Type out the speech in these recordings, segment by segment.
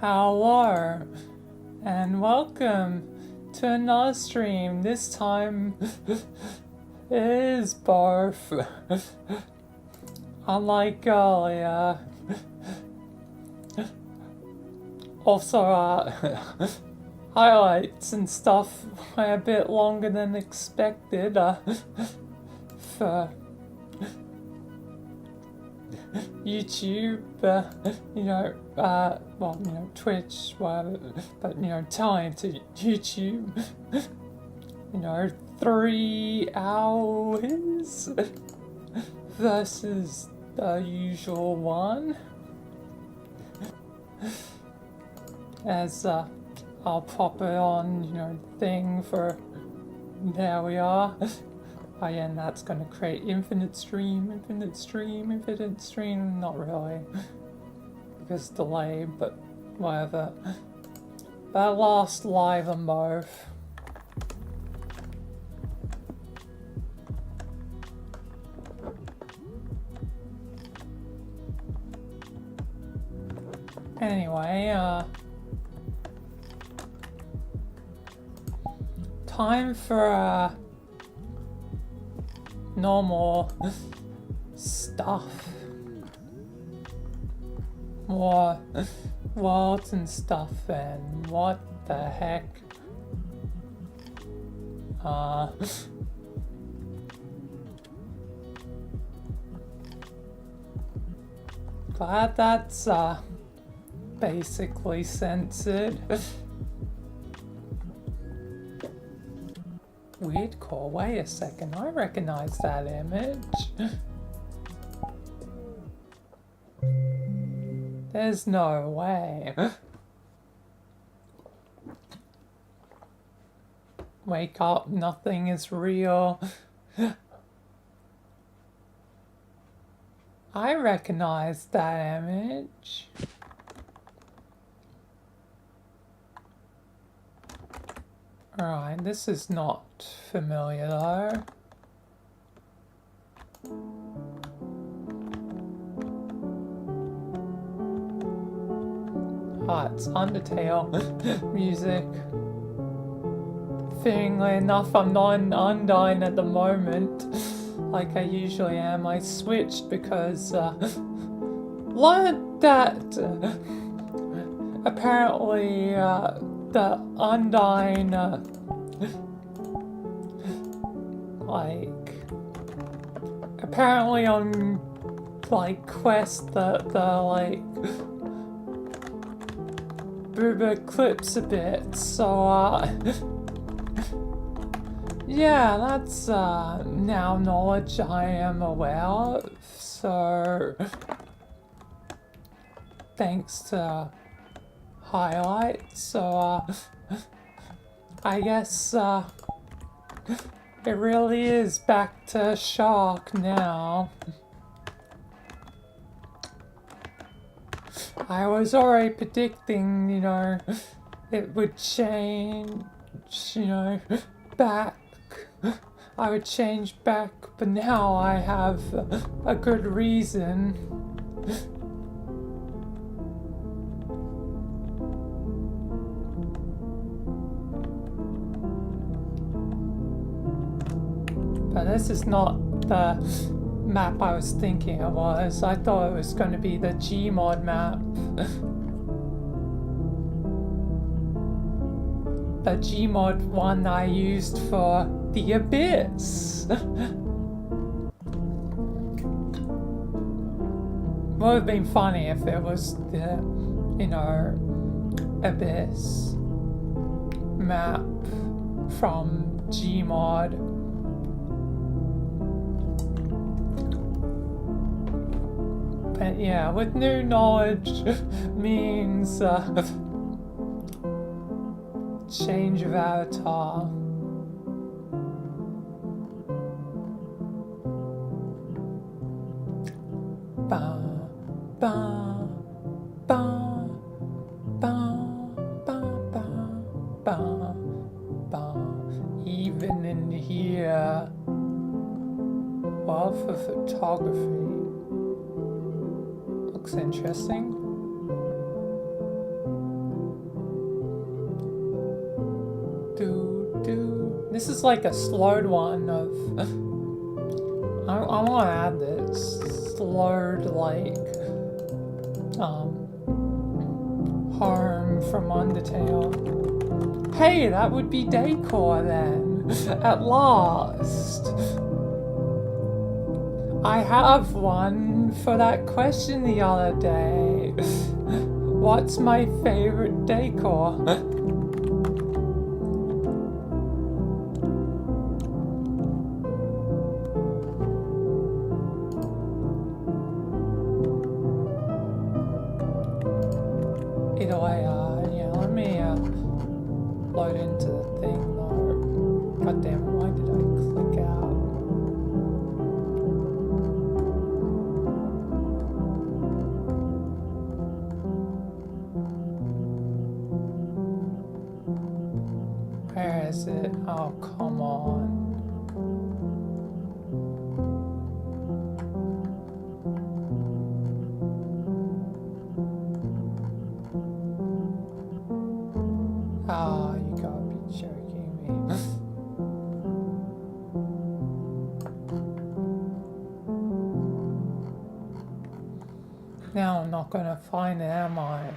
Hello, and welcome to another stream. This time it is both. Unlike earlier. Also, highlights and stuff were a bit longer than expected for YouTube, Twitch, whatever, but, time to YouTube, 3 hours versus the usual one, as, I'll pop it on, thing for, there we are. Oh yeah, and that's gonna create infinite stream, not really, because delay, but whatever. That last live on both. Anyway, time for, normal stuff. More worlds and stuff, and what the heck? Glad that's basically censored. Weird call. Wait a second, I recognize that image. There's no way. Wake up, nothing is real. I recognize that image. Alright, this is not familiar though. Ah, it's Undertale music. Fittingly enough, I'm not in Undyne at the moment, like I usually am. I switched because learned that apparently the Undyne apparently on Quest the booba clips a bit, so yeah, that's now knowledge I am aware of, so thanks to highlights, so I guess it really is back to Shark now. I was already predicting, it would change, back. I would change back, but now I have a good reason. But this is not the map I was thinking it was. I thought it was going to be the Gmod map. The Gmod one I used for the Abyss. Would have been funny if it was the, Abyss map from Gmod. But yeah, with new knowledge means change of avatar. Ba ba ba ba ba ba ba ba. Even in here, well, for photography. Looks interesting. This is like a slowed one of... I want to add this slowed, like, home from Undertale. Hey, that would be decor then, at last. I have one for that question the other day. What's my favorite decor? Either way, yeah, let me load into the thing though. God damn it, why did I click out? Where is it? Oh, come on. Oh, you gotta be joking me. Now I'm not gonna find it, am I?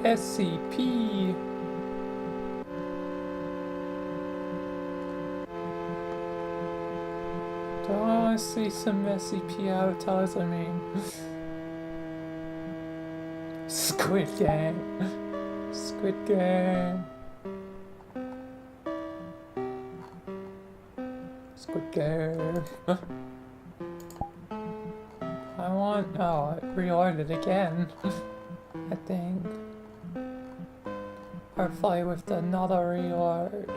SCP. Do I see some SCP avatars? I mean, Squid Game. Squid Game. Squid Game. I want. Oh, it reloaded again. I think. Hopefully with another reload.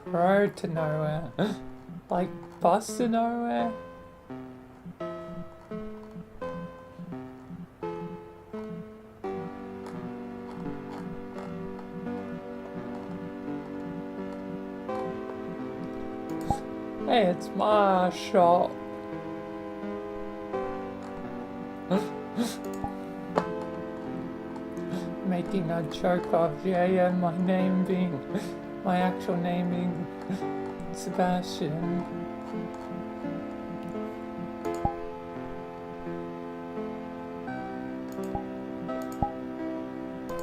Road to nowhere. Like bus to nowhere. Hey, it's my shop. Making a joke of my name being, my actual name being Sebastian.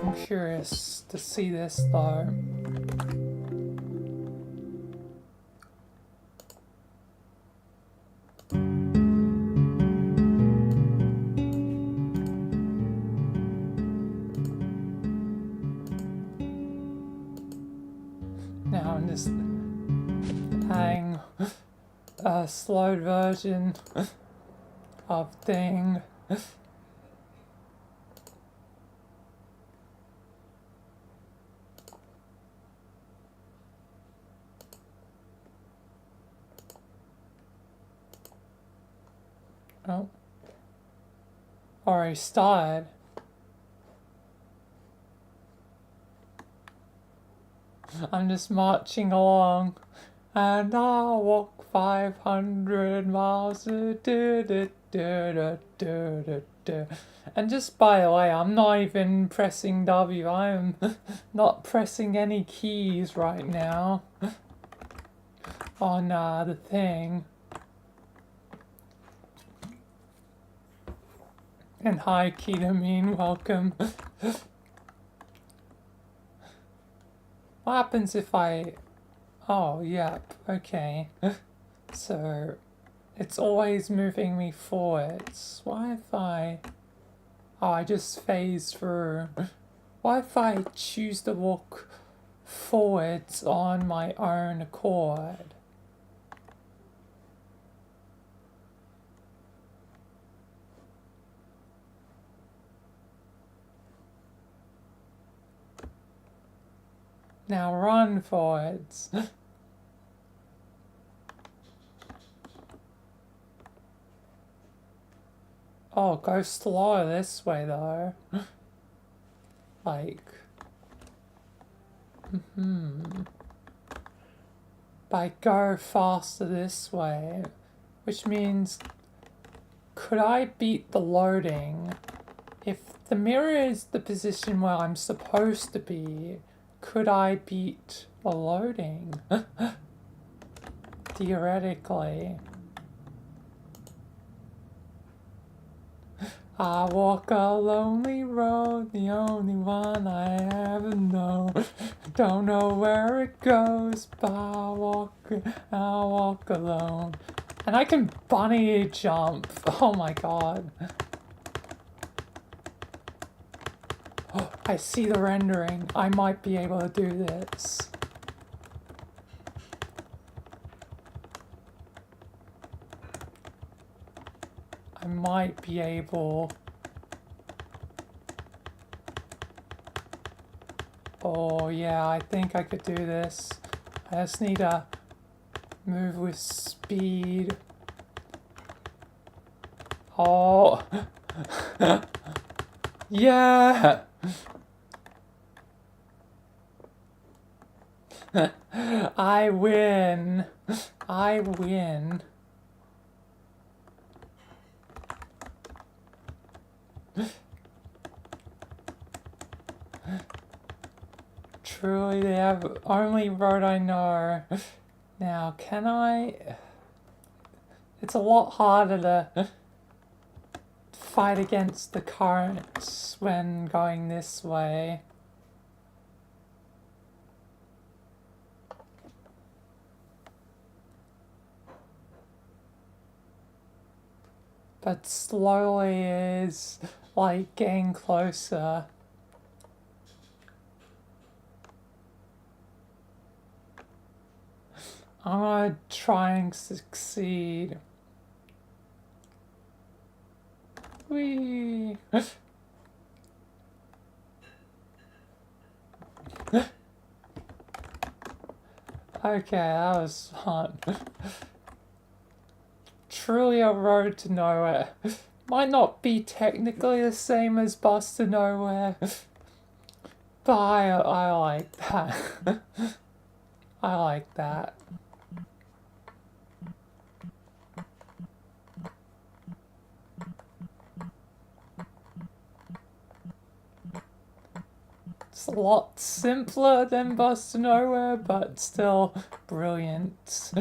I'm curious to see this though. Now I'm just adding a slowed version of thing. Oh. Already started. I'm just marching along, and I'll walk 500 miles. And just by the way, I'm not even pressing W. I am not pressing any keys right now on the thing. And hi, ketamine, welcome. What happens if I... Oh, yep, okay. So, it's always moving me forwards. What if I... Oh, I just phase through. What if I choose to walk forwards on my own accord? Now run forwards. Oh, go slower this way though. Like... But go faster this way. Which means... Could I beat the loading? If the mirror is the position where I'm supposed to be, could I beat the loading? Theoretically. I walk a lonely road, the only one I ever know. Don't know where it goes, but I walk alone. And I can bunny jump. Oh my god. Oh, I see the rendering. I might be able to do this. I might be able... Oh yeah, I think I could do this. I just need to move with speed. Oh! Yeah! I win! I win. Truly the only road I know. Now, can I... It's a lot harder to fight against the currents when going this way. But slowly is like getting closer. I'm gonna try and succeed. Whee! Okay, that was fun. Truly a road to nowhere. Might not be technically the same as Bus to Nowhere, but I like that. I like that. It's a lot simpler than Bus to Nowhere, but still brilliant.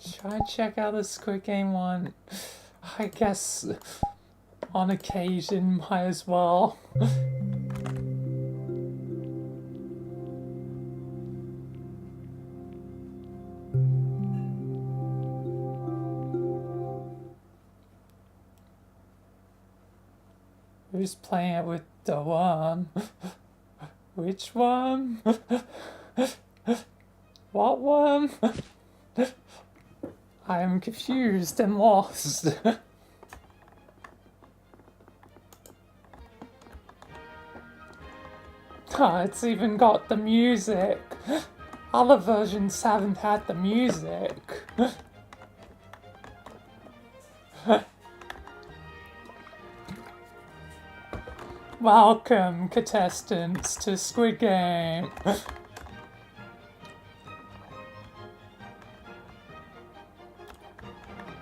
Should I check out the Squid Game one? I guess on occasion might as well. Who's playing it with the worm? Which worm? What worm? I am confused and lost. It's even got the music. Other versions haven't had the music. Welcome, contestants, to Squid Game.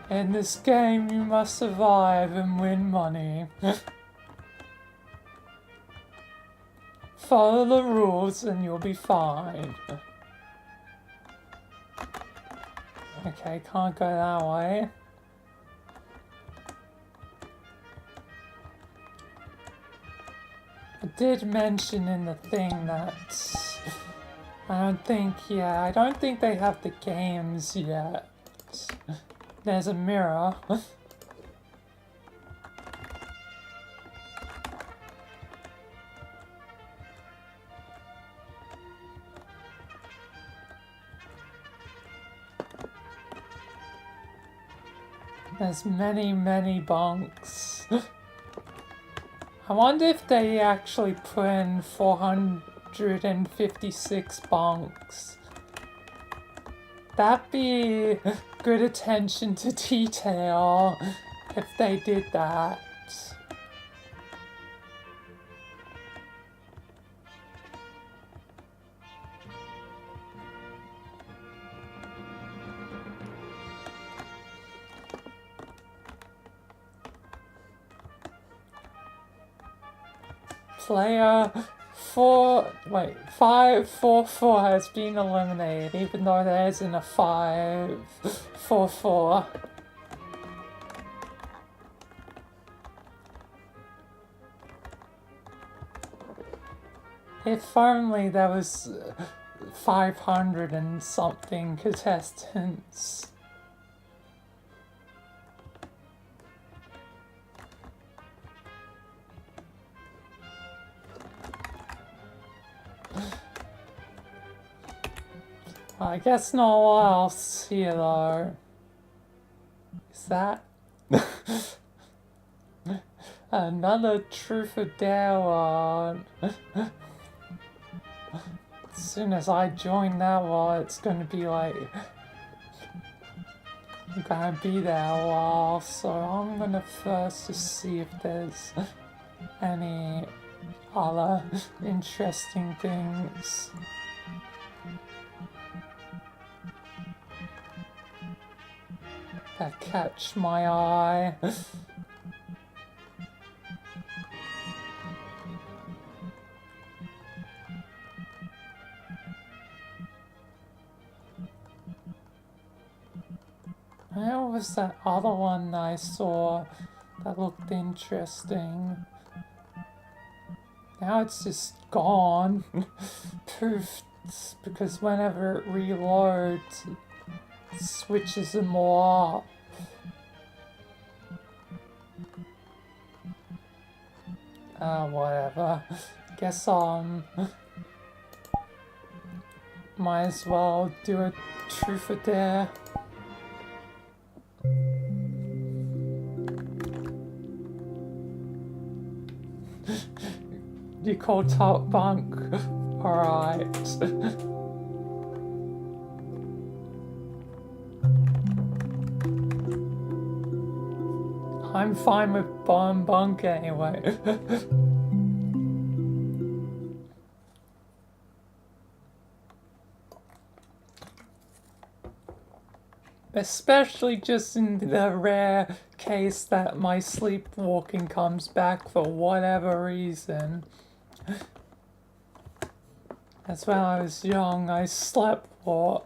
In this game, you must survive and win money. Follow the rules and you'll be fine. Okay, can't go that way. I did mention in the thing that I don't think they have the games yet. There's a mirror. There's many bunks. I wonder if they actually put in 456 bunks. That'd be good attention to detail if they did that. Player 544 has been eliminated, even though there isn't a 544. If only there was 500 and something contestants. I guess not a lot else here though. Is that another truth or dare one? As soon as I join that one, it's gonna be like I'm gonna be there a while, so I'm gonna first just see if there's any other interesting things. That catch my eye. Where was that other one I saw that looked interesting? Now it's just gone. Poof. Because whenever it reloads, switches them all up. Whatever. Guess might as well do a truth or dare. You call top bunk? Alright. I'm fine with bunk anyway. Especially just in the rare case that my sleepwalking comes back for whatever reason. That's when I was young, I sleptwalk.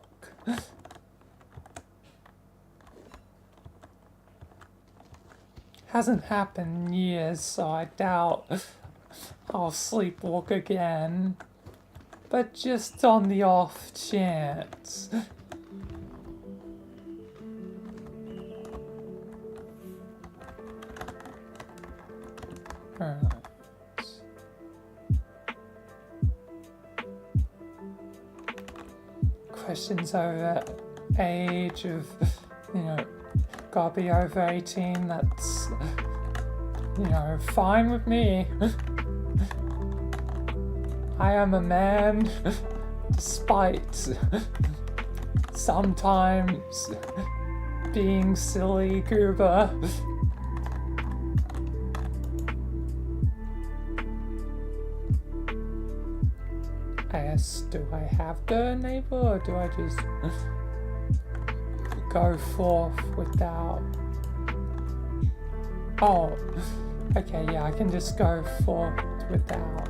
Hasn't happened in years, so I doubt I'll sleepwalk again. But just on the off chance. Alright. Questions over age of, gotta be over 18, that's, fine with me. I am a man, despite sometimes being silly goober. Do I have to enable or do I just go forth without? Oh, okay, yeah, I can just go forth without.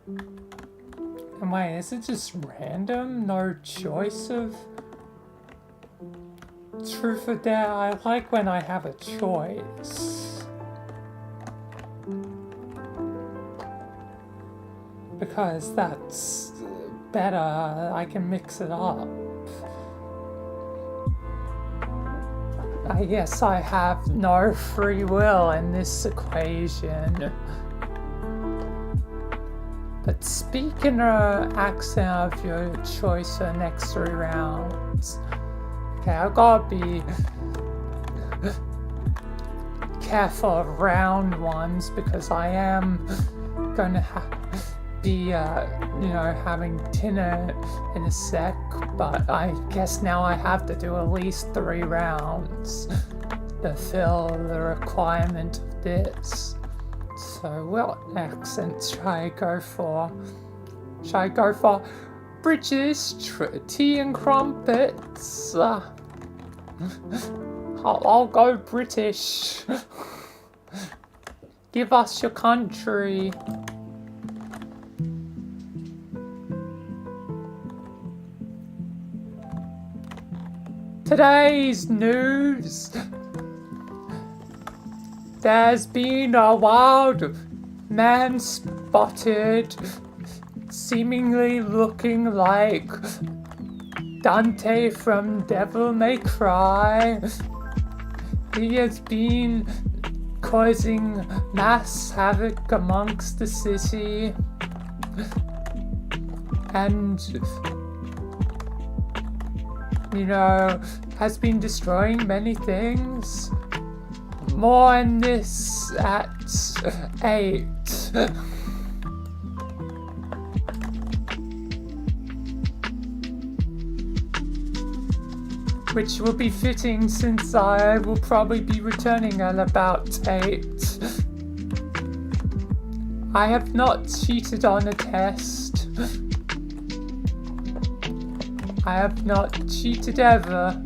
And wait, is it just random? No choice of truth or dare? I like when I have a choice. Because that's better, I can mix it up. I guess I have no free will in this equation. Let's speak in an accent of your choice for the next 3 rounds. Okay, I gotta be careful of round ones because I am gonna be, having dinner in a sec, but I guess now I have to do at least 3 rounds to fill the requirement of this. So what accent should I go for? Should I go for British tea and crumpets? I'll go British. Give us your country. Today's news. There's been a wild man spotted, seemingly looking like Dante from Devil May Cry. He has been causing mass havoc amongst the city and, has been destroying many things. More on this at 8. Which will be fitting since I will probably be returning at about 8. I have not cheated on a test. I have not cheated ever.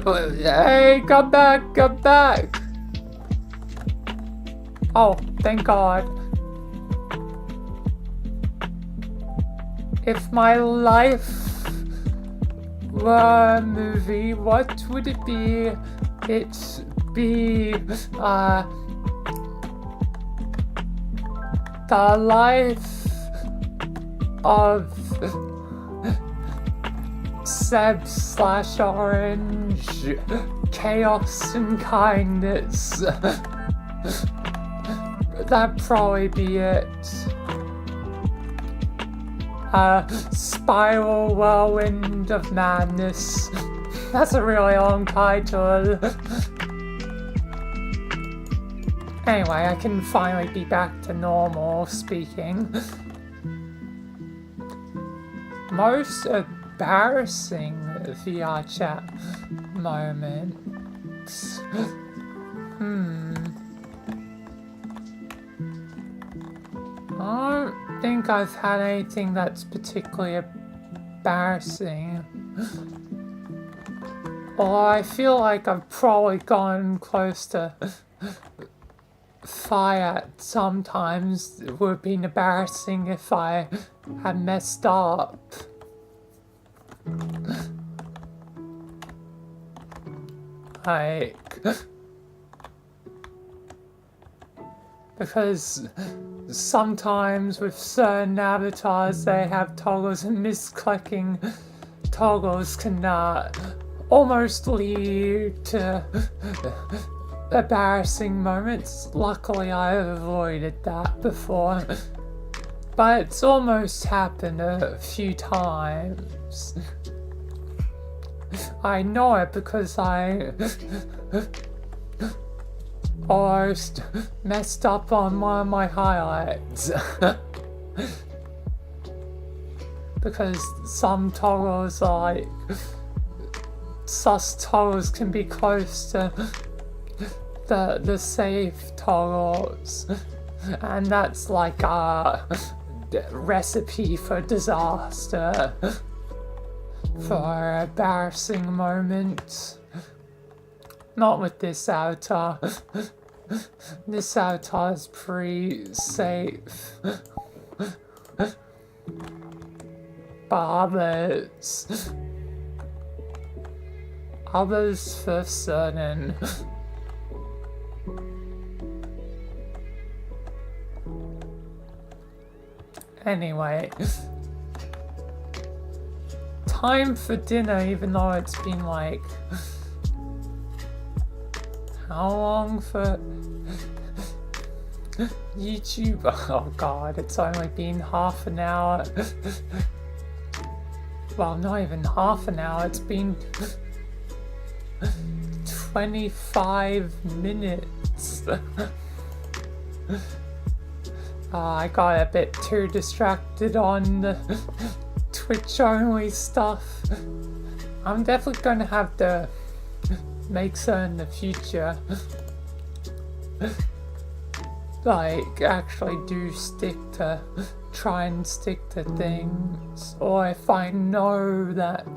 Hey, come back, come back! Oh, thank God. If my life were a movie, what would it be? It'd be, the life of Seb/Orange, chaos and kindness. That'd probably be it. A spiral whirlwind of madness. That's a really long title. Anyway, I can finally be back to normal speaking. Most embarrassing VRChat moments. I don't think I've had anything that's particularly embarrassing. Although I feel like I've probably gone close to fire sometimes. It would have been embarrassing if I had messed up. Because sometimes with certain avatars they have toggles, and misclicking toggles can almost lead to embarrassing moments. Luckily I've avoided that before, but it's almost happened a few times. I know it because I almost messed up on one of my highlights. Because some toggles like sus toggles can be close to the safe toggles, and that's like a recipe for disaster, for embarrassing moments. Not with this avatar. This avatar is pretty safe. But others for certain. Anyway, time for dinner, even though it's been like, how long for YouTube. Oh god, it's only been half an hour. Well, not even half an hour, it's been 25 minutes. I got a bit too distracted on the Twitch only stuff. I'm definitely gonna have to make so in the future. Like, actually try and stick to things. Or if I know that,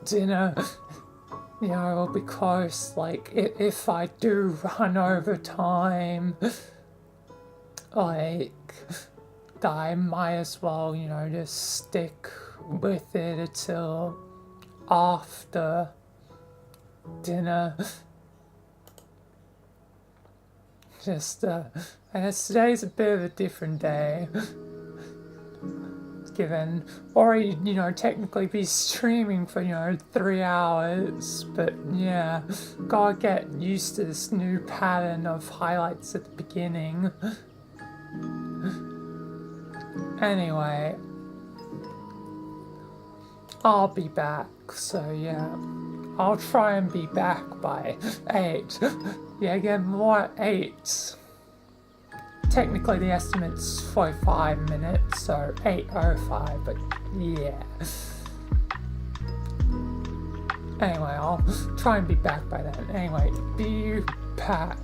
dinner, will be close, like, if I do run over time, like, I might as well, just stick with it until after dinner. I guess today's a bit of a different day. Given, or technically be streaming for 3 hours, but yeah, gotta get used to this new pattern of highlights at the beginning. Anyway, I'll be back, so yeah, I'll try and be back by 8. Yeah, again, more at 8. Technically the estimate's 45 minutes, so 8:05, but yeah. Anyway, I'll try and be back by then. Anyway, be back.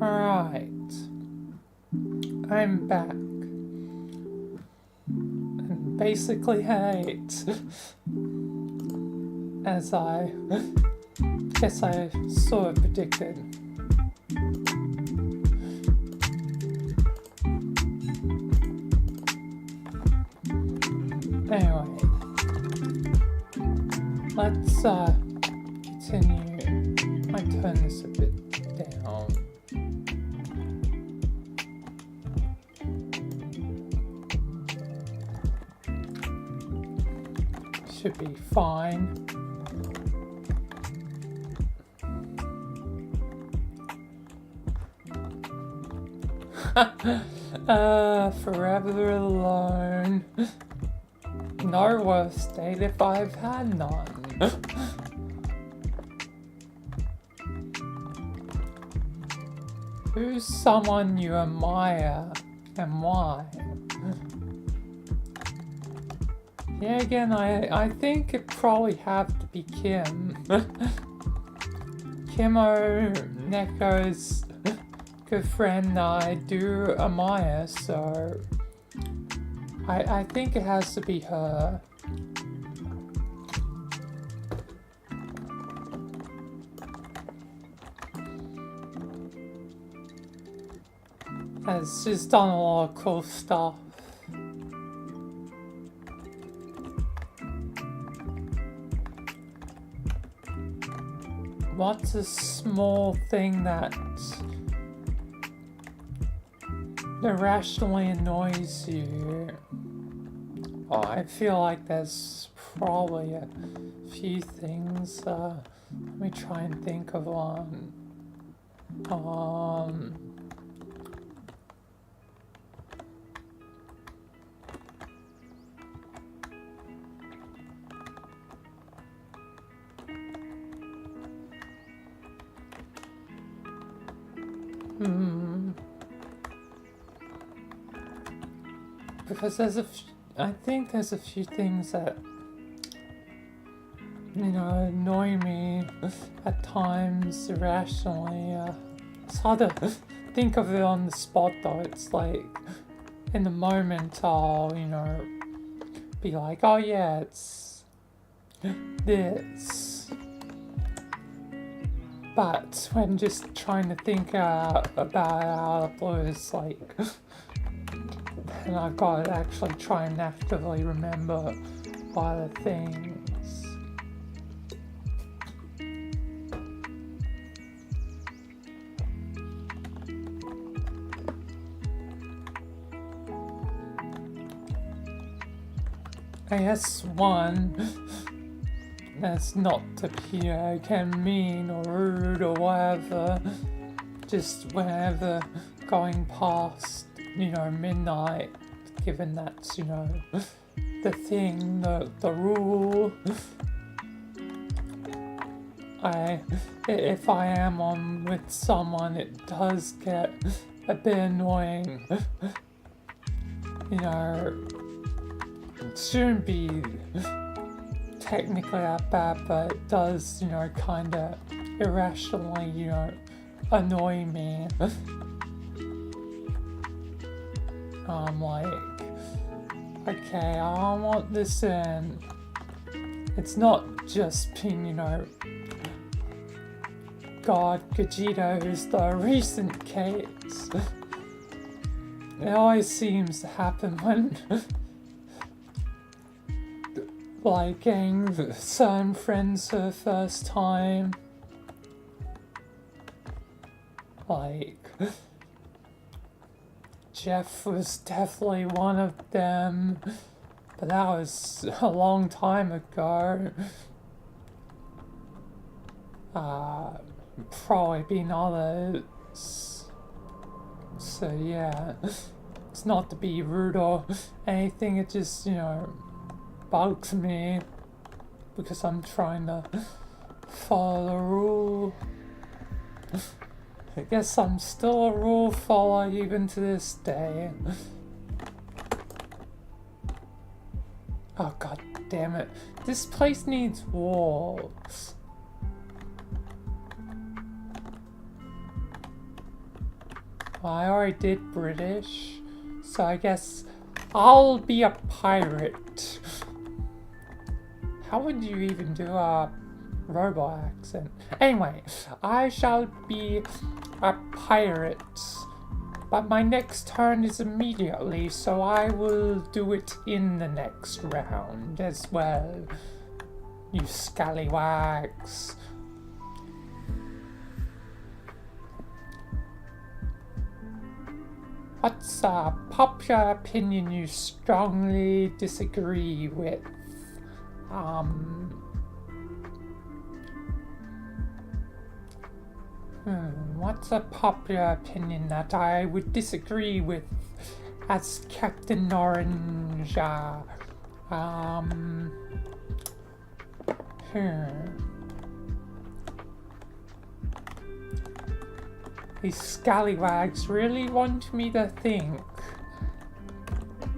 Alright. I'm back. And basically hate. As I guess I sort of predicted. Anyway. Let's continue. I turn this a bit down. Should be fine. Forever alone. No worse date if I've had none. Who's someone you admire and why? Yeah, again, I think it probably have to be Kim. Kimo Neko's good friend I do admire, so I think it has to be her. Has just done a lot of cool stuff. What's a small thing that irrationally annoys you? Oh, I feel like there's probably a few things. Let me try and think of one. Because I think there's a few things that, annoy me at times irrationally. It's hard to think of it on the spot though. It's like, in the moment I'll, be like, oh yeah, it's this. But when just trying to think about it out of the blue, it's like, and I've got to actually try and actively remember other things. I guess one that's not to be can mean or rude or whatever, just whenever going past midnight, given that's the thing, the rule, if I am on with someone, it does get a bit annoying. It shouldn't be technically that bad, but it does, kind of irrationally, annoy me. I'm like, okay, I don't want this in. It's not just being, God, Gogeta, who's the recent case. It always seems to happen when like getting certain friends for the first time. Like, Jeff was definitely one of them, but that was a long time ago. Probably been others. So yeah, it's not to be rude or anything, it just, bugs me because I'm trying to follow the rule. I guess I'm still a rule follower even to this day. Oh god damn it. This place needs walls. I already did British, so I guess I'll be a pirate. How would you even do a robot accent? Anyway, I shall be a pirate. But my next turn is immediately, so I will do it in the next round as well. You scallywags. What's a popular opinion you strongly disagree with? What's a popular opinion that I would disagree with as Captain Orange? These scallywags really want me to think.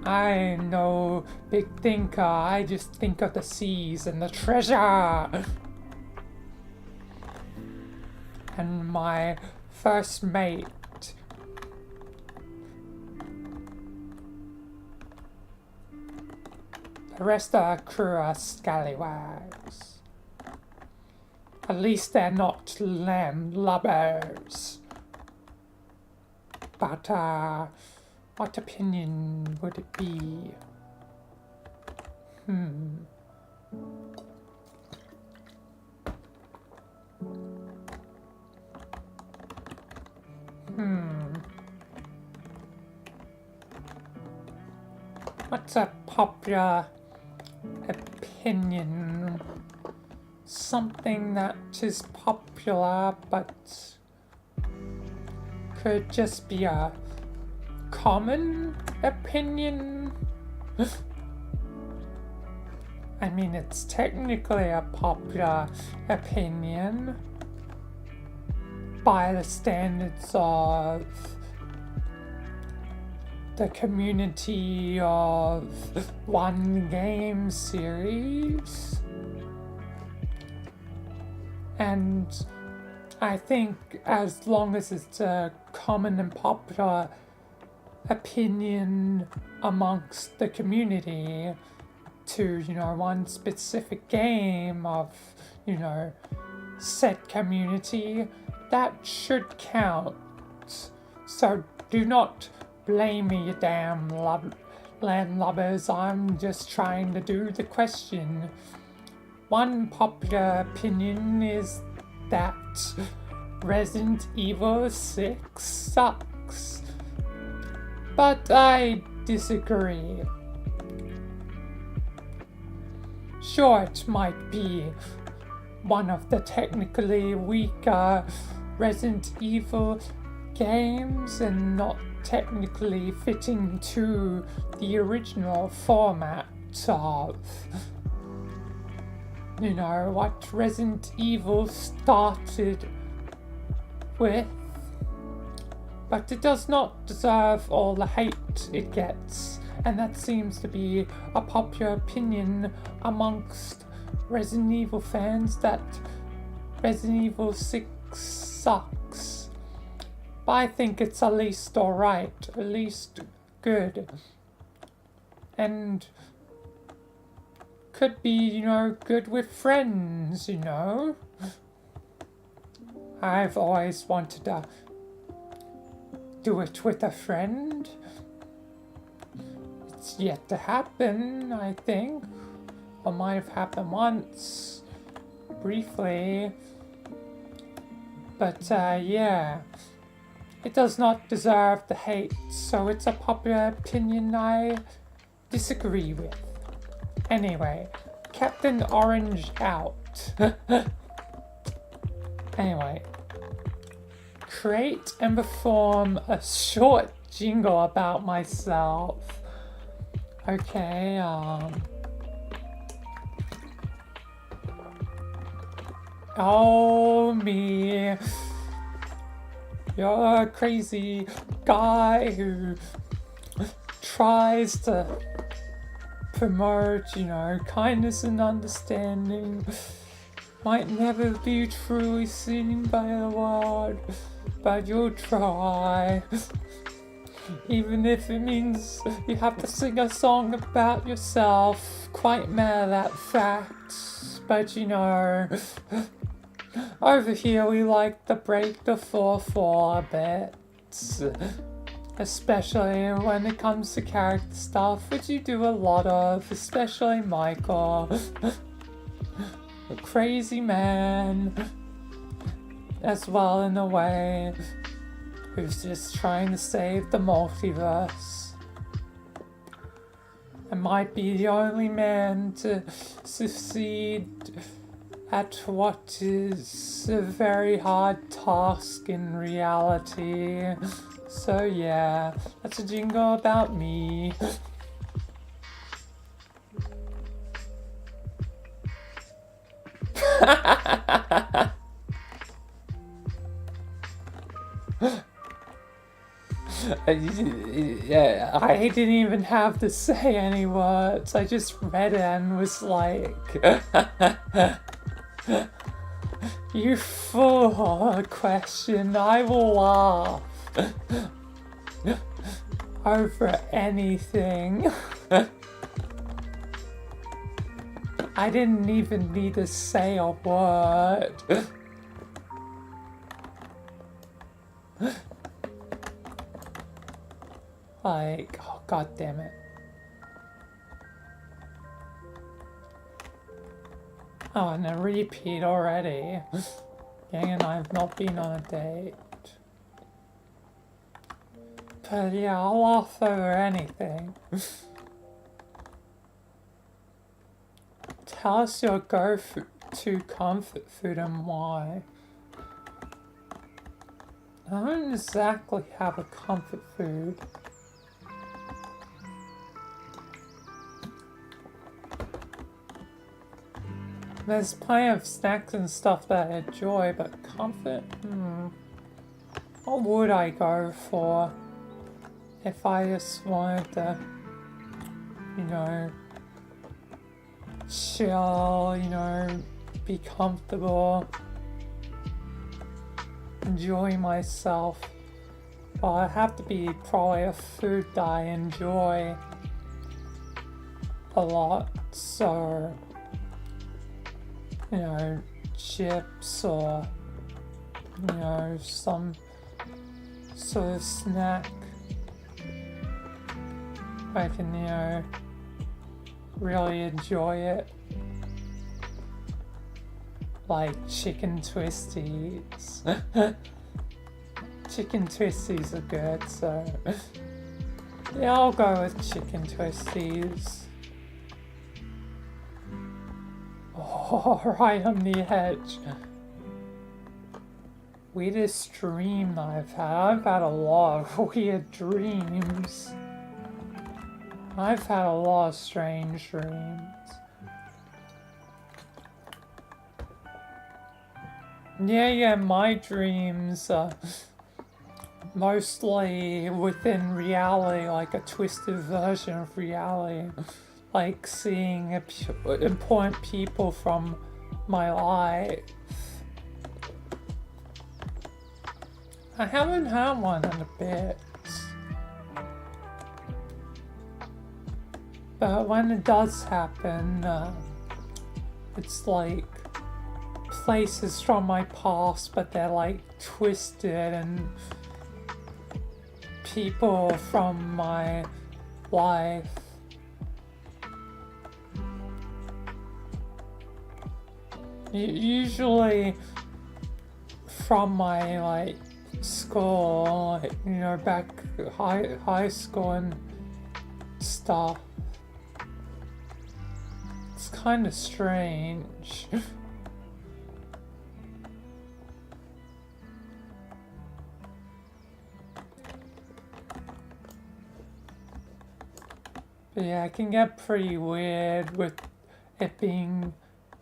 I no big thinker, I just think of the seas and the treasure. And my first mate. The rest of the crew are scallywags. At least they're not landlubbers. But, what opinion would it be? What's a popular opinion? Something that is popular but could just be a common opinion. I mean, it's technically a popular opinion by the standards of the community of one game series. And I think as long as it's a common and popular opinion amongst the community to, one specific game of, said community, that should count. So do not blame me, you damn landlubbers. I'm just trying to do the question. One popular opinion is that Resident Evil 6 sucks. But I disagree. Sure, it might be one of the technically weaker Resident Evil games and not technically fitting to the original format of, what Resident Evil started with. But it does not deserve all the hate it gets, and that seems to be a popular opinion amongst Resident Evil fans, that Resident Evil 6 sucks. But I think it's at least alright, at least good. And could be, good with friends, I've always wanted to do it with a friend. It's yet to happen, I think. Or might have happened once, briefly. But, yeah. It does not deserve the hate, so it's a popular opinion I disagree with. Anyway, Captain Orange out. Anyway. Create and perform a short jingle about myself. Okay, Oh, me. You're a crazy guy who tries to promote, kindness and understanding. might never be truly seen by the world, but you'll try. Even if it means you have to sing a song about yourself, quite mad at that fact. But you know, over here we like to break the fourth wall a bit. Especially when it comes to character stuff, which you do a lot of, especially Michael. A crazy man. As well, in a way, who's just trying to save the multiverse. And might be the only man to succeed at what is a very hard task in reality. So yeah, that's a jingle about me. Yeah, I didn't even have to say any words. I just read it and was like, you fool, question, I will laugh over anything. I didn't even need to say a word. Like, oh god damn it. Oh, and a repeat already. Gang and I have not been on a date. But yeah, I'll laugh over anything. Tell us your go-to comfort food and why. I don't exactly have a comfort food. There's plenty of snacks and stuff that I enjoy, but comfort? What would I go for if I just wanted to, you know, chill, you know, be comfortable, enjoy myself? Well, it'd have to be probably a food that I enjoy a lot, so, you know, chips or, you know, some sort of snack. I can, you know, really enjoy it. Like chicken twisties. Chicken twisties are good, so yeah, I'll go with chicken twisties. Oh, right on the edge. Weirdest dream I've had a lot of weird dreams. I've had a lot of strange dreams. Yeah, my dreams are mostly within reality, like a twisted version of reality. Like seeing important people from my life. I haven't had one in a bit. But when it does happen, it's like places from my past, but they're like twisted, and people from my life. Usually from my like school, like, you know, back high school and stuff. It's kind of strange. But yeah, it can get pretty weird with it being,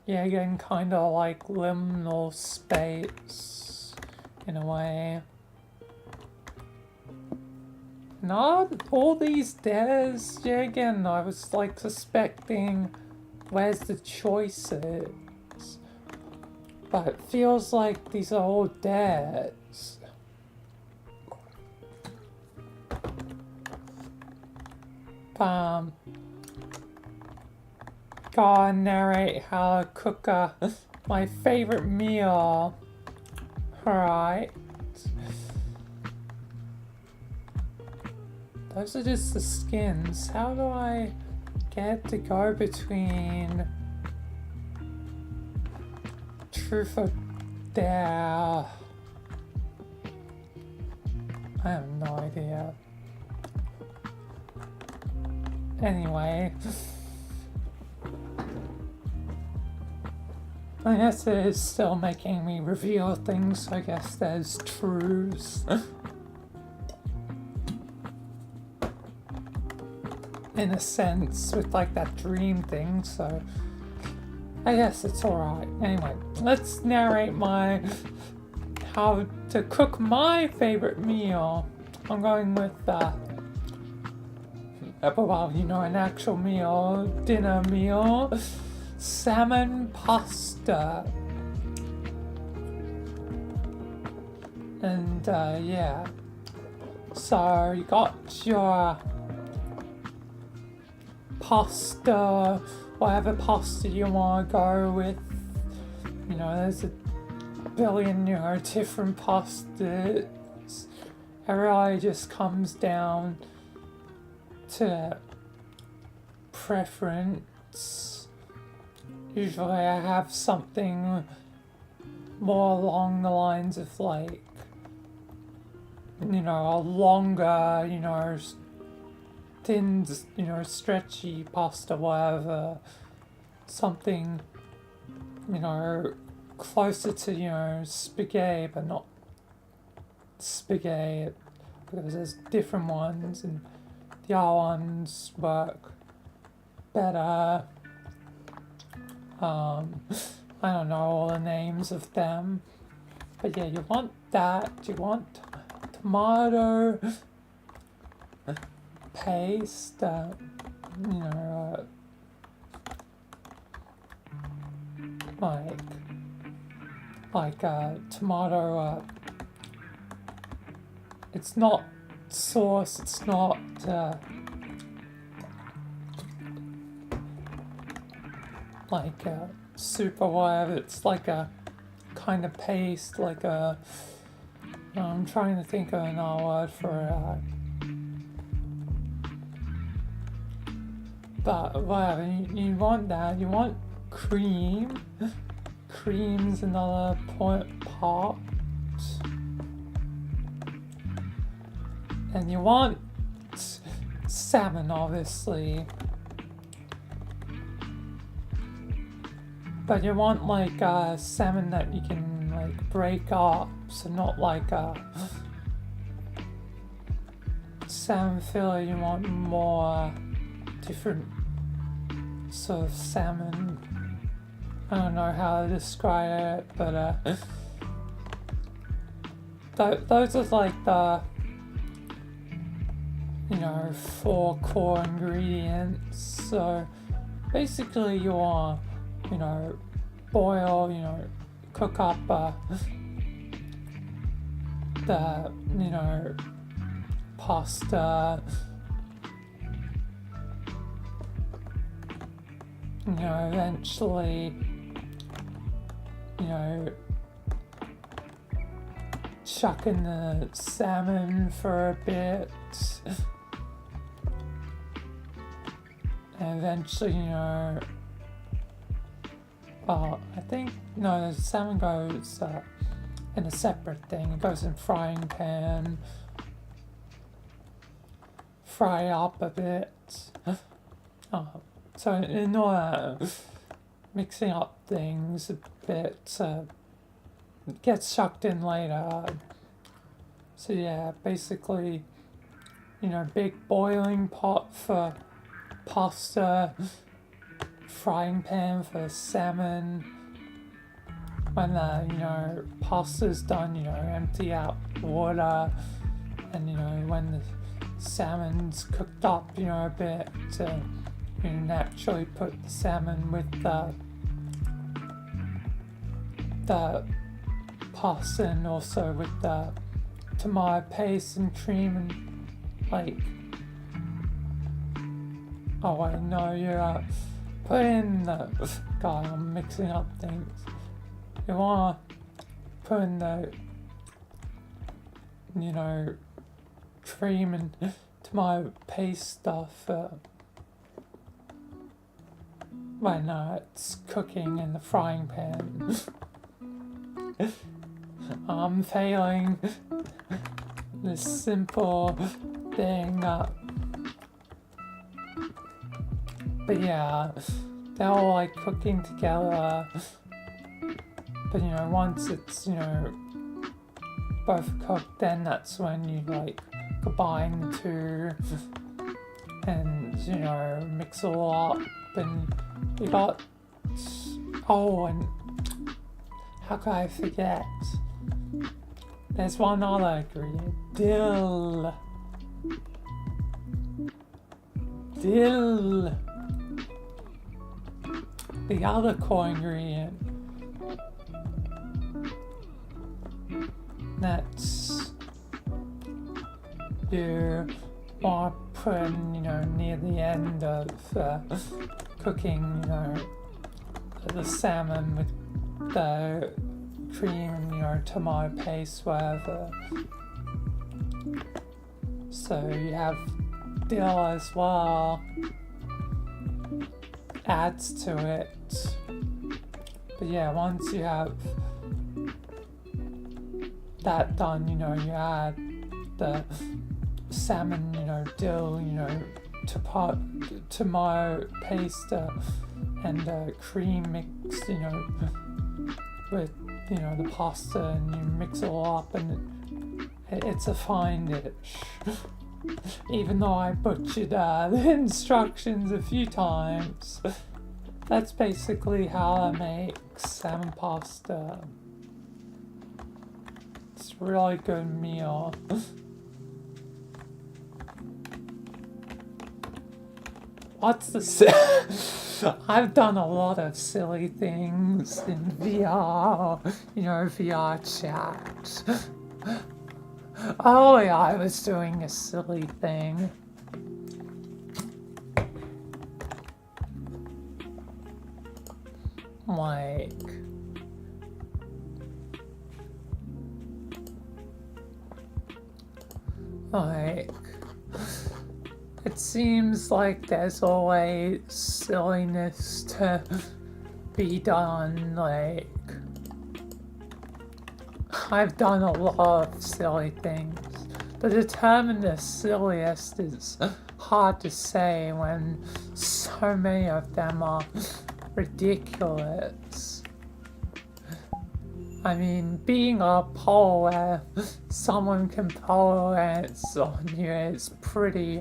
yeah, getting kind of like liminal space in a way. Not all these days, yeah, again, I was like suspecting where's the choices. But it feels like these are all dead. Gotta narrate how to cook my favorite meal. Alright. Those are just the skins. How do I get to go between truth or dare? I have no idea. Anyway, I guess it is still making me reveal things, so I guess there's truths. In a sense, with like that dream thing, so I guess it's alright. Anyway, let's narrate how to cook my favorite meal. I'm going with well, you know, an actual meal, dinner meal, salmon pasta. And yeah, so you got your pasta, whatever pasta you want to go with. You know, there's a billion, you know, different pastas. It really just comes down to preference. Usually I have something more along the lines of like, you know, a longer, you know, thin, you know, stretchy pasta, whatever. Something, you know, closer to, you know, spaghetti, but not spaghetti, because there's different ones, and the other ones work better. I don't know all the names of them, but yeah, you want that. You want tomato paste, you know, like tomato. It's not sauce. It's not. Like soup or whatever. It's like a kind of paste, like a. I'm trying to think of another word for it. But whatever, you want that. You want cream. Cream's another part. And you want salmon, obviously. But you want like salmon that you can like break up, so not like salmon fillet. You want more different sort of salmon. I don't know how to describe it, but those are like the, you know, 4 core ingredients. So basically you want, you know, boil, you know, cook up the, you know, pasta, you know, eventually, you know, chuck in the salmon for a bit, and eventually, you know, I think, no, the salmon goes in a separate thing. It goes in frying pan, fry up a bit. So in order mixing up things a bit, it gets chucked in later. So yeah, basically, you know, big boiling pot for pasta, frying pan for salmon. When the, you know, pasta's done, you know, empty out water, and you know, when the salmon's cooked up, you know, a bit, you naturally put the salmon with the the pasta and also with the tomato paste and cream and like, oh wait, no, you're put in the, God, I'm mixing up things. You wanna put in the, you know, cream and tomato paste stuff. Wait, no, it's cooking in the frying pan. I'm failing this simple thing. But yeah, they're all like cooking together. But you know, once it's, you know, both cooked, then that's when you like combine the two and, you know, mix it all up. And you got, oh, and how could I forget? There's one other ingredient, dill. Dill. The other core ingredient. That's you want to put in, you know, near the end of cooking, you know, the salmon with the cream and, you know, tomato paste, whatever. So you have dill as well. Adds to it. But yeah, once you have that done, you know, you add the salmon, you know, dill, you know, tomato paste and cream mixed, you know, with, you know, the pasta, and you mix it all up, and it's a fine dish. Even though I butchered the instructions a few times, that's basically how I make salmon pasta. It's a really good meal. What's the I've done a lot of silly things in VR, you know, VRChat. Oh yeah, I was doing a silly thing. Like, it seems like there's always silliness to be done. Like, I've done a lot of silly things. To determine the silliest is hard to say when so many of them are ridiculous. I mean, being a pole where someone can pole ants on you is pretty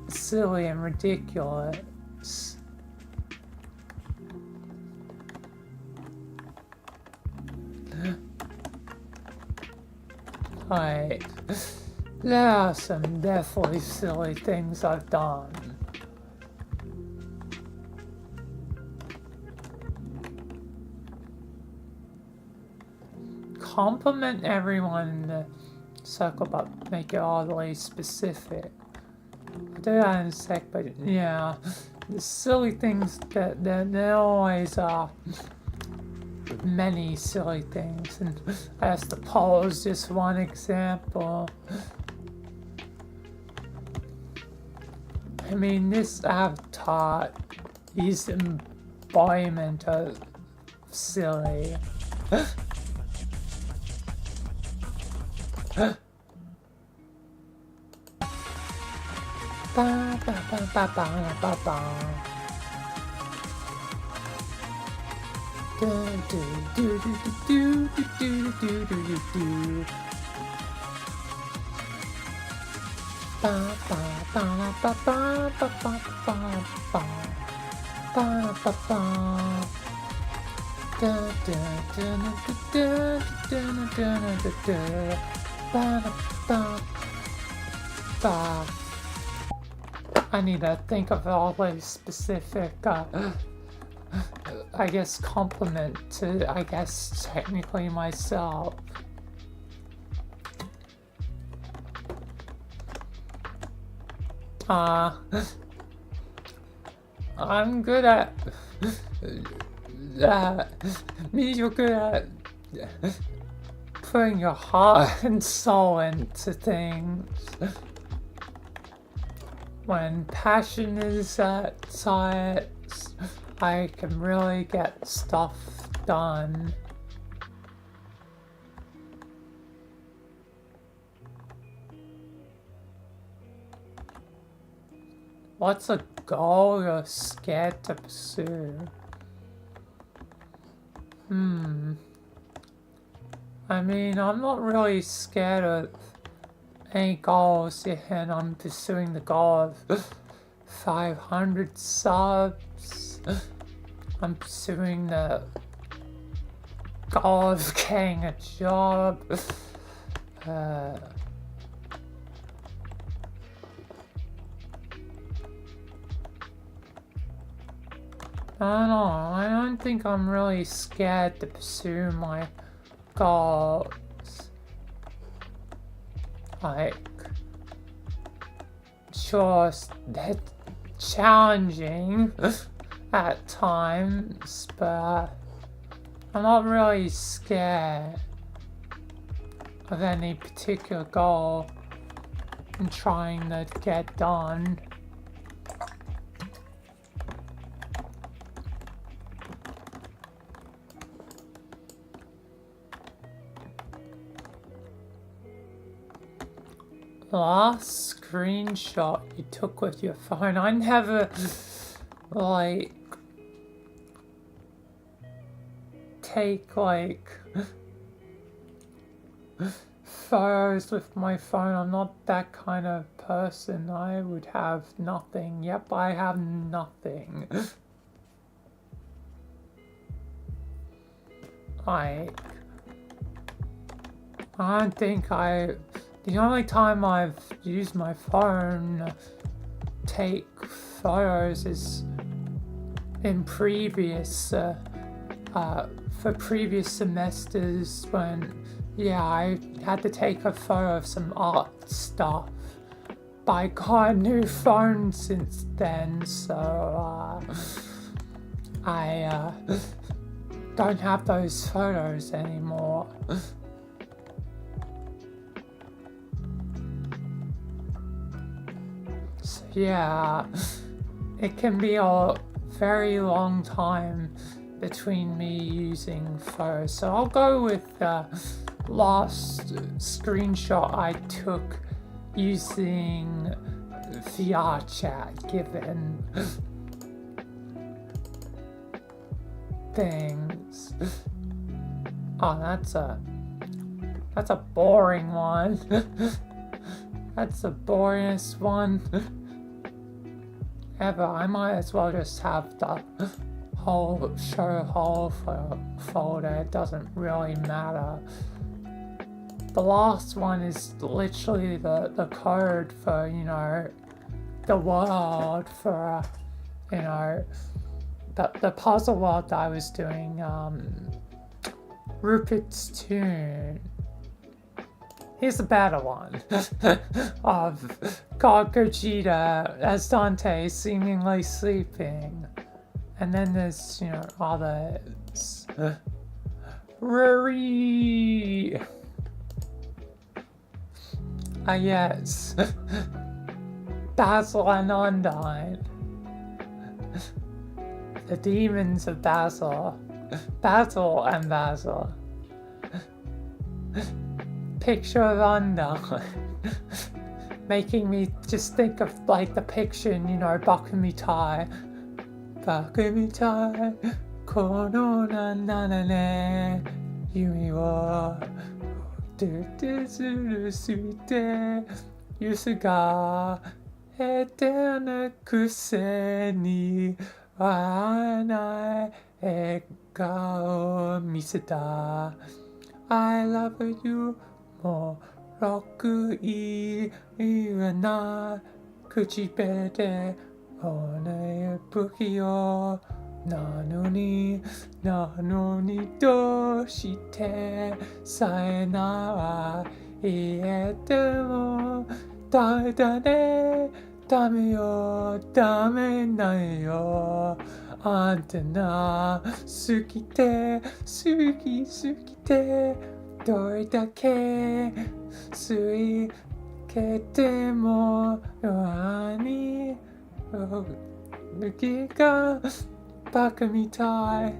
silly and ridiculous. Like, there are some definitely silly things I've done. Compliment everyone in the circle, but make it oddly specific. I'll do that in a sec, but yeah, the silly things that there always are many silly things, and I guess the pole is just one example. I mean, this avatar is embodiment of silly. Ba ba ba ba ba ba ba. Do do do do do do do do do do. Ba ba ba ba ba ba ba ba ba ba ba ba. Da da da da da da da da. Ba ba ba. I need to think of all those specific I guess, compliment to, I guess, technically myself. I'm good at you're good at putting your heart and soul into things. When passion is at sides, I can really get stuff done. What's a goal you're scared to pursue? I mean, I'm not really scared of any goals, and I'm pursuing the goal of 500 subs. I'm pursuing the goal of getting a job. I don't know, I don't think I'm really scared to pursue my goals. Like, sure, they're challenging at times, but I'm not really scared of any particular goal I'm trying to get done. Last screenshot you took with your phone, I never, like, take, like, photos with my phone. I'm not that kind of person. I would have nothing. Yep, I have nothing. Like, I don't think the only time I've used my phone to take photos is in previous, for previous semesters when, yeah, I had to take a photo of some art stuff. But I got a new phone since then, so, I, don't have those photos anymore. So yeah, it can be a very long time between me using photos. So I'll go with the last screenshot I took using VRChat, given things. Oh, that's a boring one. That's the boringest one ever. I might as well just have the whole folder. It doesn't really matter. The last one is literally the code for, you know, the world for, you know, the puzzle world that I was doing, Rupert's Tune. Here's a better one of God Gogeta as Dante seemingly sleeping. And then there's, you know, others. Rory! Yes. Basil and Undyne. The demons of Basil. Basil and Basil. Picture of Undyne. Making me just think of, like, the picture in, you know, Bakumitai. Bakumitai, kono nanane, yumi wa dute suru suite, yusu ga etena kuse ni waranai eka o miseta. I love you more. Roku I na kuchipete one buki o Nanoni, nanoni to shite sayonara iete mo dada ne dame yo dame nai yo ante na sukite sukite dore dake suikete mo yoani Giga Bakamitai.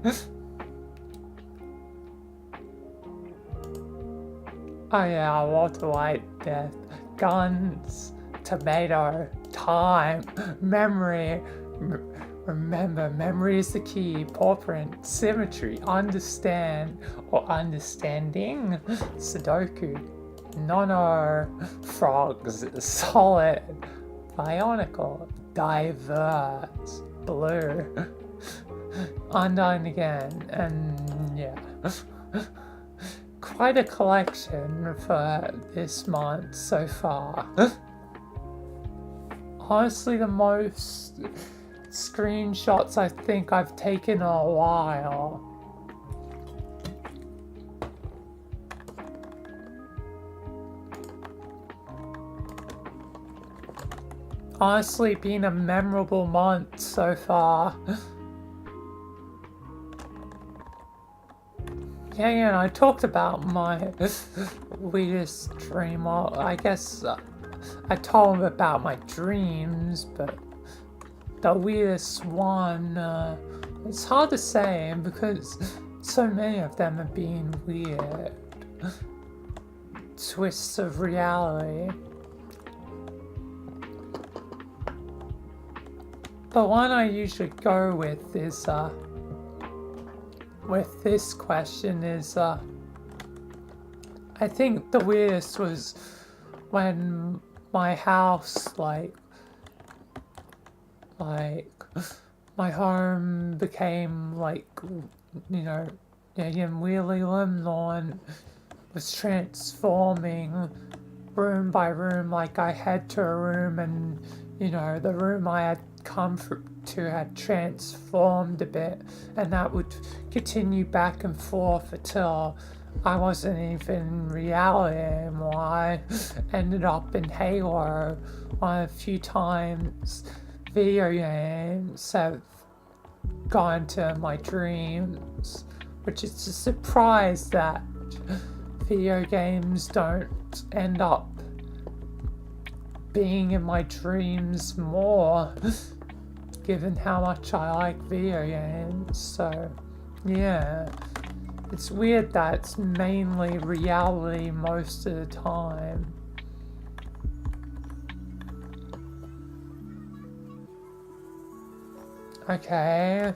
Oh yeah, Walter White, death, guns, tomato, time, memory. Remember, memory is the key. Pawprint, symmetry, understand or understanding. Sudoku, nono, frogs, solid, bionicle, diverse, blue, undying again, and yeah. Quite a collection for this month so far. Honestly, the most screenshots I think I've taken in a while. Honestly, been a memorable month so far. Yeah, I talked about my weirdest dream. Well, I guess I told him about my dreams, but the weirdest one, it's hard to say because so many of them have been weird. Twists of reality. The one I usually go with is, with this question is, I think the weirdest was when my house, like, my home became, like, you know, Wheelie Limlawn was transforming room by room. Like, I head to a room and, the room I had come to had transformed a bit, and that would continue back and forth until I wasn't even in reality anymore. I ended up in Halo a few times. Video games have gone to my dreams, which is a surprise that video games don't end up being in my dreams more, given how much I like video games. So yeah, it's weird that it's mainly reality most of the time. Okay,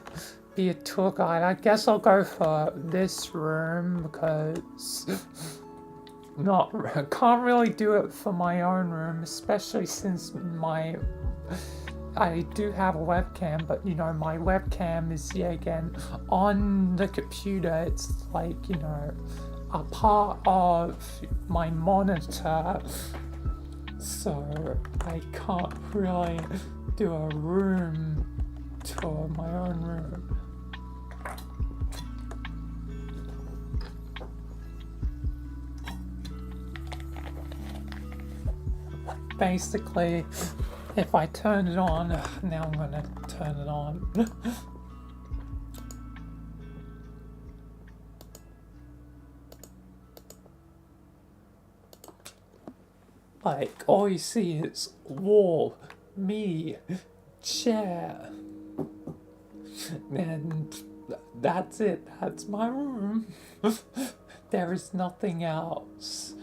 be a tour guide. I guess I'll go for this room because can't really do it for my own room, especially since I do have a webcam, but my webcam is again on the computer. It's like a part of my monitor, so I can't really do a room tour, my own room. Basically, if I turn it on, now I'm gonna turn it on. Like, all you see is wall, me, chair, and that's it. That's my room. There is nothing else.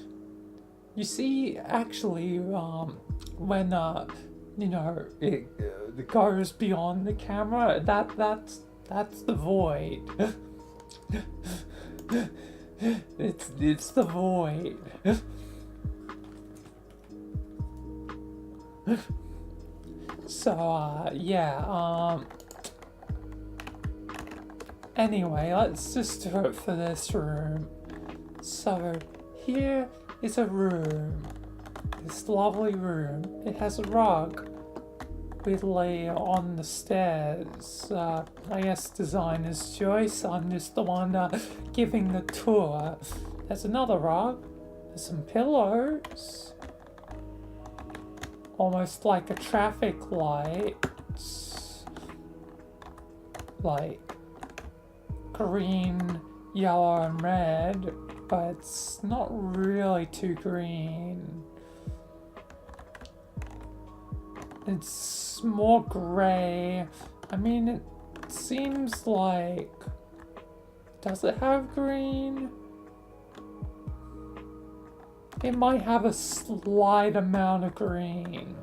You see, actually, when it goes beyond the camera, that's the void. It's the void. So yeah. Anyway, let's just do it for this room. So here is a room. This lovely room. It has a rug. widdly on the stairs. I guess designer's choice. I'm just the one giving the tour. There's another rug. There's some pillows. Almost like a traffic light. Like green, yellow, and red, but it's not really too green. It's more grey. I mean, it seems like... Does it have green? It might have a slight amount of green.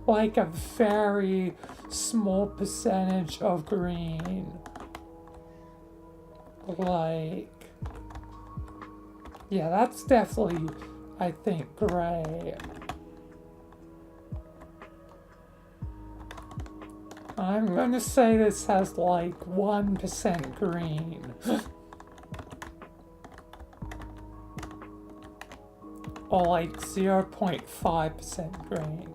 Like a very small percentage of green. Like... Yeah, that's definitely, I think, grey. I'm going to say this has like 1% green. Or like 0.5% green.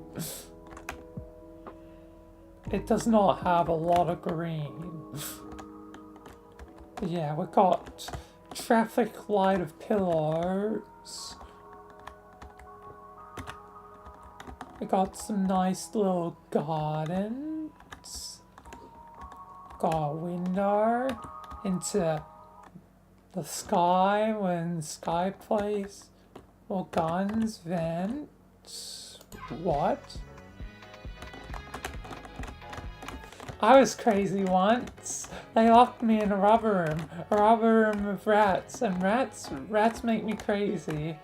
It does not have a lot of green. Yeah, we got traffic light of pillows. We got some nice little gardens. Got a window into the sky when Sky plays. Or guns, vents. What? I was crazy once. They locked me in a rubber room with rats, and rats make me crazy.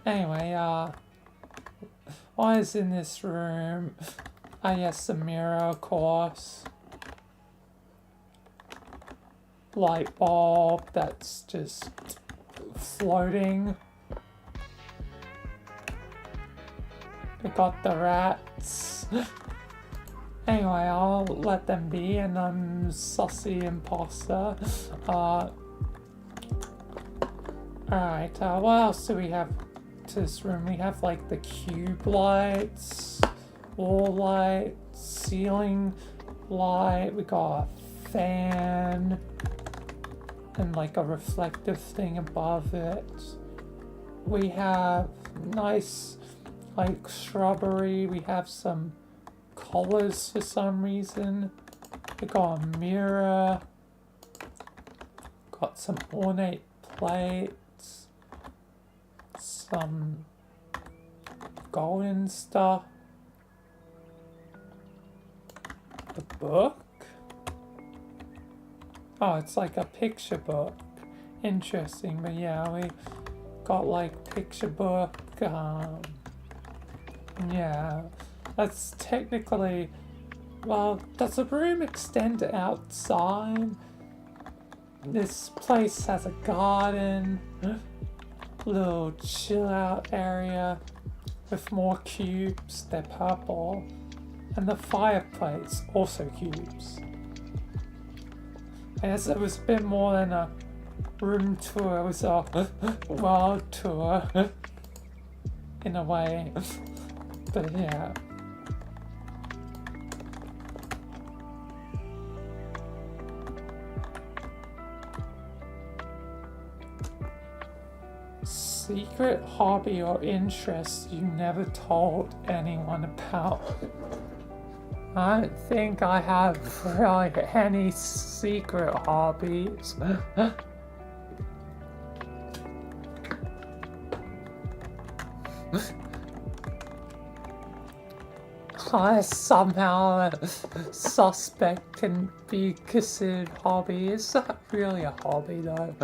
Anyway, what is in this room? Ah, yes, a mirror, of course. Light bulb that's just floating. We got the rats. Anyway, I'll let them be, and I'm sussy imposter. Alright, what else do we have to this room? We have like the cube lights, wall lights, ceiling light, we got a fan, and like a reflective thing above it. We have nice like shrubbery, we have some colors for some reason. We got a mirror, got some ornate plates, some golden stuff. A book? Oh, it's like a picture book. Interesting, but yeah, we got like picture book. Yeah, that's technically, well, does the room extend outside? This place has a garden, little chill out area with more cubes, they're purple, and the fireplace, also cubes. I guess it was a bit more than a room tour, it was a world tour, in a way, but yeah. Secret hobby or interest you never told anyone about? I don't think I have really any secret hobbies. I somehow suspect can be considered hobby. Is that really a hobby though?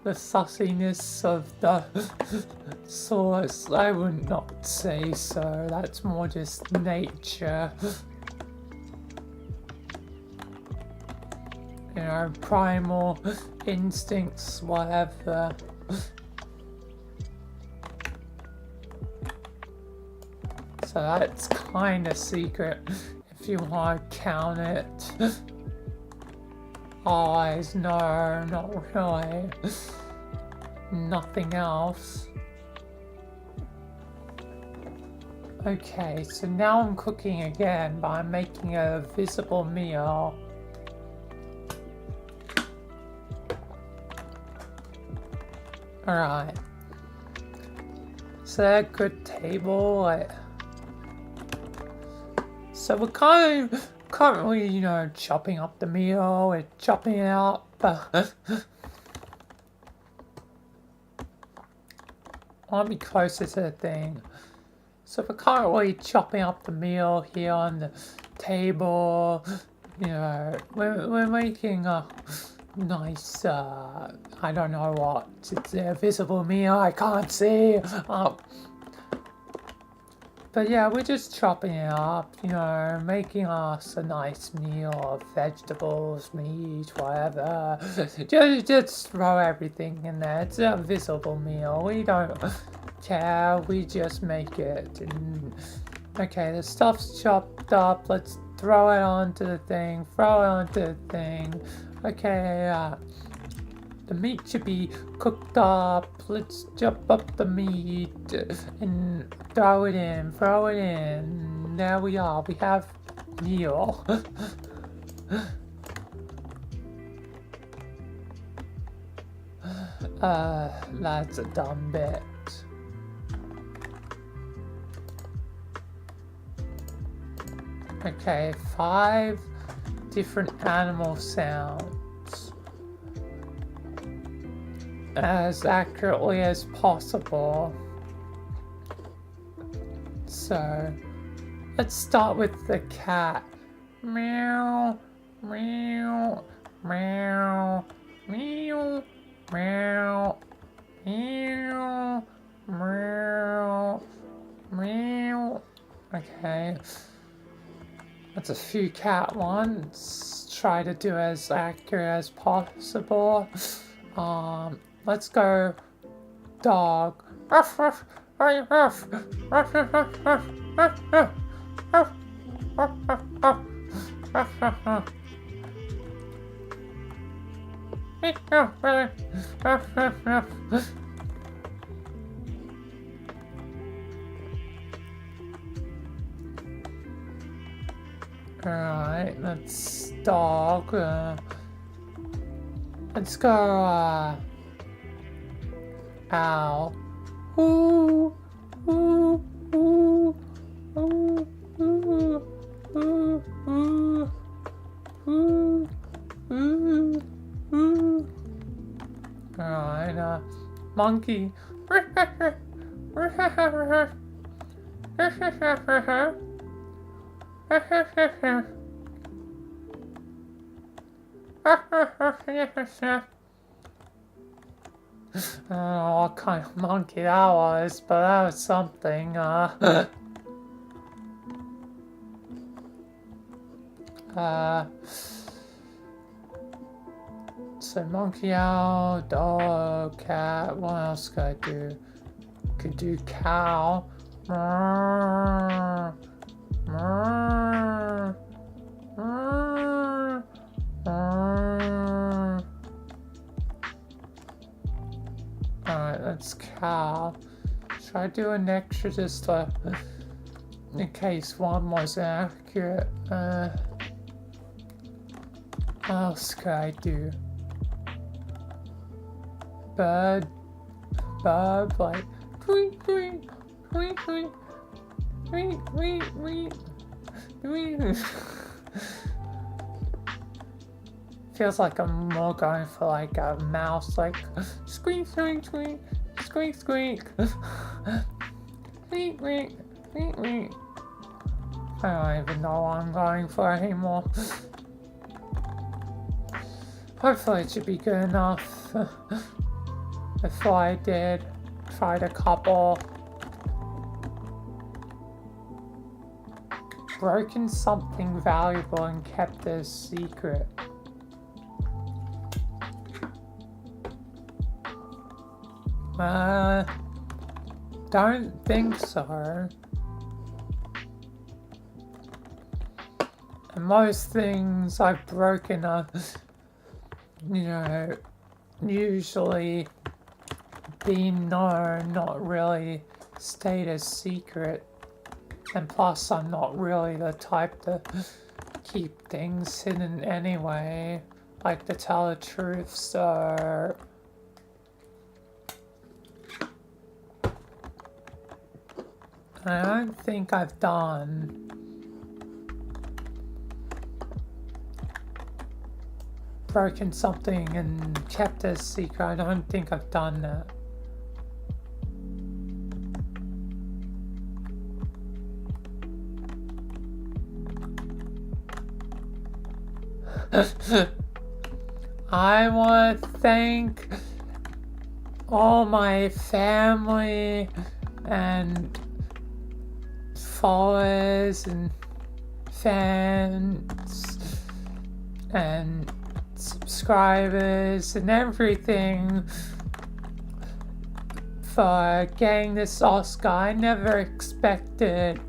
the sussiness of the sauce. I would not say so. That's more just nature. You know, primal instincts, whatever. So that's kind of secret if you want to count it. Eyes, no, not really. Nothing else. Okay, so now I'm cooking again, but I'm making a visible meal. Alright. So a good table. So we're kind of currently, you know, chopping up the meal, we're chopping it up. I want to be closer to the thing. So we're currently chopping up the meal here on the table. You know, we're making a nice, I don't know what, it's a visible meal, I can't see. But yeah, we're just chopping it up, you know, making us a nice meal of vegetables, meat, whatever. Just throw everything in there. It's a visible meal. We don't care. We just make it. And, okay, the stuff's chopped up. Let's throw it onto the thing. Throw it onto the thing. Okay, the meat should be cooked up. Let's chop up the meat and throw it in. Throw it in. There we are. We have meal. That's a dumb bit. Okay, 5 different animal sounds. As accurately as possible. So, let's start with the cat. Meow, meow, meow, meow, meow, meow, meow, meow. Okay. That's a few cat ones. Try to do as accurate as possible. Let's go dog. Ruff, ruff, ruff, ruff, ruff, ruff, ruff, ruff, ruff, ruff, ruff, ruff, ruff, ruff. Alright, that's dog. Let's go, owl. Ooh, ooh, ooh, ooh, ooh, ooh, ooh, ooh, ooh, ooh. Alright, monkey. I don't know what kind of monkey that was, but that was something. So monkey, owl, dog, cat. What else could I do? Could do cow. Alright, that's cow. Should I do an extra just in case one wasn't accurate? What else could I do? Bird, like tweet, tweet, tweet, tweet, tweet, tweet, tweet, tweet. Feels like I'm more going for like a mouse, like squeak, squeak, squeak, squeak, squeak, squeak, squeak, squeak, squeak. I don't even know what I'm going for anymore. Hopefully it should be good enough. before I did. Tried a couple. Broken something valuable and kept it a secret. Don't think so. And most things I've broken are, usually been known, not really stayed a secret. And plus, I'm not really the type to keep things hidden anyway, like to tell the truth, so... I don't think I've done broken something and kept it a secret. I don't think I've done that. I want to thank all my family and followers and fans and subscribers and everything for getting this Oscar. I never expected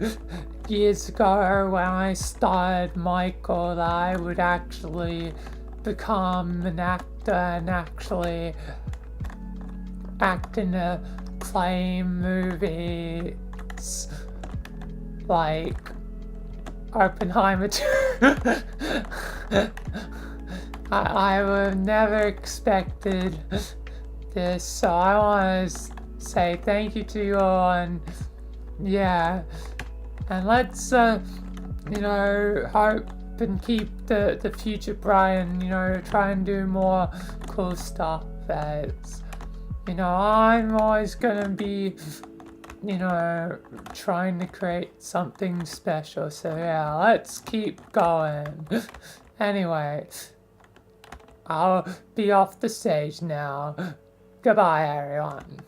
years ago when I started Michael that I would actually become an actor and actually act in a acclaimed movies like Oppenheimer 2. I would have never expected this, so I want to say thank you to you all, and yeah, and let's hope and keep the future bright, and try and do more cool stuff. As I'm always gonna be trying to create something special, so yeah, let's keep going. Anyway, I'll be off the stage now. Goodbye, everyone.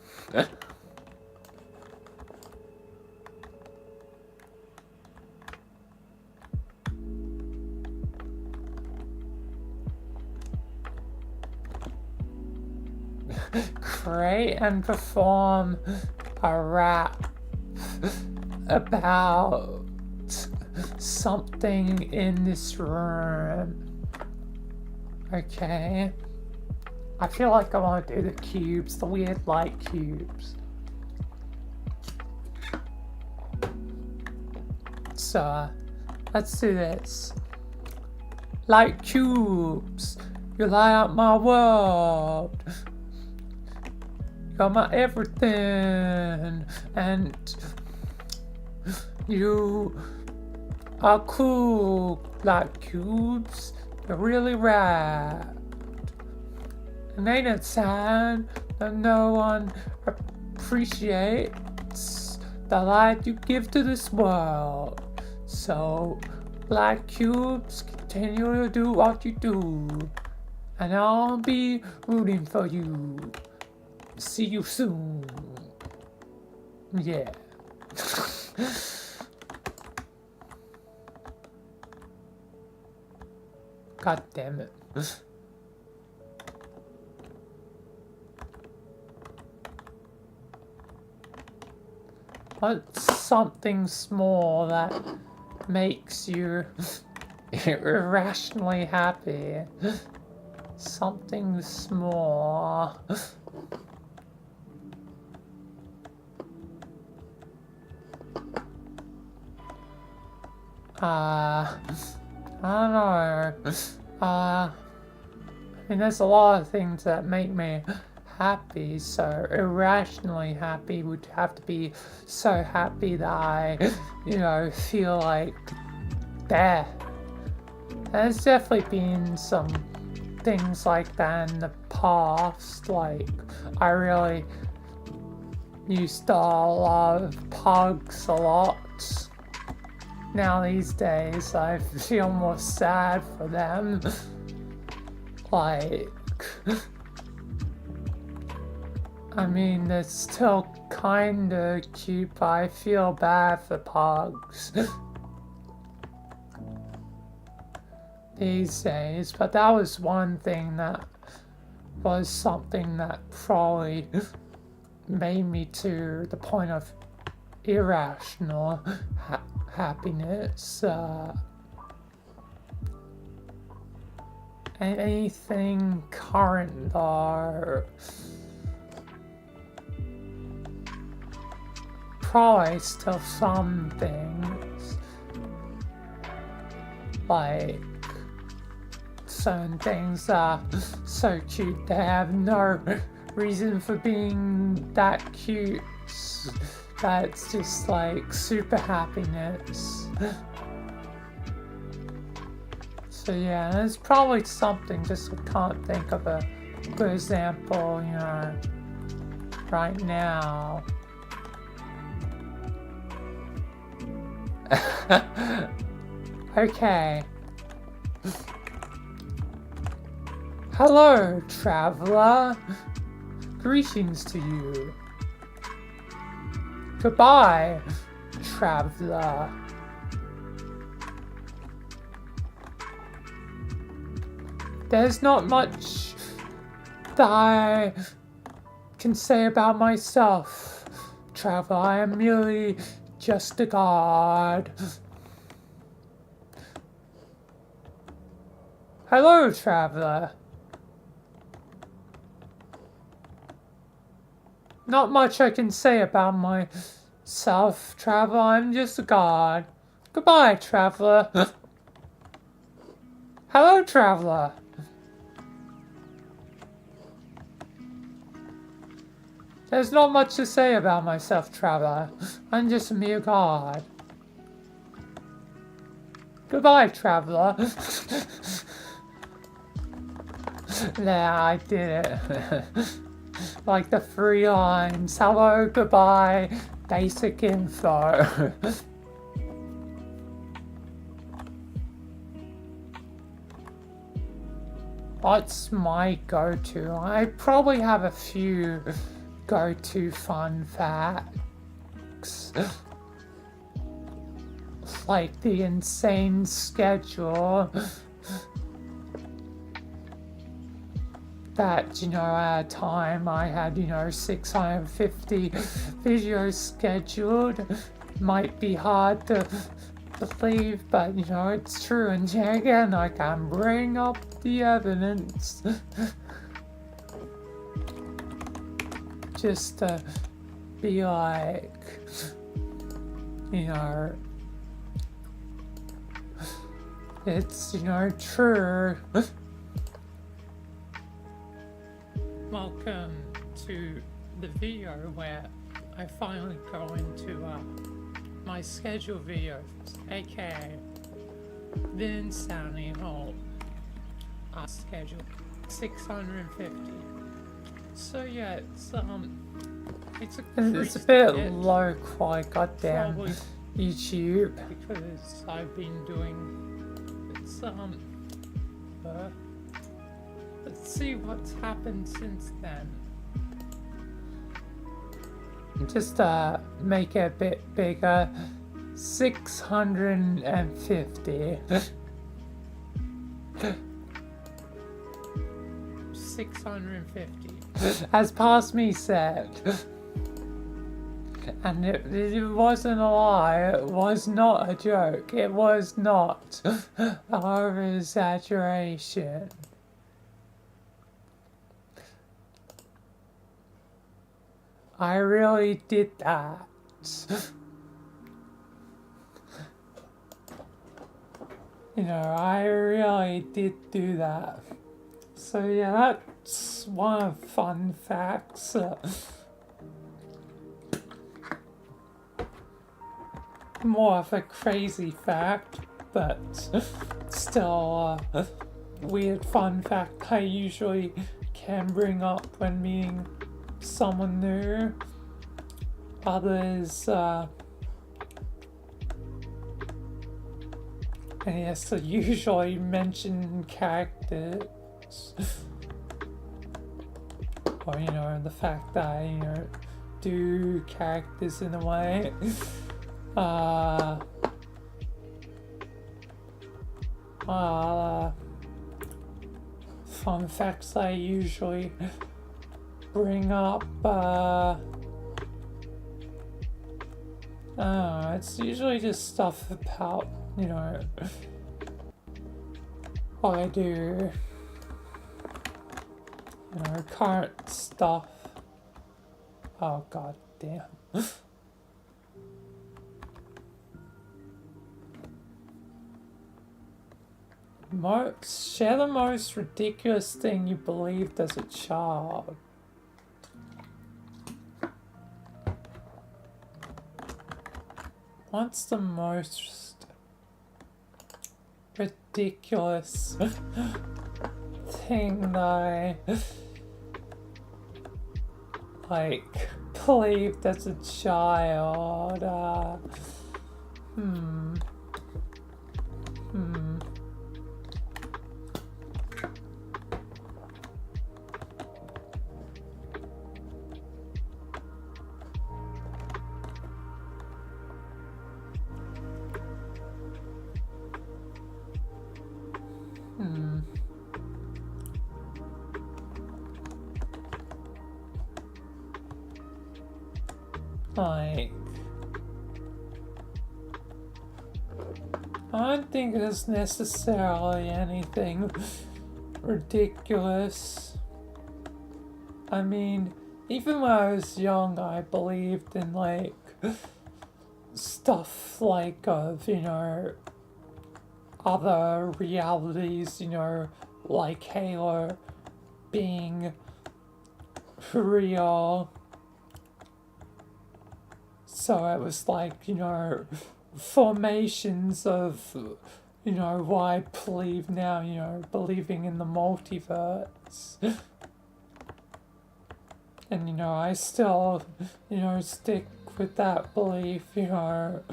Create and perform a rap about something in this room. Okay. I feel like I want to do the cubes, the weird light cubes. So, let's do this. Light cubes, you light up my world. You're my everything, and you are cool. Light cubes, you're really rad. And ain't it sad that no one appreciates the light you give to this world? So, light cubes, continue to do what you do, and I'll be rooting for you. See you soon. Yeah. God damn it. What's something small that makes you irrationally happy? Something small. I don't know. There's a lot of things that make me happy, so irrationally happy would have to be so happy that I, feel like death. There's definitely been some things like that in the past, like I really used to love pugs a lot. Now these days I feel more sad for them. Like I mean, it's still kinda cute, but I feel bad for pugs these days. But that was one thing that was something that probably made me to the point of irrational happiness. Anything current or probably still some things like certain things are so cute they have no reason for being that cute. That's just like super happiness. So yeah, there's probably something, just I can't think of a good example, you know, right now. Okay. Hello, traveler. Greetings to you. Goodbye, traveler. There's not much that I can say about myself, traveler. I am merely just a god. Hello, traveler. Not much I can say about myself, traveler. I'm just a god. Goodbye, traveler. Hello, traveler. There's not much to say about myself, traveler. I'm just a mere god. Goodbye, traveler. There, I did it. Like the 3 lines. Hello, goodbye, basic info. What's my go-to? I probably have a few go-to fun facts. Like the insane schedule that, you know, at a time I had, you know, 650 videos scheduled. Might be hard to believe, but, you know, it's true. And again, I can bring up the evidence. Just to be like, you know, it's, you know, true. Welcome to the video where I finally go into my schedule videos, aka the Insanity Hole schedule 650. So yeah, it's a bit low quality, goddamn YouTube, because I've been doing let's see what's happened since then. Just make it a bit bigger. 650. 650. As past me said. And it wasn't a lie, it was not a joke, it was not an over-exaggeration. I really did that. You know, I really did do that. So yeah, that's one of the fun facts. More of a crazy fact, but still a weird fun fact I usually can bring up when meeting someone new. Others, yes, I usually mention characters. or you know, the fact that I, you know, do characters in a way. Fun facts I usually bring up, it's usually just stuff about, you know, what I do, you know, current stuff. Oh god damn. Share the most ridiculous thing you believed as a child. What's the most ridiculous thing that I like believed as a child? Like, I don't think there's necessarily anything ridiculous. I mean, even when I was young, I believed in like stuff like of, you know, other realities, you know, like Halo being real. So it was like, you know, formations of, you know, what I believe now, you know, believing in the multiverse. And, you know, I still, you know, stick with that belief, you know,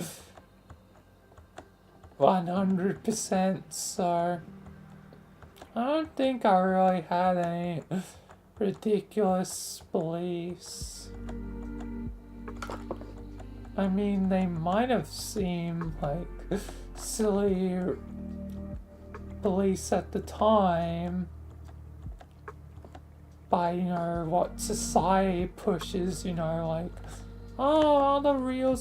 100%. So I don't think I really had any ridiculous beliefs. I mean, they might have seemed like silly beliefs at the time by, you know, what society pushes, you know, like, oh, all the real,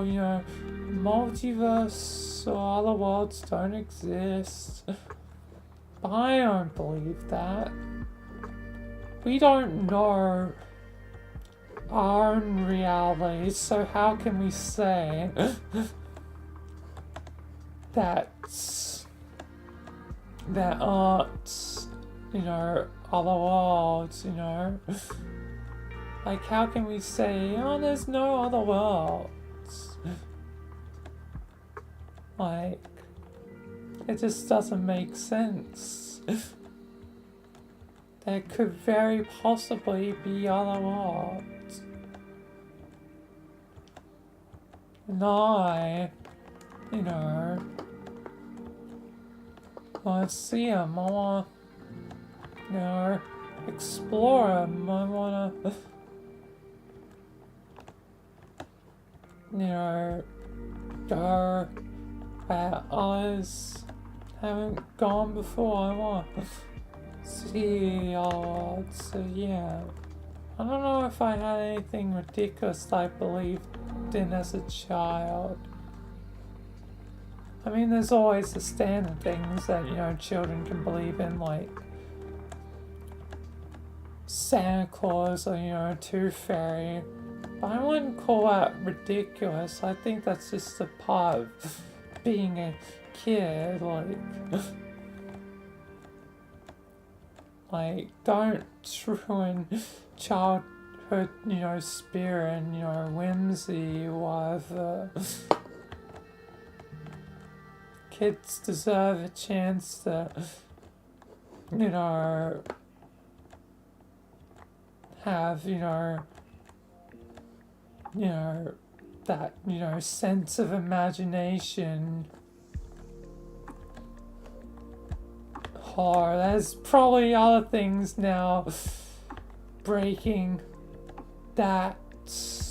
you know, multiverse or other worlds don't exist. But I don't believe that. We don't know our own reality, so how can we say that there aren't, you know, other worlds, you know? Like, how can we say, oh, there's no other worlds? Like, it just doesn't make sense. There could very possibly be other worlds. And I, you know, want to see them. I want to, you know, explore them. I want to, you know, go where others haven't gone before. I want to see other worlds. So yeah, I don't know if I had anything ridiculous I believed in as a child. I mean, there's always the standard things that, you know, children can believe in, like Santa Claus or, you know, Tooth Fairy. But I wouldn't call that ridiculous. I think that's just a part of being a kid, like don't ruin childhood, you know, spirit and, you know, whimsy, whatever. Kids deserve a chance to, you know, have, you know, that, you know, sense of imagination, car. There's probably other things now breaking that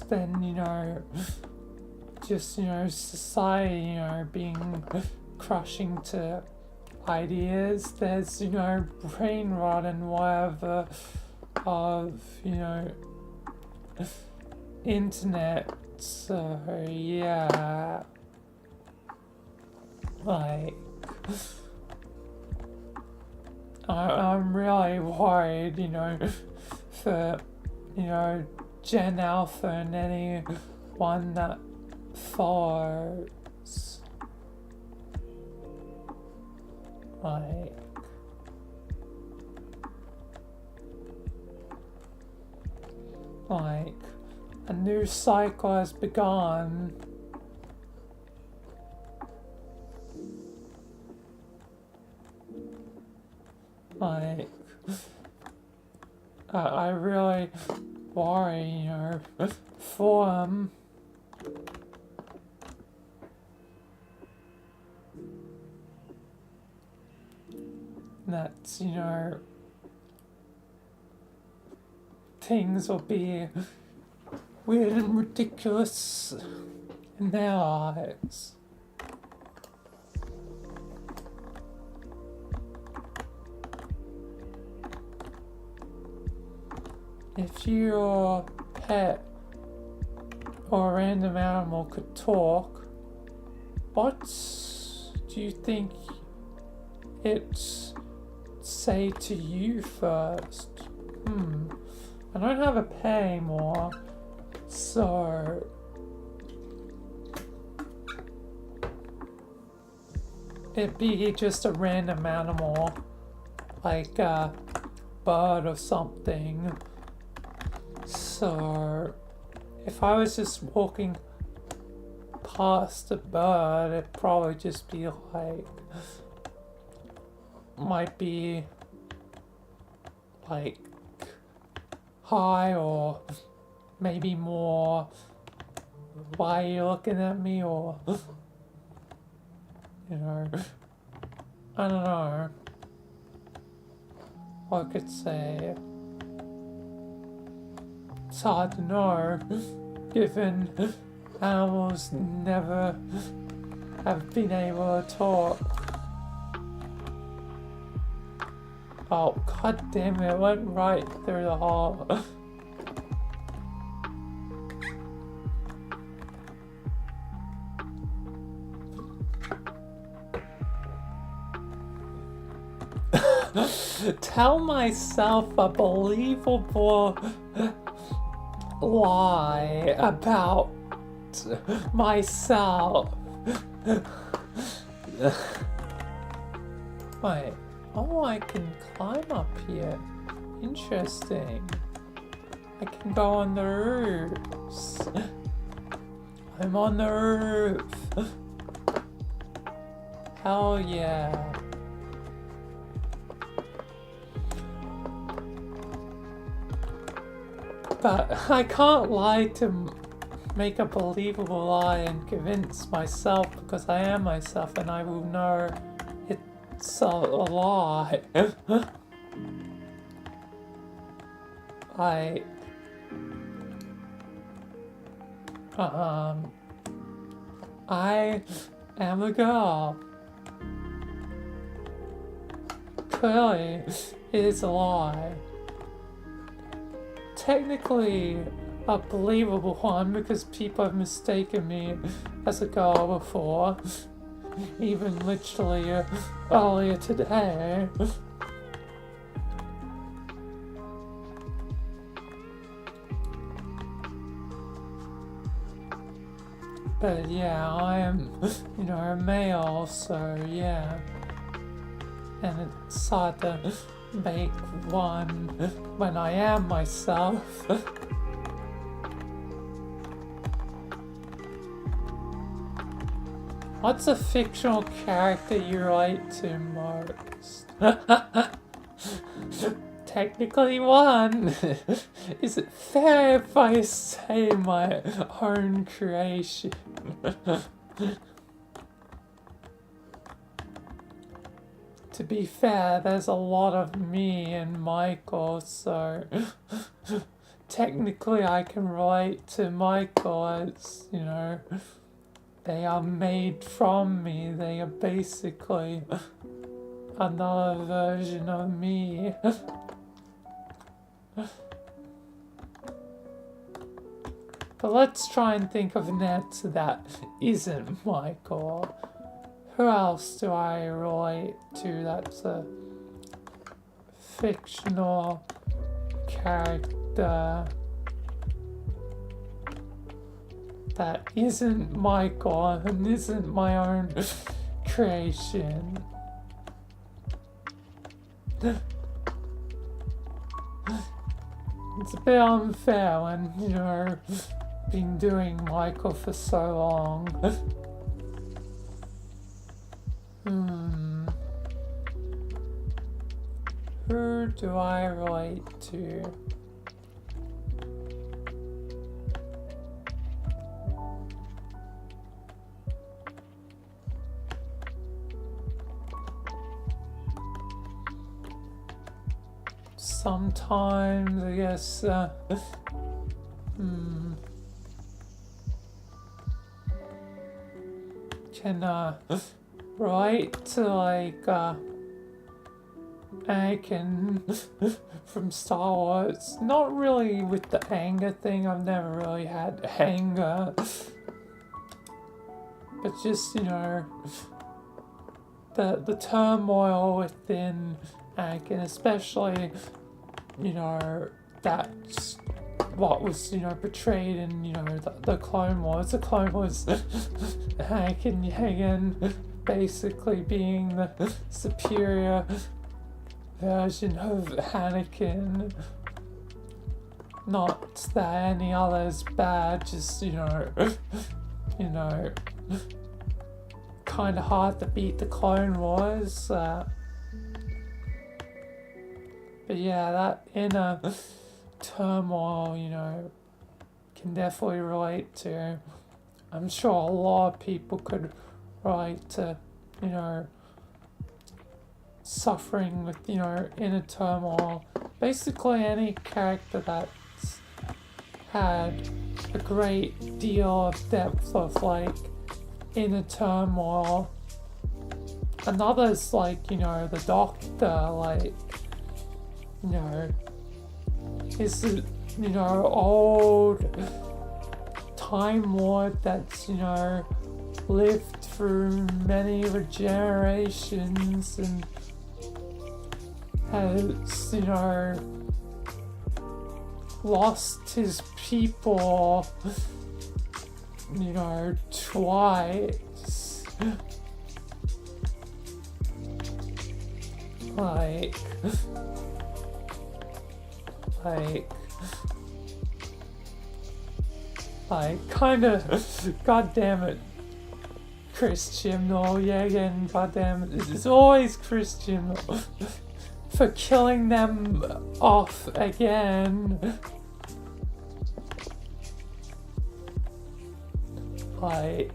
than, you know, just, you know, society, you know, being crushing to ideas. There's, you know, brain rot and whatever of, you know, internet. So yeah, like I'm really worried, you know, for, you know, Gen Alpha and anyone that follows. Like a new cycle has begun. Like, I really worry, you know, for them. That, you know, things will be weird and ridiculous in their eyes. If your pet or a random animal could talk, what do you think it'd say to you first? I don't have a pet anymore, so it'd be just a random animal, like a bird or something. So if I was just walking past a bird, it'd probably just be like, might be like hi, or maybe more, why are you looking at me, or you know, I don't know what I could say. It's hard to know, given animals never have been able to talk. Oh, god damn it, went right through the hole. Tell myself a believable lie about myself. Wait. Oh, I can climb up here. Interesting. I can go on the roofs. I'm on the roof. Hell yeah. But I can't lie to make a believable lie and convince myself, because I am myself and I will know it's a lie. I am a girl. Clearly, it is a lie. Technically a believable one, because people have mistaken me as a girl before, even literally earlier today. But yeah, I am, you know, a male, so yeah. And it's hard to make one when I am myself. What's a fictional character you relate to most? Technically one. Is it fair if I say my own creation? To to be fair, there's a lot of me and Michael, so technically I can relate to Michael as, you know, they are made from me. They are basically another version of me. But let's try and think of an answer that isn't Michael. Who else do I relate to that's a fictional character that isn't Michael and isn't my own creation? It's a bit unfair when, you know, been doing Michael for so long. Who do I relate to? Sometimes, I guess, can relate to like Anakin from Star Wars. Not really with the anger thing. I've never really had anger, but just, you know, the turmoil within Anakin, especially, you know, that's what was, you know, portrayed in, you know, the Clone Wars. The Clone Wars, Anakin again, basically being the superior version of Anakin. Not that any other's bad, just, you know, kind of hard to beat the Clone Wars. But yeah, that inner turmoil, you know, can definitely relate to. I'm sure a lot of people could relate to, you know, suffering with, you know, inner turmoil. Basically any character that's had a great deal of depth of, like, inner turmoil. Another's like, you know, the Doctor, like, you know, is a, you know, old Time Lord that's, you know, lived through many generations and has, you know, lost his people, you know, twice. Like, kind of, god damn it, Chris Chibnall, yeah, again, god damn it, it's always Chris Chibnall, for killing them off again. Like,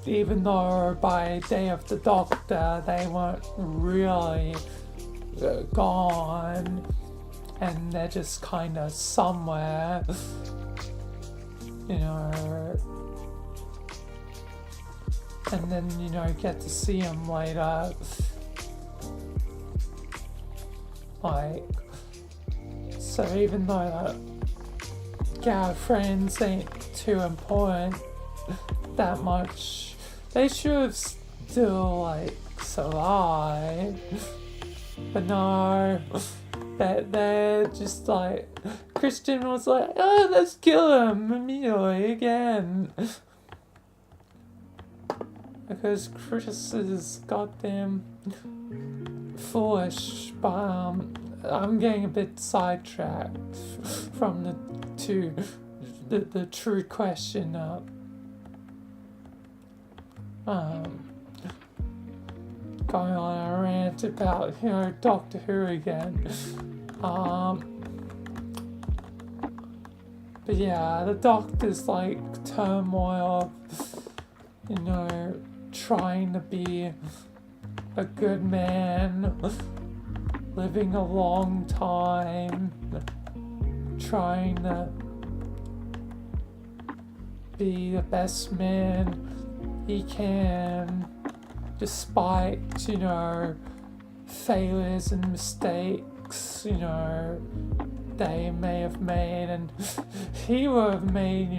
even though by Day of the Doctor they weren't really gone, and they're just kind of somewhere, you know, and then, you know, get to see them later. Like, so even though that Gallifreyans ain't too important that much, they should have still, like, survived. But no, they're just like, Christian was like, oh, let's kill him immediately again. Because Chris is goddamn foolish, but I'm getting a bit sidetracked from the true question. Going on a rant about, you know, Doctor Who again. But yeah, the Doctor's like turmoil, you know, trying to be a good man, living a long time, trying to be the best man he can, despite, failures and mistakes, they may have made, and he would have made,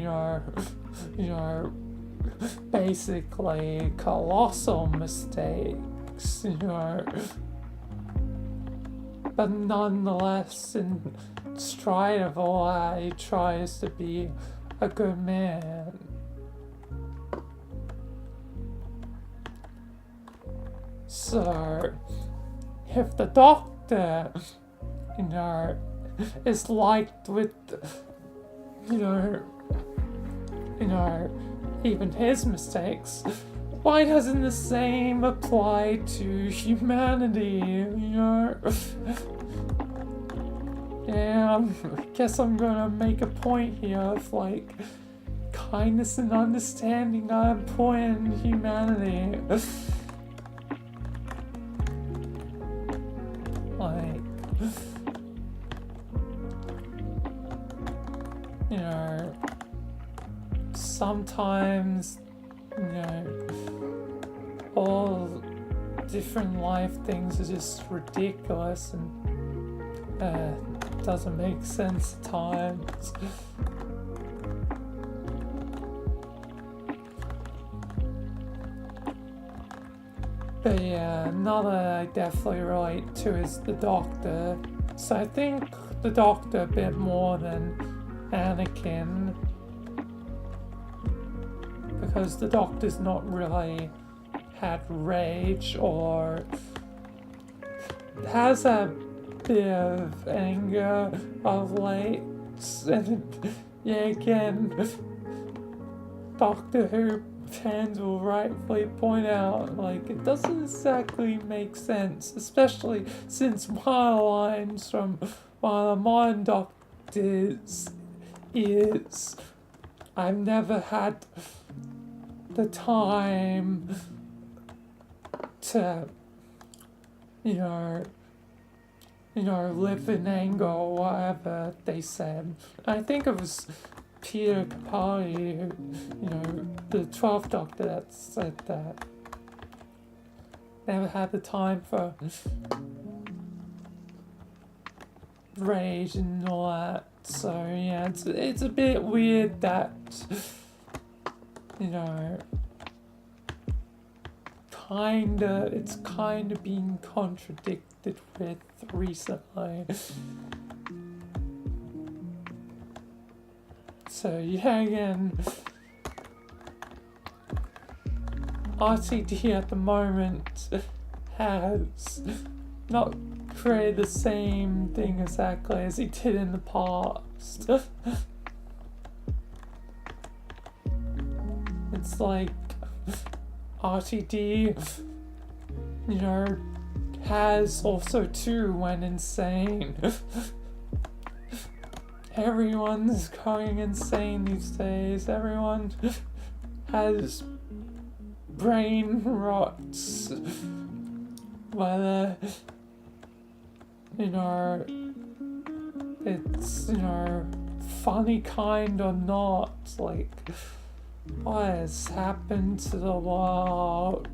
basically colossal mistakes, but nonetheless, in spite of all that, he tries to be a good man. So, if the doctor, is liked with, even his mistakes, why doesn't the same apply to humanity, Yeah, I guess I'm gonna make a point here of, kindness and understanding are important in humanity. Sometimes, all different life things are just ridiculous and doesn't make sense at times. But yeah, another I definitely relate to is the Doctor. So I think the Doctor a bit more than Anakin, because the Doctor's not really had rage or has a bit of anger of late. And yeah, again, Doctor Who fans will rightfully point out, it doesn't exactly make sense, especially since one of the lines from one of the modern Doctors is, I've never had the time to, live in anger or whatever they said. I think it was Peter Capaldi, the 12th Doctor, that said that. Never had the time for rage and all that. So yeah, it's a bit weird that, it's kinda being contradicted with recently. So yeah, again, RTD at the moment has not created the same thing exactly as he did in the past. It's like RTD, has also too went insane. Everyone's going insane these days. Everyone has brain rots. Whether, it's, funny kind or not. What has happened to the world?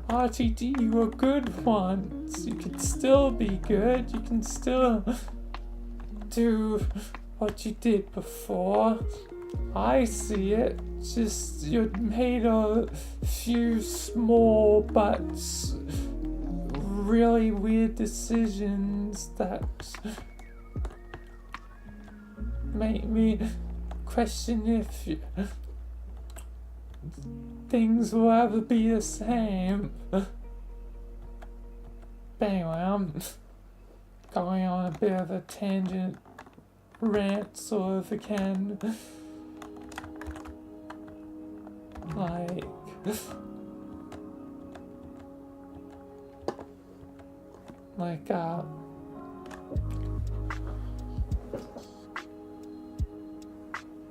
RTD, you were good once. You can still be good. You can still do what you did before. I see it. Just you made a few small but really weird decisions that make me question if things will ever be the same. But anyway, I'm going on a bit of a tangent rant sort of again.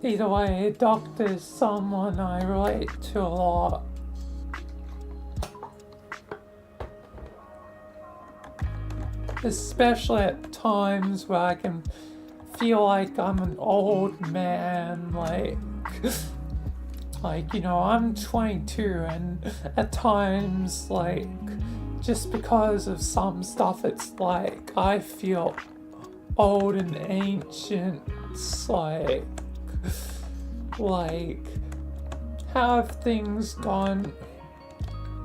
either way, a doctor is someone I relate to a lot. Especially at times where I can feel like I'm an old man, like, you know, I'm 22 and at times, like, just because of some stuff, it's like I feel old and ancient, like, how have things gone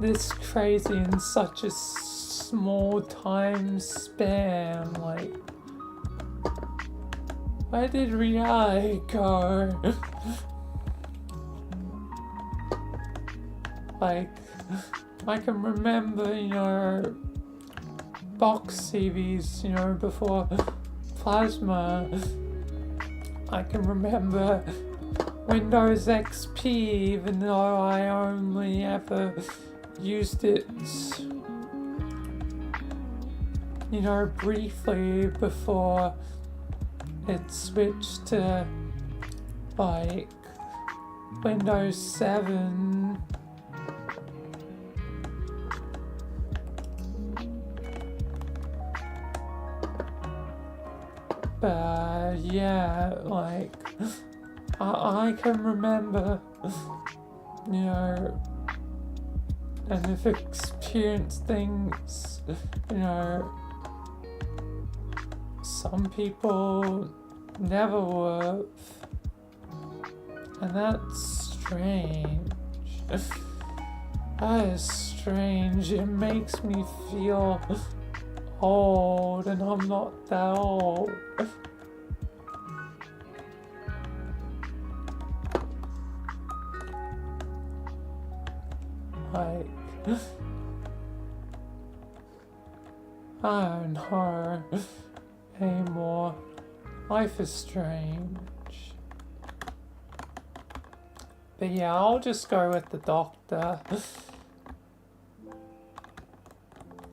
this crazy in such a small time span? Like, where did reality go? Like, I can remember, you know, box TVs, you know, before plasma. I can remember Windows XP, even though I only ever used it, you know, briefly before it switched to, like, Windows 7. But yeah, like, I can remember, you know, and have experienced things, you know, some people never would, and that's strange. That is strange. It makes me feel old, and I'm not that old. Like, I don't know anymore. Life is strange. But yeah, I'll just go with the doctor.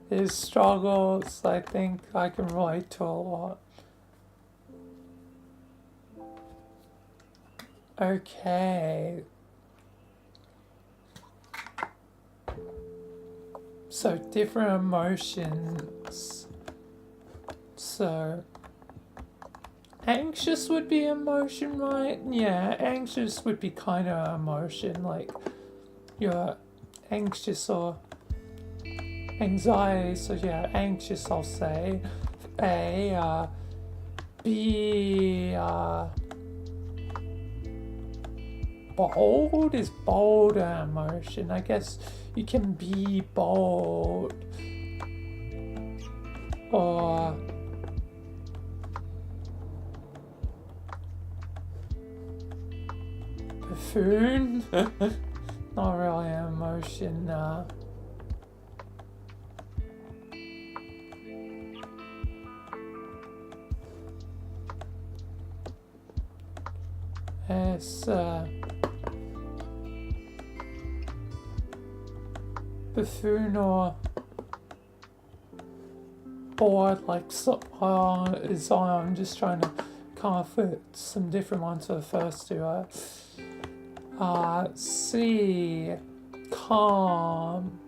His struggles, I think I can relate to a lot. Okay. So, different emotions. So, anxious would be emotion, right? Yeah, anxious would be kind of emotion, like you're anxious or anxiety. So yeah, anxious I'll say. A, B, bold is bold emotion. I guess you can be bold. Or buffoon? Not really an emotion. It's buffoon or bored, like I'm just trying to come up with some different ones for the first two. C, calm.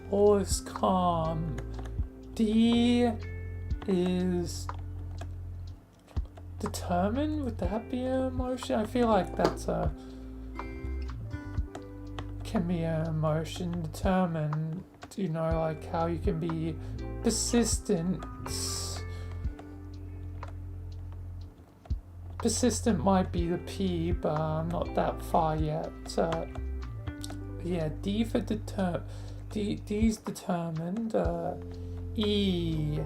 All is calm. D is determined. Would that be an emotion? I feel like that's can be an emotion. Determined, you know, like how you can be persistent. Persistent might be the P, but I'm not that far yet. Yeah, D for D's determined. E.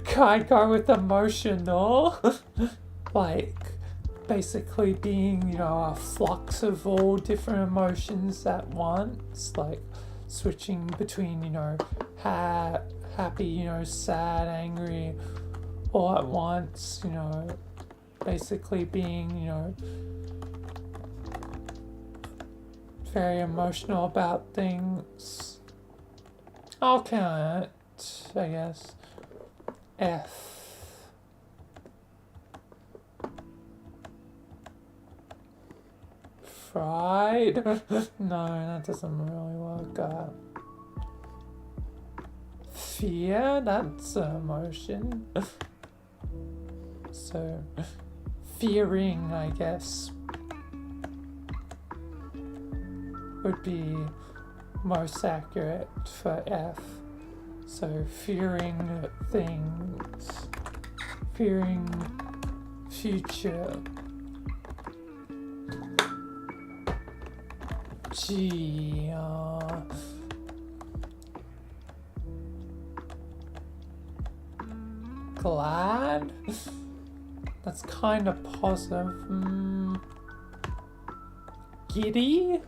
Can I go with emotional? Like, basically being, you know, a flux of all different emotions at once. Like, switching between, you know, happy, you know, sad, angry, all at once, you know, basically being, you know, very emotional about things. I'll count it, I guess. F. Pride? No, that doesn't really work. Fear? That's an emotion. So, fearing, I guess, would be most accurate for F. So, fearing things. Fearing future. G. Glad? That's kind of positive. Giddy?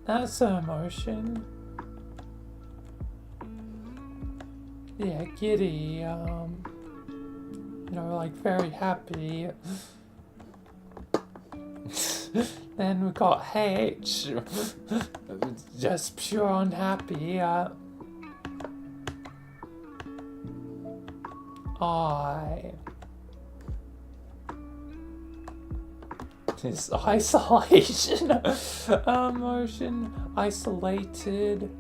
That's an emotion. Yeah, giddy. You know, like very happy. Then we got H. Just pure unhappy. I. This isolation emotion. Isolated.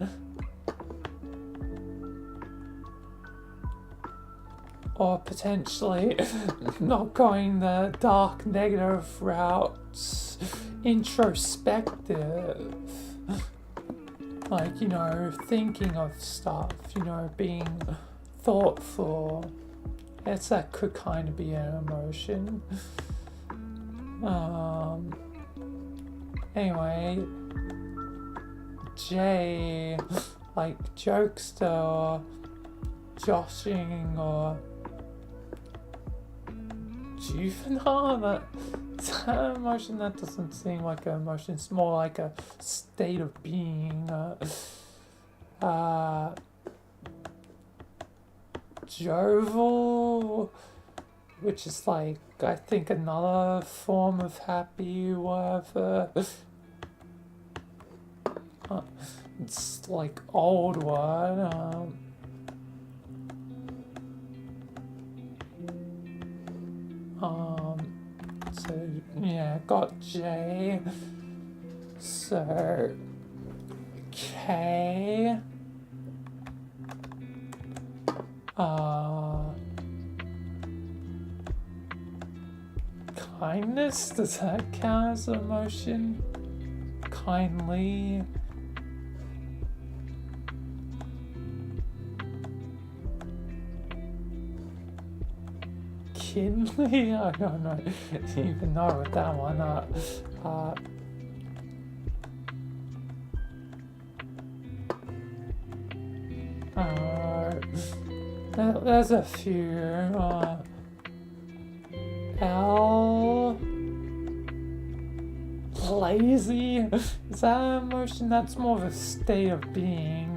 Or potentially not going the dark negative route. Introspective. Like, you know, thinking of stuff, you know, being thoughtful. That could kind of be an emotion. Anyway, J, like jokester or joshing or juvenile. That's an emotion. That doesn't seem like an emotion. It's more like a state of being. Jovial, which is like, I think, another form of happy, whatever. It's like old word. So yeah, got J. So K. Kindness, does that count as an emotion? Kindly. Kinley? I don't know. Even know what that one. There's a few. L. Lazy? Is that an emotion? That's more of a state of being.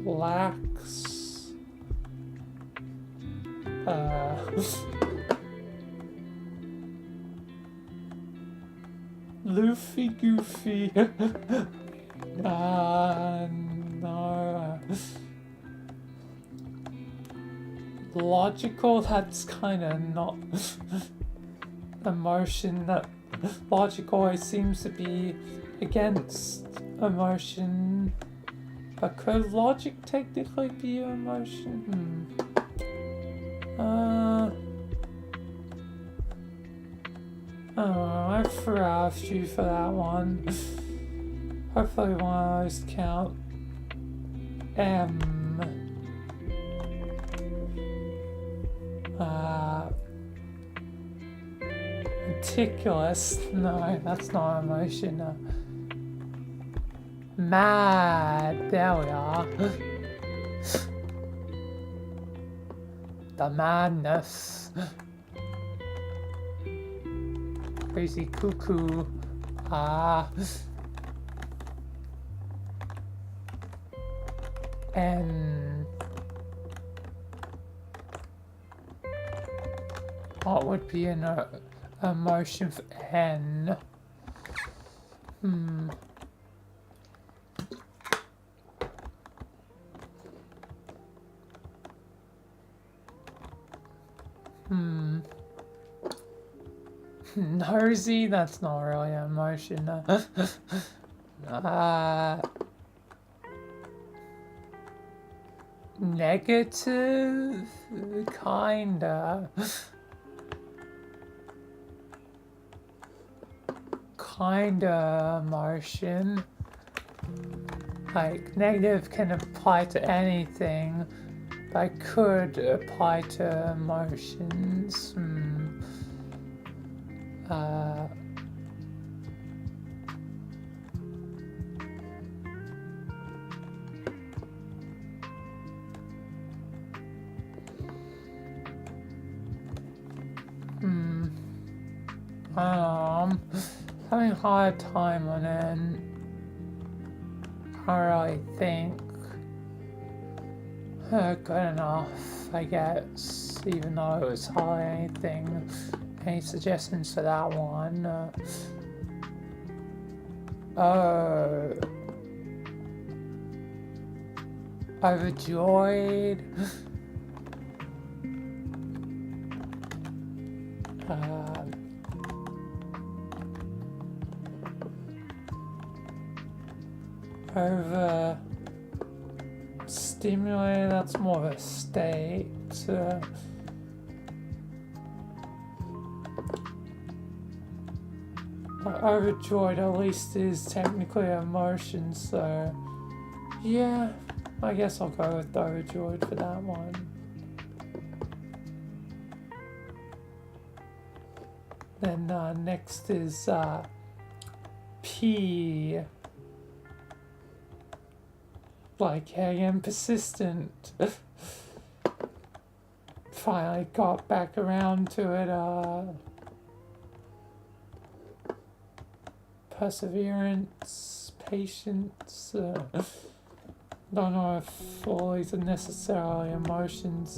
Lax. Luffy Goofy. No. Logical, that's kind of not emotion. That logic always seems to be against emotion. But could logic technically be an emotion? I threw out a few for that one. Hopefully one of those count. M. Meticulous. No, that's not an emotion. Mad. There we are. The madness. Crazy cuckoo. N. What would be an emotion for N? Nosy? That's not really an emotion. Negative? Kinda. Kinda emotion. Like, negative can apply to anything, but I could apply to emotions. I'm having a hard time on it. I really think good enough, I guess, even though it was hardly anything. Any suggestions for that one? Overjoyed. Over stimulated, that's more of a state. Overjoyed at least is technically an emotion, so yeah, I guess I'll go with overjoyed for that one. Then next is P. Like, again, persistent. Finally got back around to it. Perseverance, patience. Don't know if all these are necessarily emotions.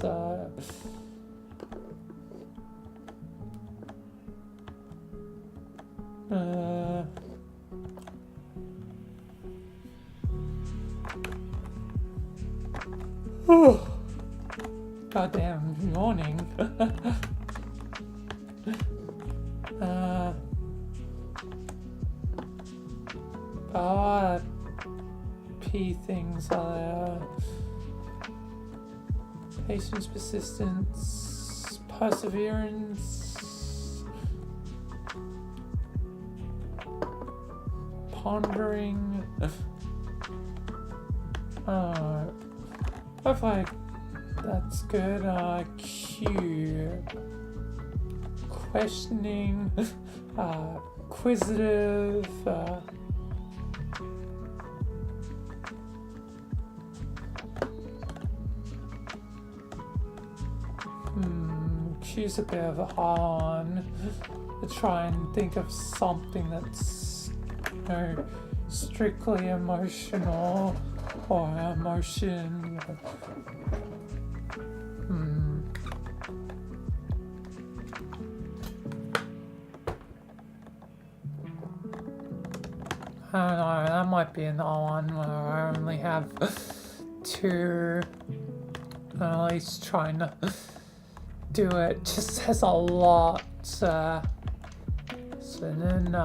Goddamn yawning. P things are there. Patience, persistence, perseverance, pondering. Hopefully that's good. Q. Questioning, inquisitive, Q's a bit of a hard one to try and think of something that's, strictly emotional or emotion. I don't know, that might be another one where I only have two. At least trying to do it just has a lot. So then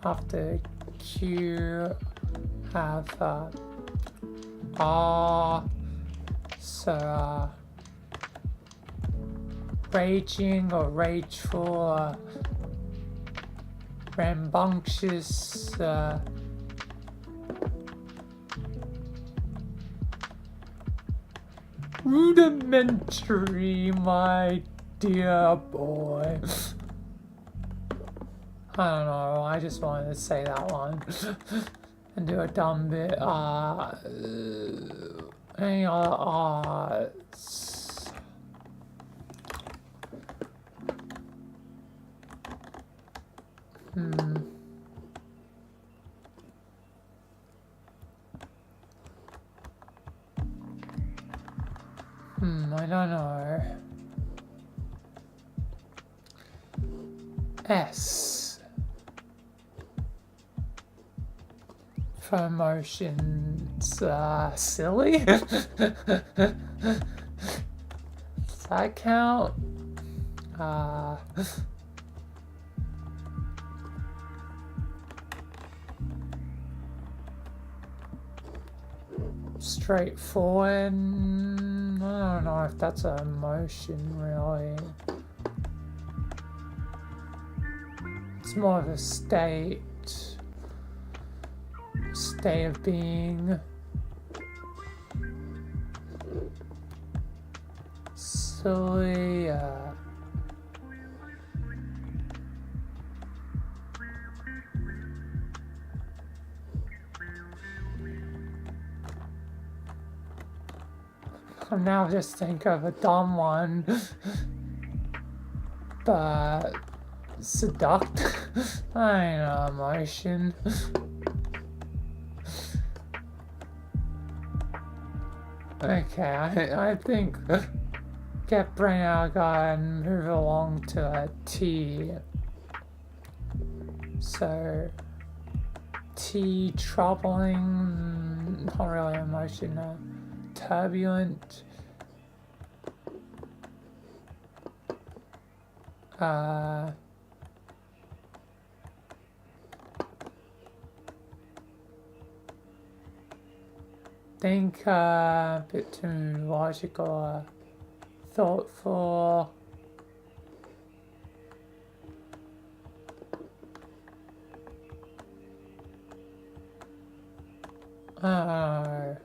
after Q have R. So raging or rageful. Rambunctious, rudimentary, my dear boy. I don't know, I just wanted to say that one and do a dumb bit. Any other arts? I don't know. S. For emotions, silly? Does that count? Straightforward. I don't know if that's an emotion, really. It's more of a state of being. Silly, I'm now just think of a dumb one, but seductive. I ain't an emotion. Okay, I think get brain out guy and move along to a T. So T, troubling, not really emotion, turbulent. Think a bit too logical, thoughtful. I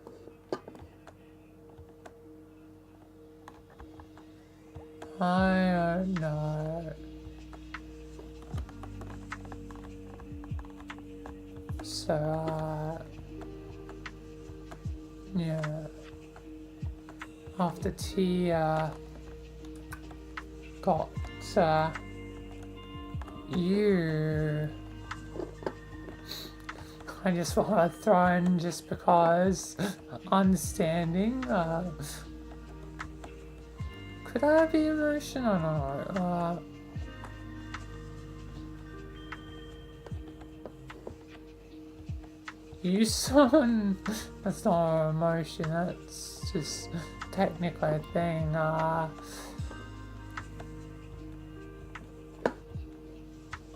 don't know. So, yeah. After T, got, you. I just want to throw in just because understanding. Could I be emotion? I don't know. You son, that's not an emotion. That's just technically a thing.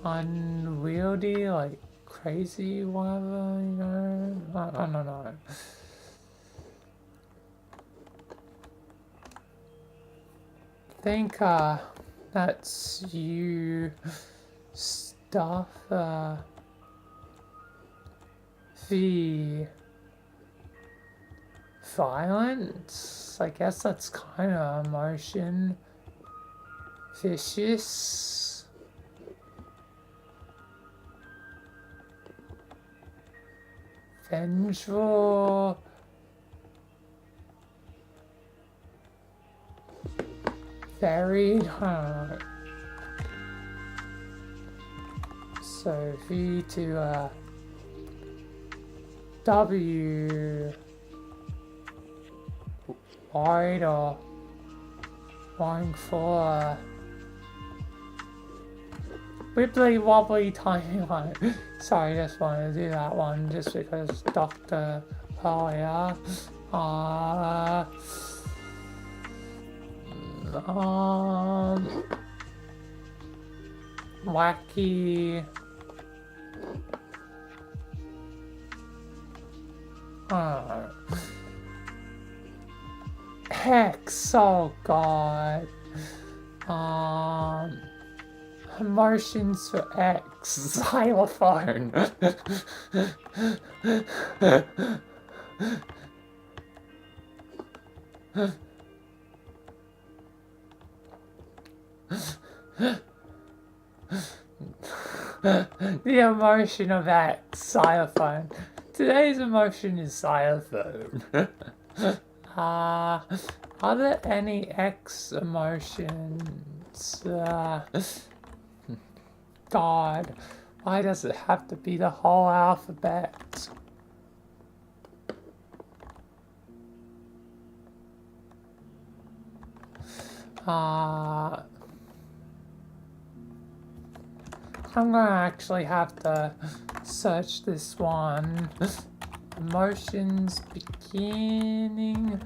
Unwieldy, like crazy, whatever, you know. I don't know. I think that's you stuff. The violence, I guess that's kind of emotion. Vicious. Vengeful. Varied. I don't know. So V to W, wide or going for wibbly wobbly tiny one. Sorry, just wanted to do that one just because Dr. Earlier. Wacky. Hex, oh god. Emotions for X, xylophone. The emotion of X, xylophone. Today's emotion is xylophone. Are there any X emotions? God, why does it have to be the whole alphabet? I'm gonna actually have to search this one. Emotions beginning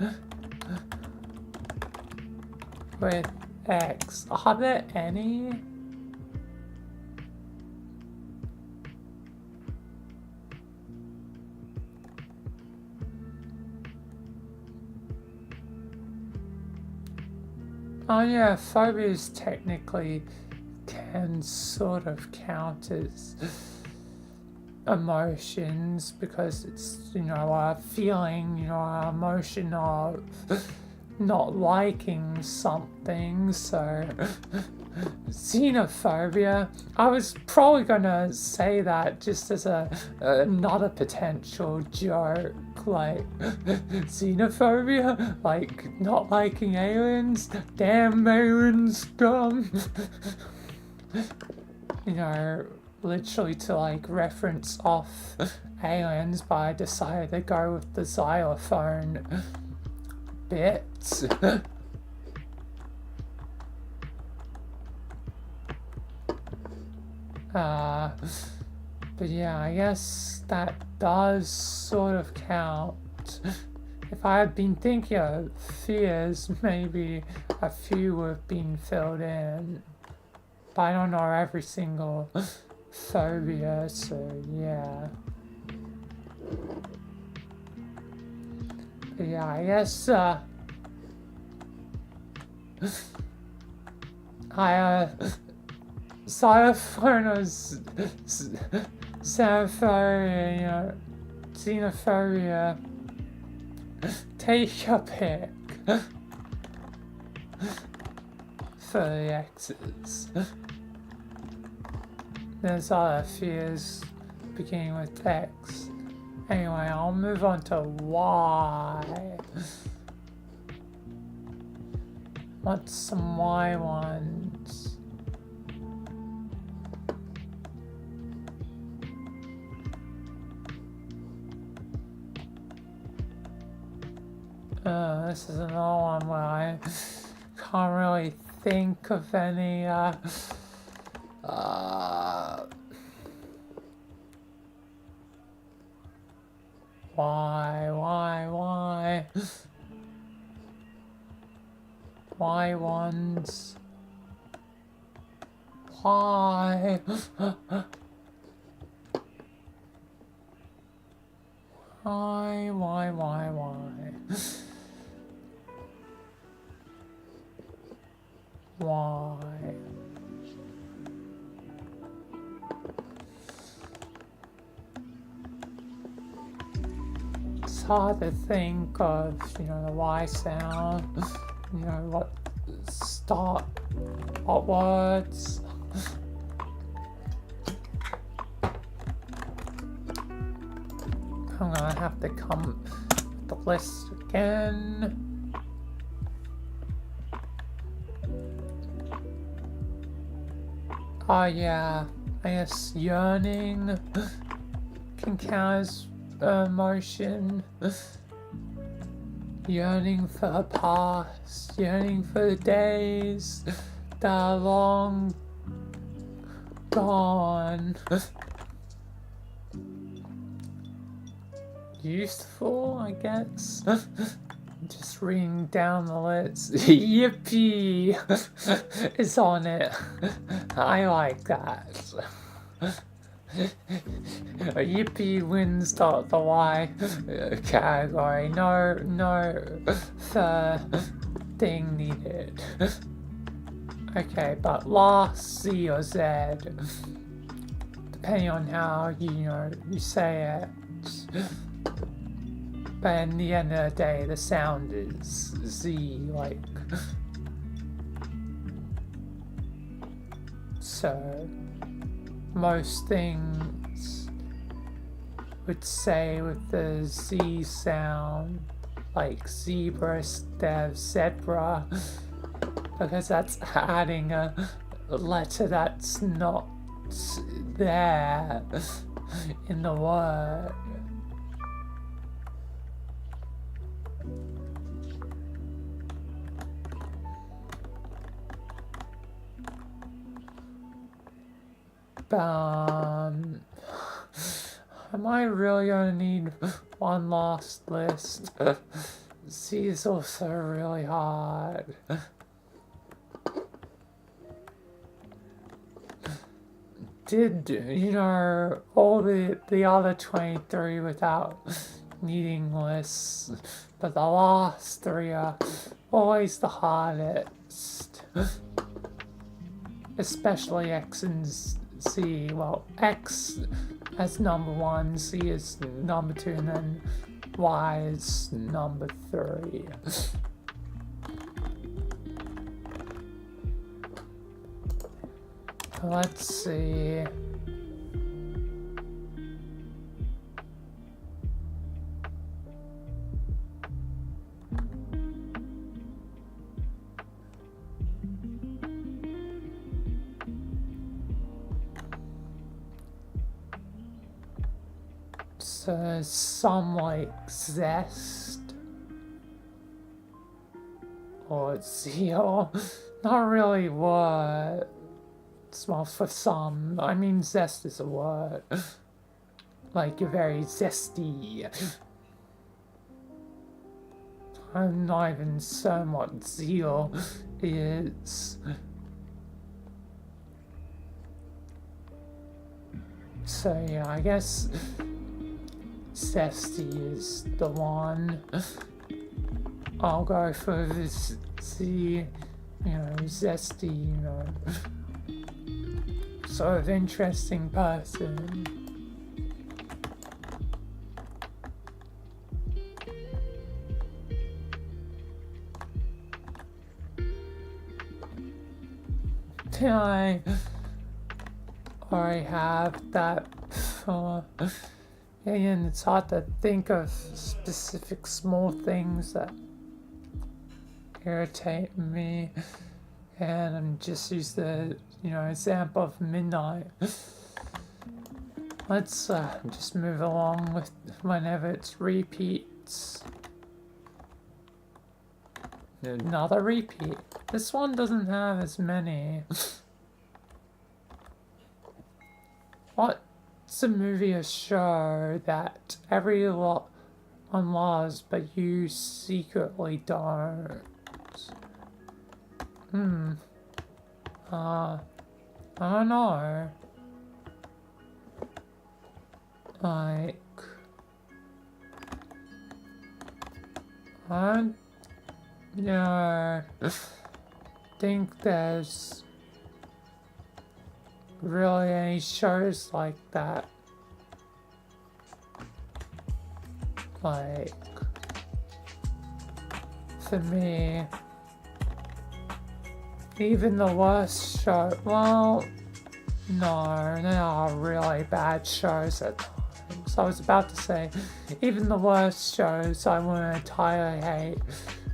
with X. Are there any? Oh yeah, phobias technically can sort of count as emotions because it's, a feeling, an emotion of not liking something. So xenophobia, I was probably gonna say that just as not a potential joke, like xenophobia, like not liking aliens, damn aliens scum. Literally to like reference off aliens, but I decided to go with the xylophone bit. But yeah, I guess that does sort of count. If I had been thinking of fears, maybe a few would have been filled in. But I don't know every single phobia, so yeah. But yeah, I guess xylophoners, xenophobia, xenophobia. Take your pick for the X's. There's other fears beginning with X. Anyway, I'll move on to Y. What's some Y ones? This is another one where I can't really think of any why ones, why why. It's hard to think of, the Y sound, what words. I'm gonna have to come with the list again. Oh yeah, I guess yearning can count as emotion. Yearning for the past, yearning for the days that are long gone. Useful, I guess. Just reading down the list. Yippee is on it. I like that. Yippee wins the Y category. No thing needed. Okay, but last Z or Z, depending on how you say it. But in the end of the day, the sound is Z, like. So, most things would say with the Z sound, like zebra instead of zebra, because that's adding a letter that's not there in the word. Am I really gonna need one last list? C is also really hard. did, all the other 23 without needing lists, but the last 3 are always the hardest. Especially X and C. Well, X as number 1, C is number 2, and then Y is number 3. Let's see. So some like zest or zeal, not really words. Well, for some, I mean zest is a word. Like you're very zesty. I'm not even certain what zeal is. So yeah, I guess zesty is the one. I'll go for this Z, zesty, sort of interesting person. I already have that for. And it's hard to think of specific small things that irritate me. And I'm just use the, example of midnight. Let's just move along with whenever it repeats. Another repeat. This one doesn't have as many. What's a movie or show that every one loves but you secretly don't? I don't know. Like, I think there's really any shows like that. Like, for me, even the worst show, well, no, there are really bad shows at times. I was about to say, even the worst shows I wouldn't entirely hate,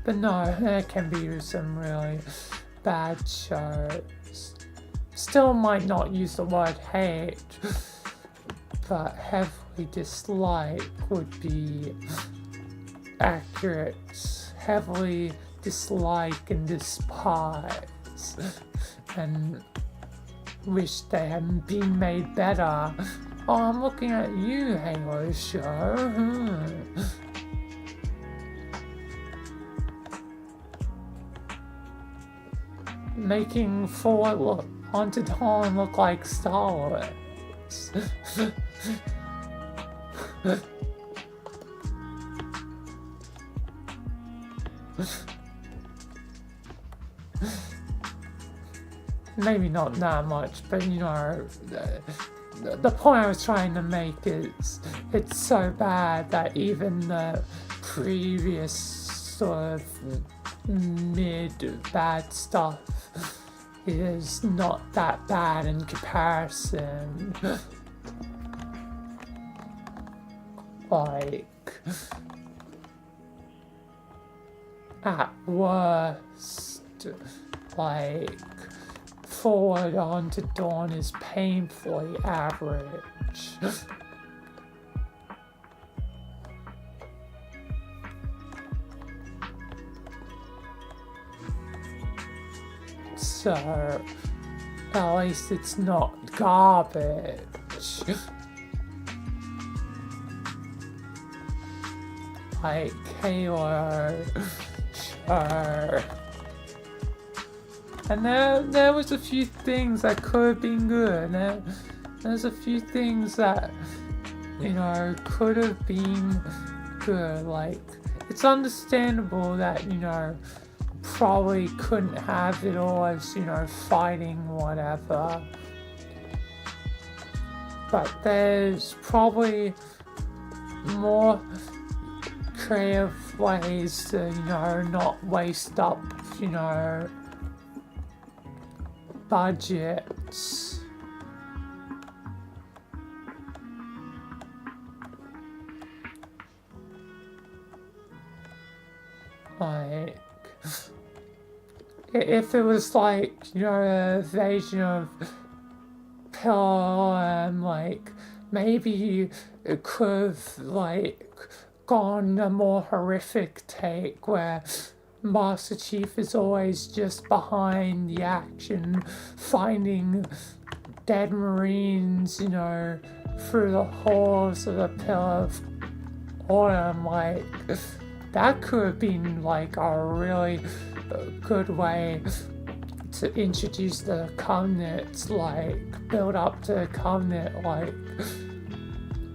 but no, there can be some really bad shows. Still might not use the word hate, but heavily dislike would be accurate. Heavily dislike and despise, and wish they hadn't been made better. Oh, I'm looking at you, Halo Show. Making Forward look onto Dawn look like Star Wars. Maybe not that much, but the point I was trying to make is it's so bad that even the previous sort of mid-bad stuff is not that bad in comparison. Like, at worst, like, Forward onto Dawn is painfully average. So, at least it's not garbage. Like Halo, sure. And there was a few things that could have been good. there's a few things that, you know, could have been good. Like, it's understandable that, you know, probably couldn't have it all as, you know, fighting whatever. But there's probably more creative ways to, you know, not waste up, you know, budgets. Like, if it was like, you know, a version of Pill, like, maybe it could have, like, gone a more horrific take where Master Chief is always just behind the action, finding dead Marines, you know, through the halls of the Pillar of Autumn. Like, that could have been like a really good way to introduce the Covenant, like build up to the Covenant, like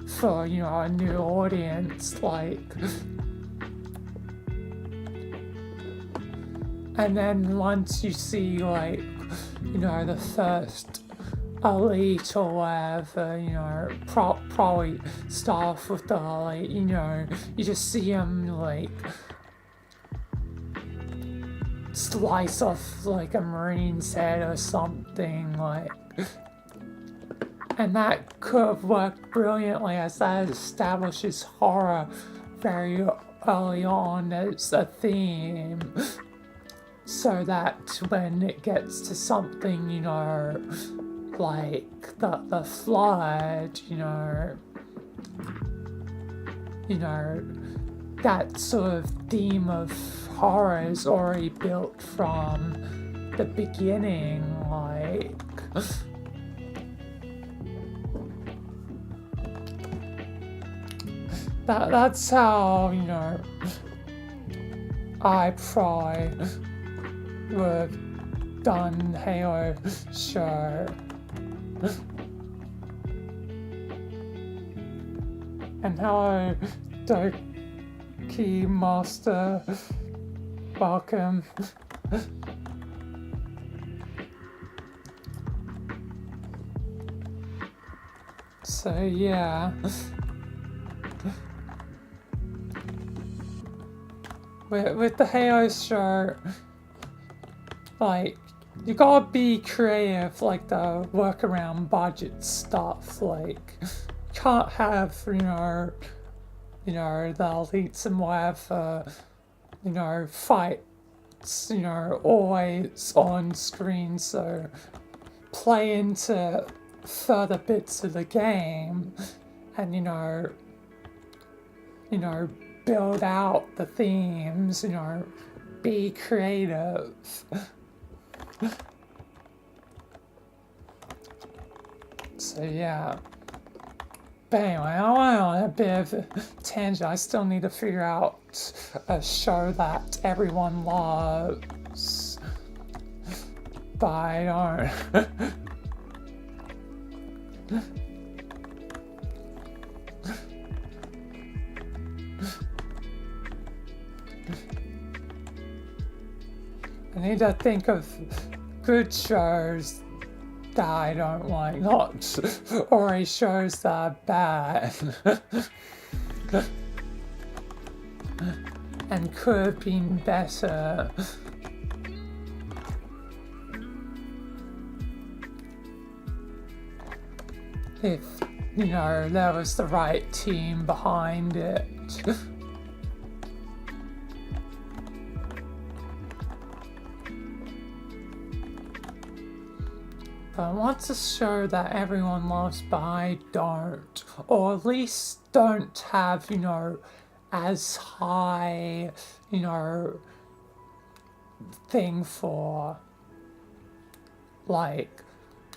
for, you know, a new audience, like. And then once you see, like, you know, the first elite or whatever, you know, probably start off with the elite, you know, you just see them, like, slice off, like, a Marine's head or something, like. And that could have worked brilliantly, as that establishes horror very early on as a theme. So that when it gets to something, you know, like the flood, you know, that sort of theme of horror is already built from the beginning, like. That's how, you know, I probably would have done Halo show. And hello, Doki Master. Welcome. So yeah. With the Halo show, like, you gotta be creative, like the work around budget stuff. Like, you can't have, you know, the elites and whatever, you know, fights, you know, always on screen. So play into further bits of the game, and you know, build out the themes, you know, be creative. So yeah. But anyway, I went on a bit of a tangent. I still need to figure out a show that everyone loves. But I don't. I need to think of good shows that I don't like, not already shows that are bad. And could have been better. If, you know, there was the right team behind it. But I want to show that everyone loves, but I don't. Or at least don't have, you know, as high, you know, thing for. Like,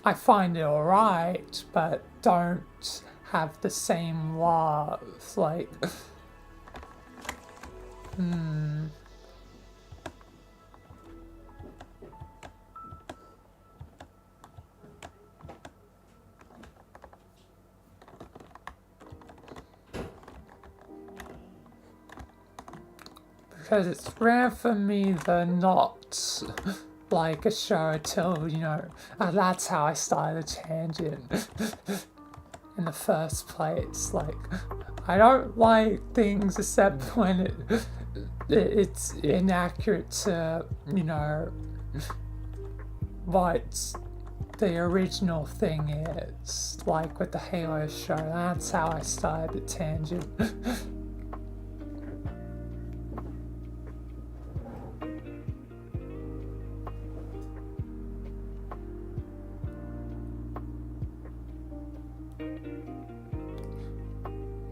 I find it alright, but don't have the same love. Like, because it's rare for me to not like a show till, you know, that's how I started a tangent in the first place. Like, I don't like things except when it's inaccurate to, you know, what the original thing is. Like with the Halo show, that's how I started the tangent.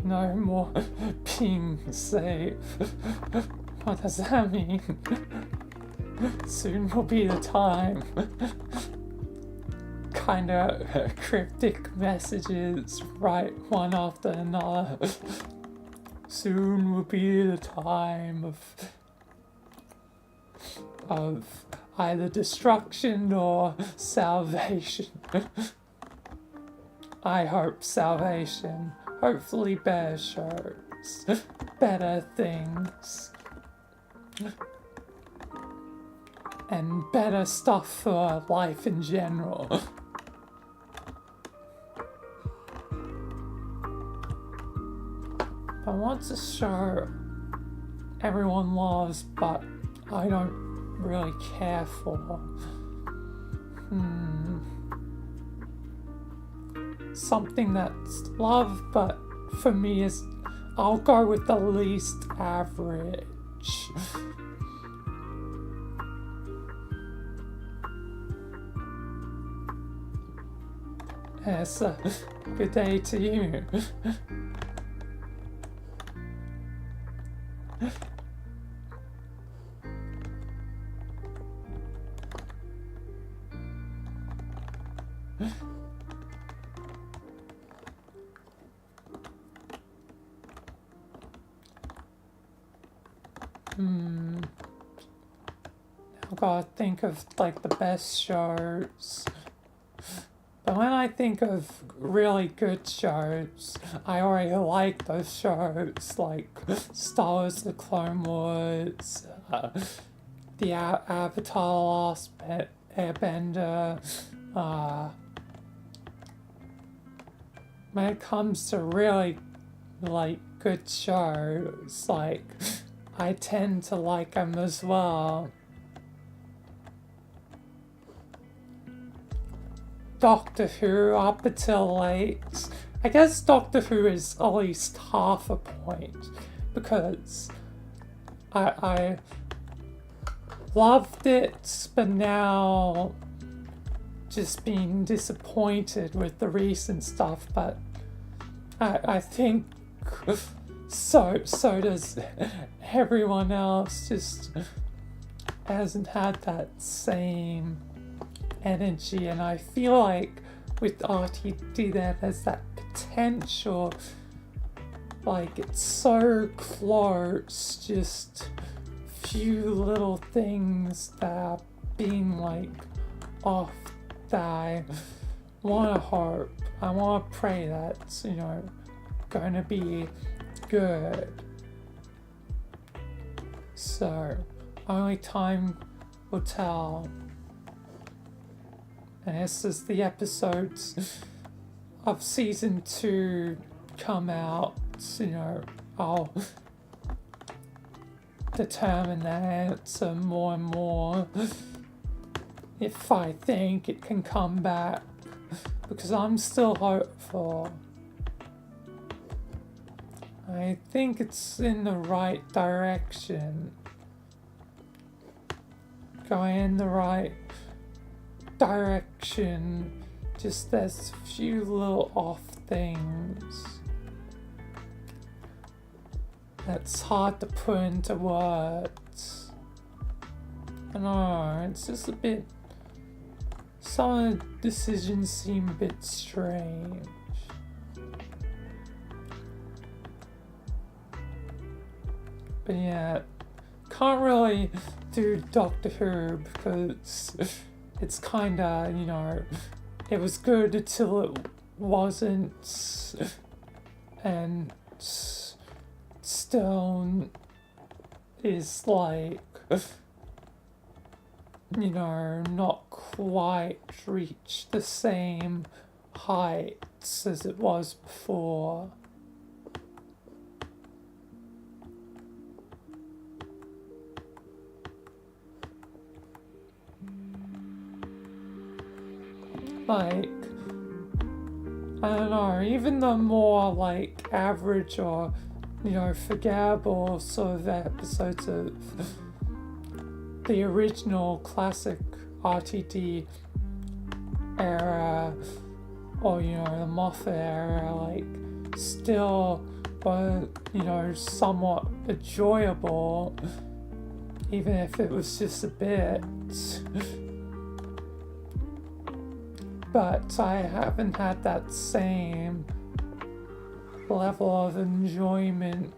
No more being safe. What does that mean? Soon will be the time. Kinda cryptic messages right one after another. Soon will be the time of either destruction or salvation. I hope salvation. Hopefully better shows, better things, and better stuff for life in general. I want to show everyone loves, but I don't really care for. Something that's love, but for me is, I'll go with the least average. Yes, good day to you. I've got to think of like the best shows. But when I think of really good shows, I already like those shows, like Star Wars: The Clone Wars, the Avatar: Last Airbender. When it comes to really like good shows, like I tend to like them as well. Doctor Who up until late. I guess Doctor Who is at least half a point because I loved it, but now just being disappointed with the recent stuff. But I think so does everyone else. Just hasn't had that same energy, and I feel like with RTD there there's that potential, like it's so close, just few little things that are being like off that I wanna hope, I wanna pray that's, you know, gonna be good. So only time will tell. And as the episodes of season 2 come out, you know, I'll determine the answer more and more if I think it can come back, because I'm still hopeful. I think it's in the right direction, going in the right direction, just there's a few little off things that's hard to put into words. I don't know, it's just a bit, some of the decisions seem a bit strange. But yeah, can't really do Doctor Who because it's kinda, you know, it was good until it wasn't, and still is like, you know, not quite reached the same heights as it was before. Like, I don't know, even the more like average or, you know, forgettable sort of episodes of the original classic RTD era, or, you know, the Moffat era, like, still were, you know, somewhat enjoyable, even if it was just a bit. But I haven't had that same level of enjoyment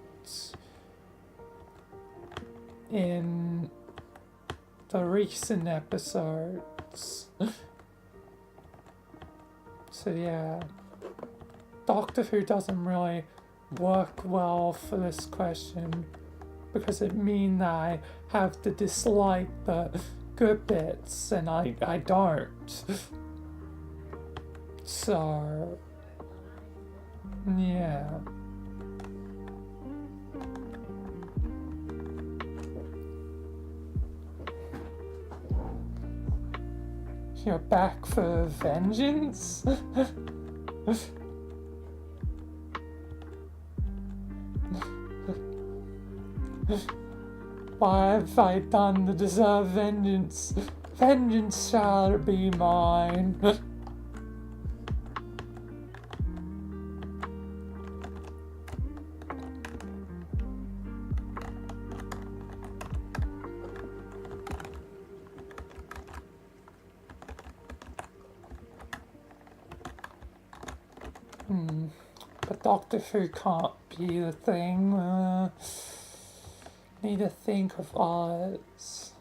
in the recent episodes. So yeah, Doctor Who doesn't really work well for this question, because it means that I have to dislike the good bits, and I don't. So, yeah. You're back for vengeance? Why have I done to deserve vengeance? Vengeance shall be mine. But Doctor Who can't be the thing. Need to think of others.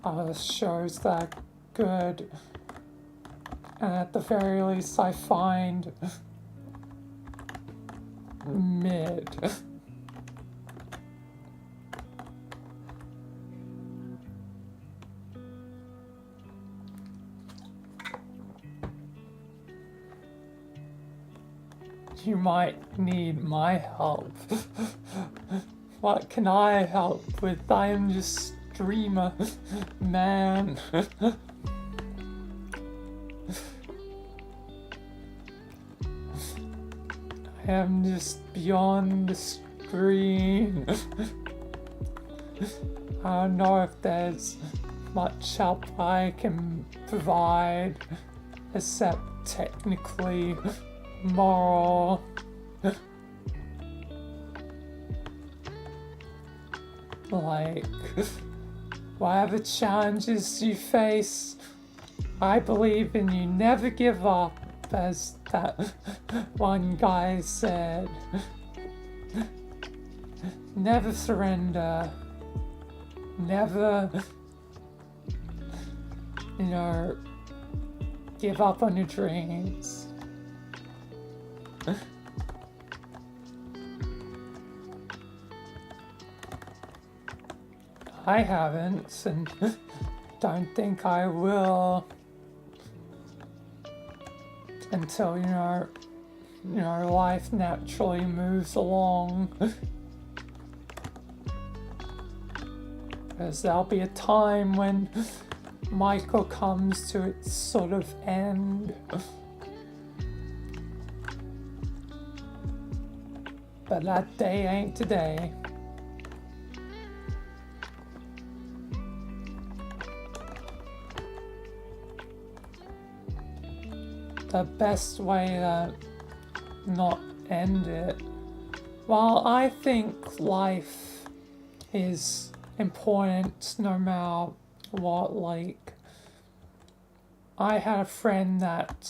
Other shows that are good, and at the very least I find mid. You might need my help. What can I help with? I am just streamer, man. I am just beyond the screen. I don't know if there's much help I can provide, except technically moral. Like, whatever challenges you face, I believe in you. Never give up, as that one guy said. Never surrender. Never, you know, give up on your dreams. I haven't, and don't think I will, until, you know, life naturally moves along. Because there'll be a time when Michael comes to its sort of end. But that day ain't today. The best way to not end it, well, I think life is important no matter what. Like, I had a friend that,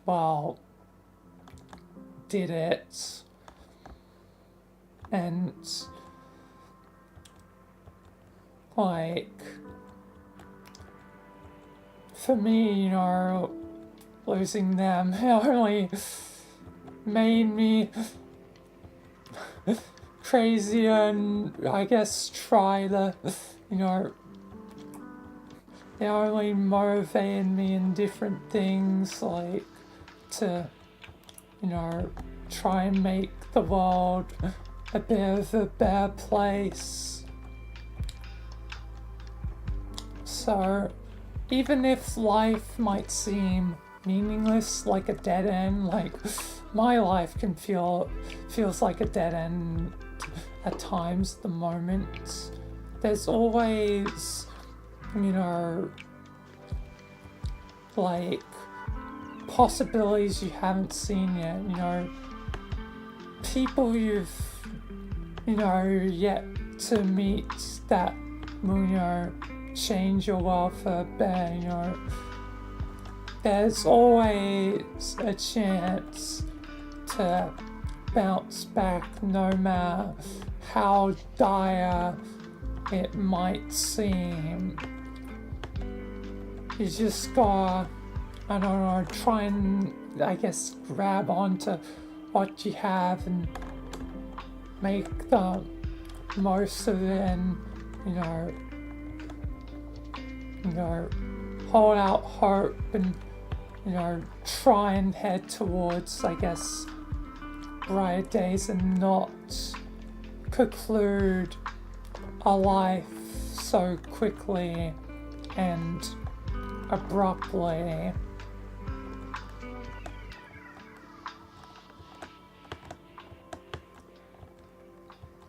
well, did it, and like, for me, you know, losing them. It only made me crazier and I guess try to, you know, it only motivated me in different things, like to, you know, try and make the world a bit of a better place. So, even if life might seem meaningless, like a dead end, like my life feels like a dead end at times, the moment, there's always, you know, like possibilities you haven't seen yet, you know, people you've, you know, yet to meet that will, you know, change your world for better, you know. There's always a chance to bounce back no matter how dire it might seem. You just gotta, I don't know, try and, I guess, grab onto what you have and make the most of it and, you know, hold out hope and, you know, try and head towards, I guess, brighter days and not conclude a life so quickly and abruptly.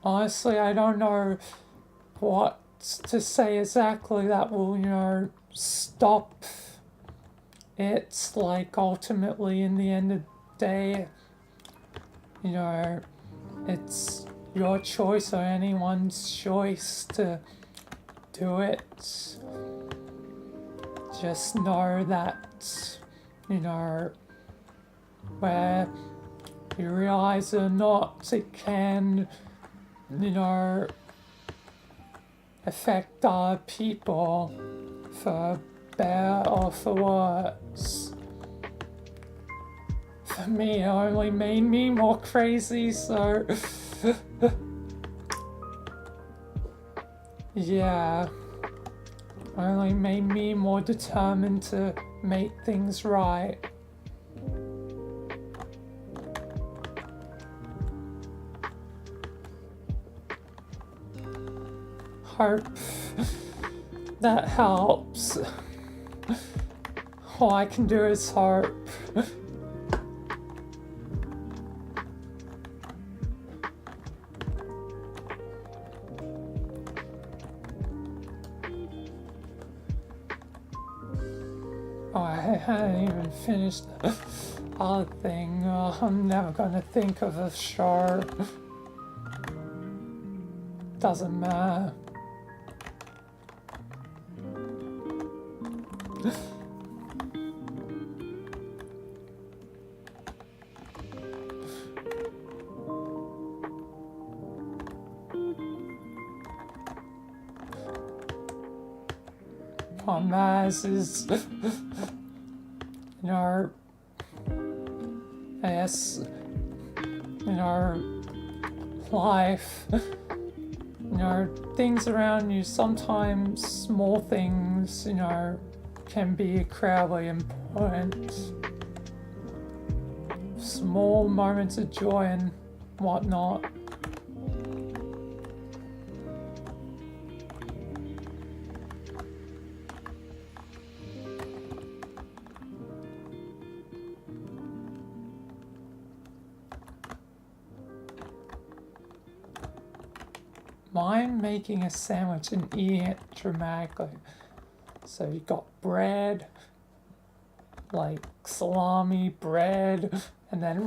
Honestly, I don't know what to say exactly that will, you know, stop it. Like, ultimately, in the end of the day, you know, it's your choice or anyone's choice to do it. Just know that, you know, where you realize it or not, it can, you know, affect other people for better or for worse. For me, it only made me more crazy, so yeah, only made me more determined to make things right. Hope that helps. All I can do is hope. Oh, I hadn't even finished the other thing. Oh, I'm never gonna think of a show. Doesn't matter. What matters is, you know, I guess, you know, life, you know, things around you, sometimes small things, you know, can be incredibly important. Small moments of joy and whatnot. Mind making a sandwich and eating it dramatically. So you got bread, like salami, bread, and then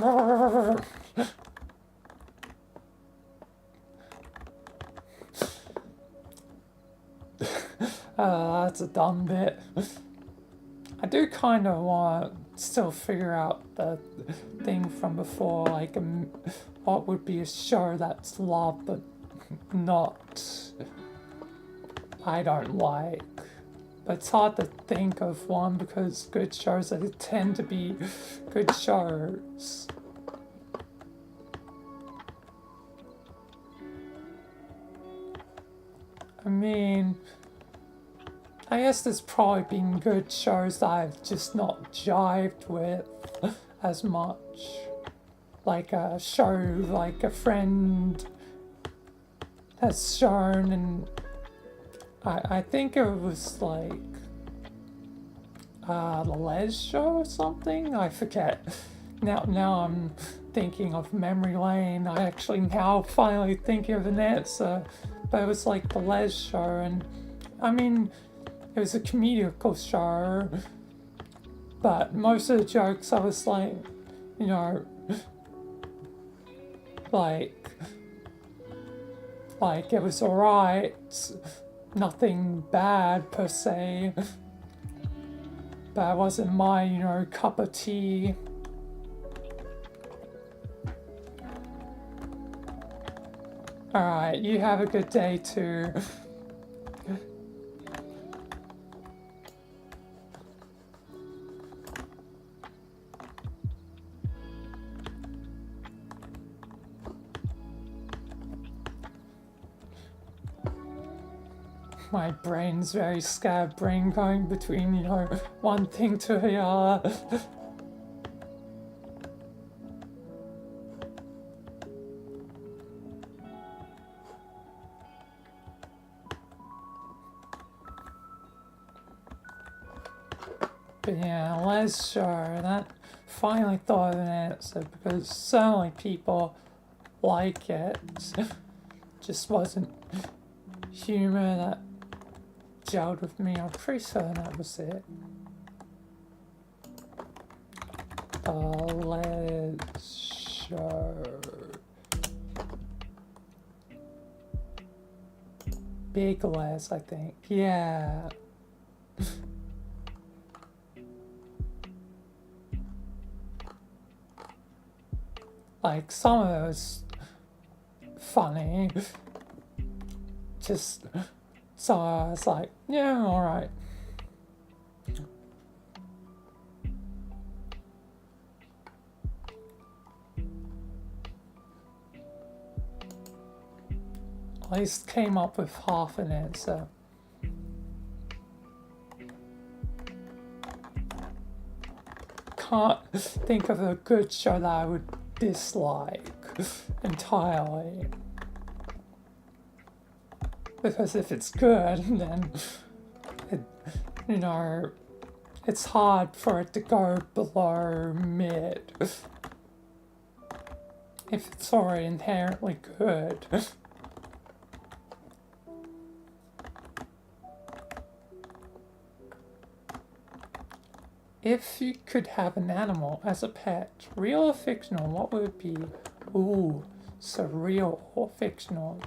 that's a dumb bit. I do kind of want to still figure out the thing from before, like what would be a show that's love but not, I don't like. but it's hard to think of one because good shows that tend to be good shows. I mean, I guess there's probably been good shows that I've just not jived with as much. Like a show like a friend has shown, and I think it was like the Les show or something. I forget. Now I'm thinking of memory lane. I actually now finally thinking of an answer, but it was like the Les show, and I mean it was a comedical show, but most of the jokes I was like, you know, like it was alright, nothing bad per se, but it wasn't my, you know, cup of tea. Alright, you have a good day too. My brain's very scatterbrained, going between, you know, one thing to the other. But yeah, Les show, that finally thought of an answer because certainly people like it. Just wasn't humor that gelled with me. I'm pretty certain that was it. Les show. Big Les, I think. Yeah. Like, some of it was funny. Just, so I was like, yeah, alright. At least came up with half an answer. Can't think of a good show that I would dislike entirely. Because if it's good, then it, you know, it's hard for it to go below mid if it's already inherently good. If you could have an animal as a pet, real or fictional, what would it be? Ooh, so real or fictional?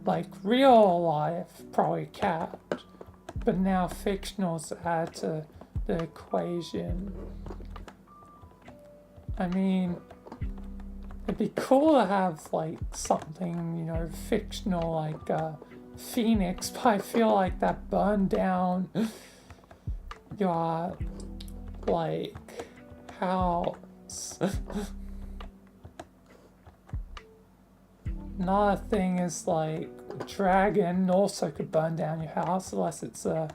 Like real life, probably cat, but now fictional's add to the equation. I mean, it'd be cool to have like something, you know, fictional like Phoenix, but I feel like that burned down your like house. Another thing is like dragon also could burn down your house unless it's a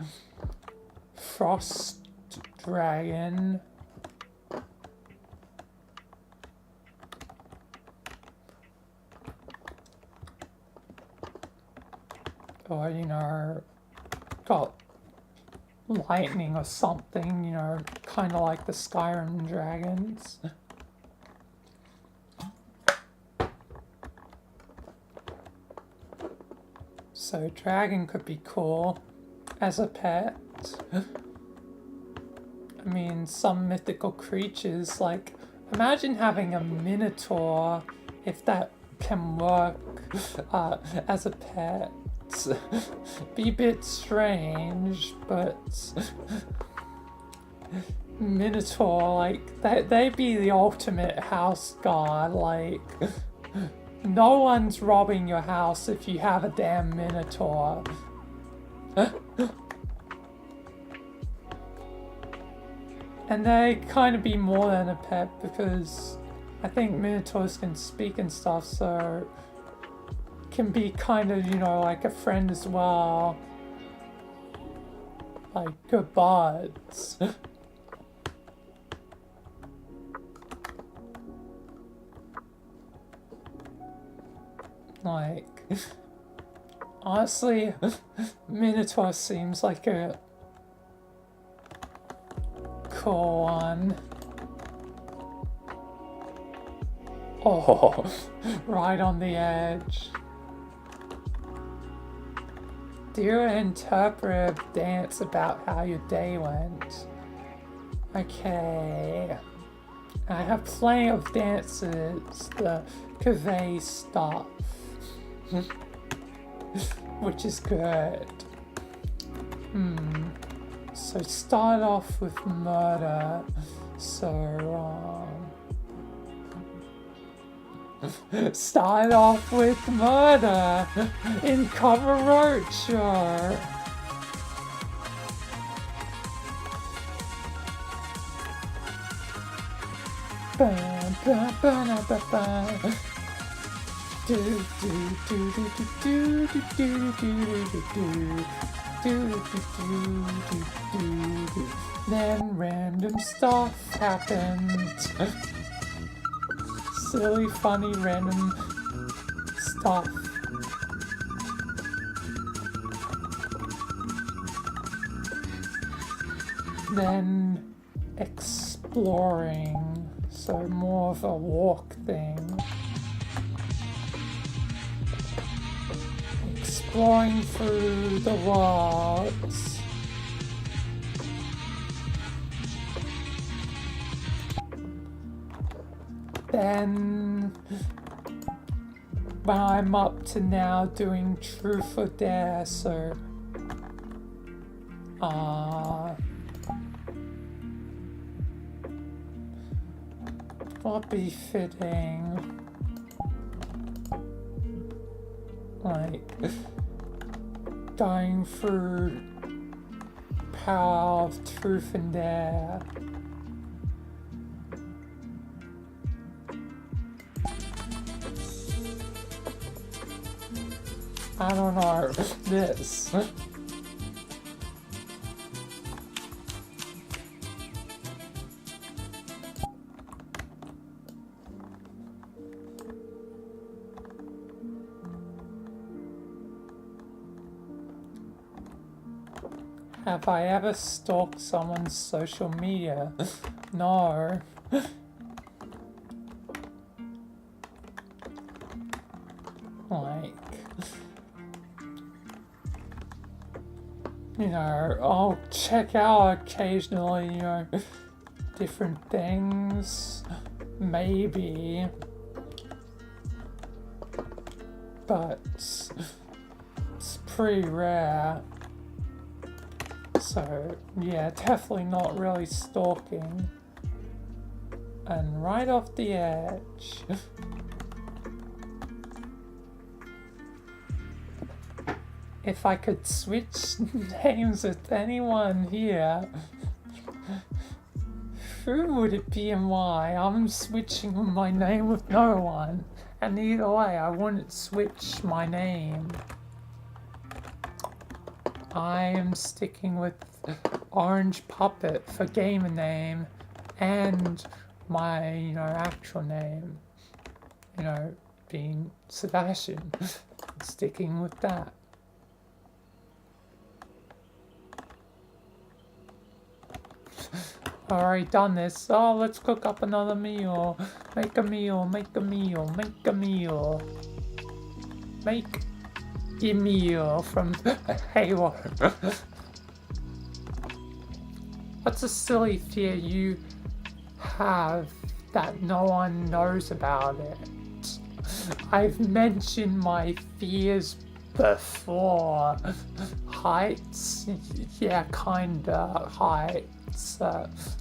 frost dragon. Or, you know, got lightning or something, you know, kind of like the Skyrim dragons. So dragon could be cool as a pet. I mean, some mythical creatures, like, imagine having a minotaur, if that can work as a pet. Be a bit strange, but minotaur, like, they'd be the ultimate house guard, like, no one's robbing your house if you have a damn minotaur. And they kind of be more than a pet because I think Minotaurs can speak and stuff, so can be kind of, you know, like a friend as well. Like good buds. Like, honestly, Minotaur seems like a cool one. Oh, right on the edge. Do an interpretive dance about how your day went. Okay. I have plenty of dances to convey stuff. Which is good. So start off with murder. So, start off with murder in Cover Roadshow. Then random stuff happened. Silly, funny, random stuff. Then exploring, so more of a walk thing. Exploring through the worlds. Then when I'm up to now doing Truth or Dare, so what be fitting? Like going through Power of Truth and Dare. I don't know, this. Have I ever stalked someone's social media? No. Like, you know, I'll check out occasionally, you know, different things, maybe, but it's pretty rare. So, yeah, definitely not really stalking. And right off the edge. If I could switch names with anyone here, who would it be and why? I'm switching my name with no one. And either way, I wouldn't switch my name. I am sticking with Orange Puppet for gamer name and my, you know, actual name, you know, being Sebastian. Sticking with that. Already done this. Oh, let's cook up another meal. Make a meal, make a meal, make a meal. Make a meal from Halo. What's a silly fear you have that no one knows about it? I've mentioned my fears before. Heights? Yeah, kinda. Heights.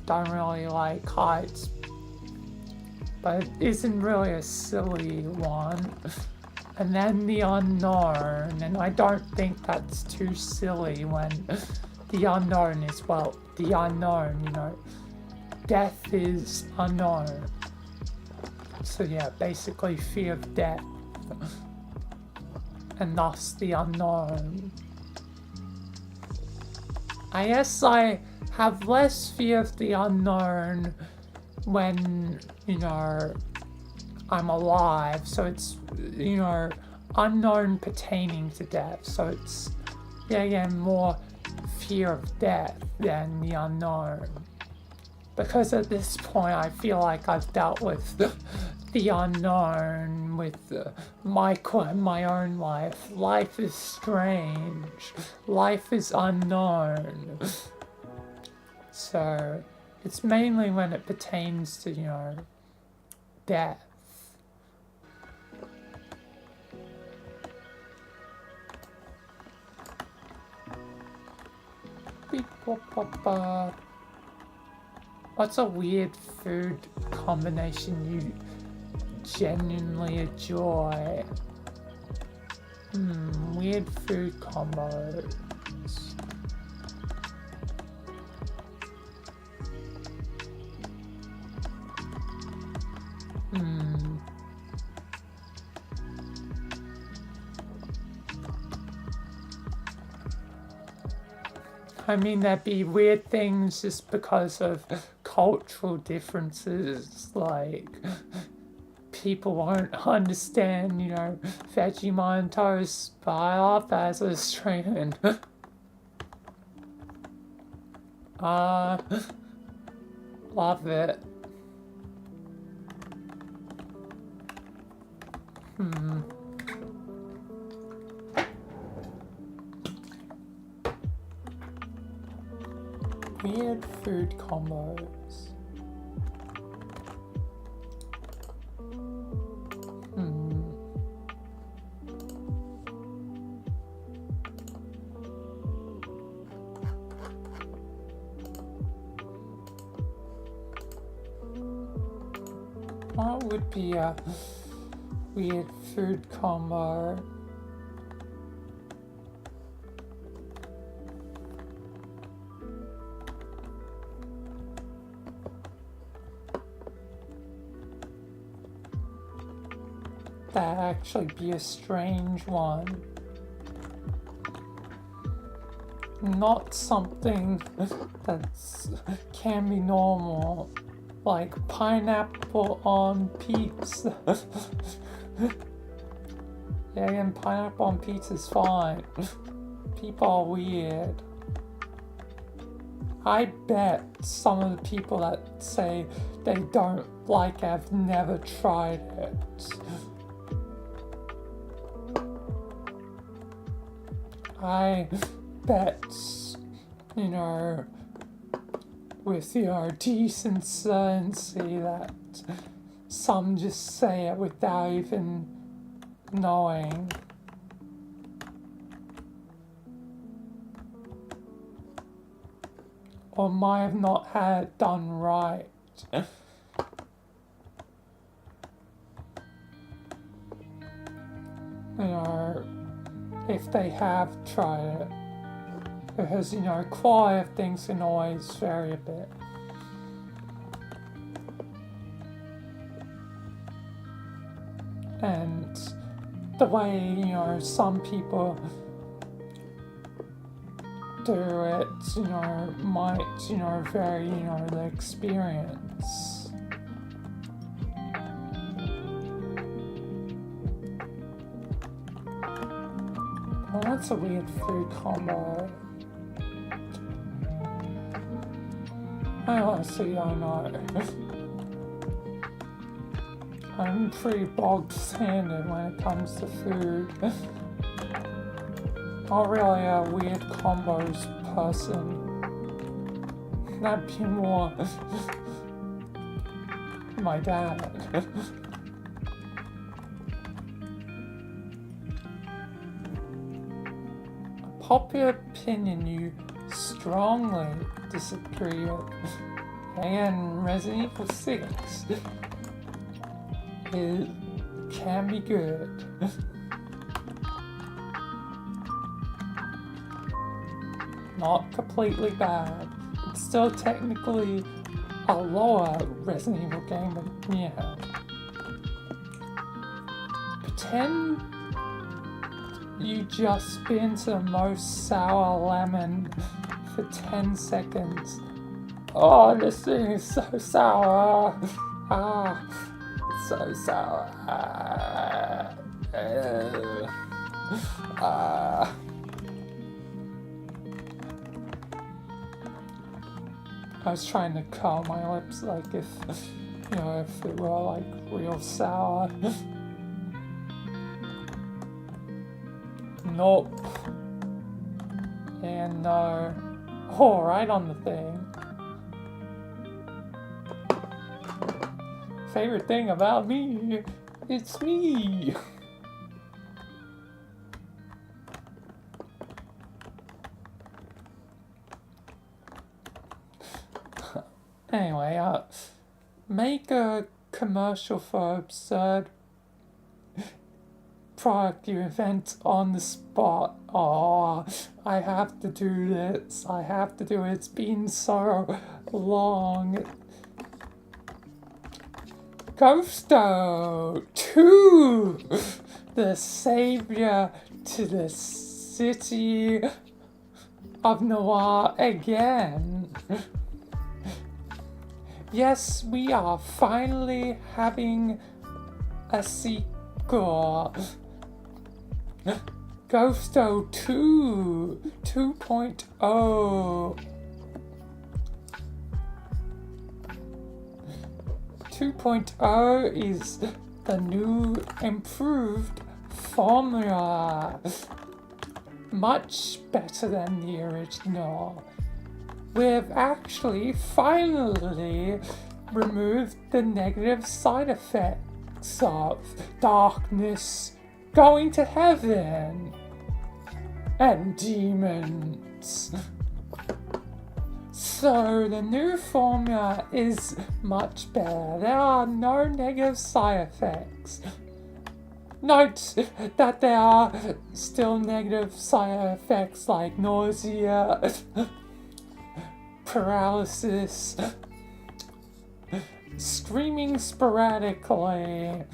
Don't really like heights. But it isn't really a silly one. And then the unknown, and I don't think that's too silly when the unknown is, well, the unknown, you know. death is unknown. So yeah, basically fear of death. And thus the unknown. I guess I have less fear of the unknown when, you know, I'm alive. So it's, you know, unknown pertaining to death. So it's, yeah, again, more fear of death than the unknown. Because at this point I feel like I've dealt with the unknown with my own life. Life is strange. Life is unknown. So it's mainly when it pertains to, you know, death. Beep, bop, bop, bop. What's a weird food combination you genuinely enjoy? Weird food combos. I mean, there'd be weird things just because of cultural differences, like people won't understand, you know, Vegemite and toast, but I love that as an Australian. Love it. Weird food combos. What would be a weird food combo? That'd actually be a strange one. Not something that's can be normal, like pineapple on pizza. Yeah, again, pineapple on pizza's fine. People are weird. I bet some of the people that say they don't like it have never tried it. I bet, you know, with your decency that some just say it without even knowing. Or might have not had it done right. You know, if they have tried it. Because, you know, quality of things can always vary a bit. And the way, you know, some people do it, you know, might, you know, vary, you know, the experience. Well, that's a weird food combo. I honestly don't know. I'm pretty bog standard when it comes to food. Not really a weird combos person. That'd be more my dad. A popular opinion you strongly disagree with. And Resident Evil 6 it can be good. Not completely bad. It's still technically a lower Resident Evil game, but yeah. Pretend you just spin to the most sour lemon for 10 seconds. Oh, this thing is so sour. It's so sour. I was trying to curl my lips like if it were like real sour. Nope. And no. Oh, right on the thing. Favorite thing about me, it's me. Anyway, make a commercial for absurd product you invent on the spot. Oh, I have to do this. I have to do it. It's been so long. Ghosto 2, the savior to the city of Noir again. Yes, we are finally having a sequel. Ghosto 2 2.0. 2.0 is the new improved formula. Much better than the original. We've actually finally removed the negative side effects of darkness, going to heaven, and demons. So the new formula is much better. There are no negative side effects. Note that there are still negative side effects like nausea, paralysis, screaming sporadically,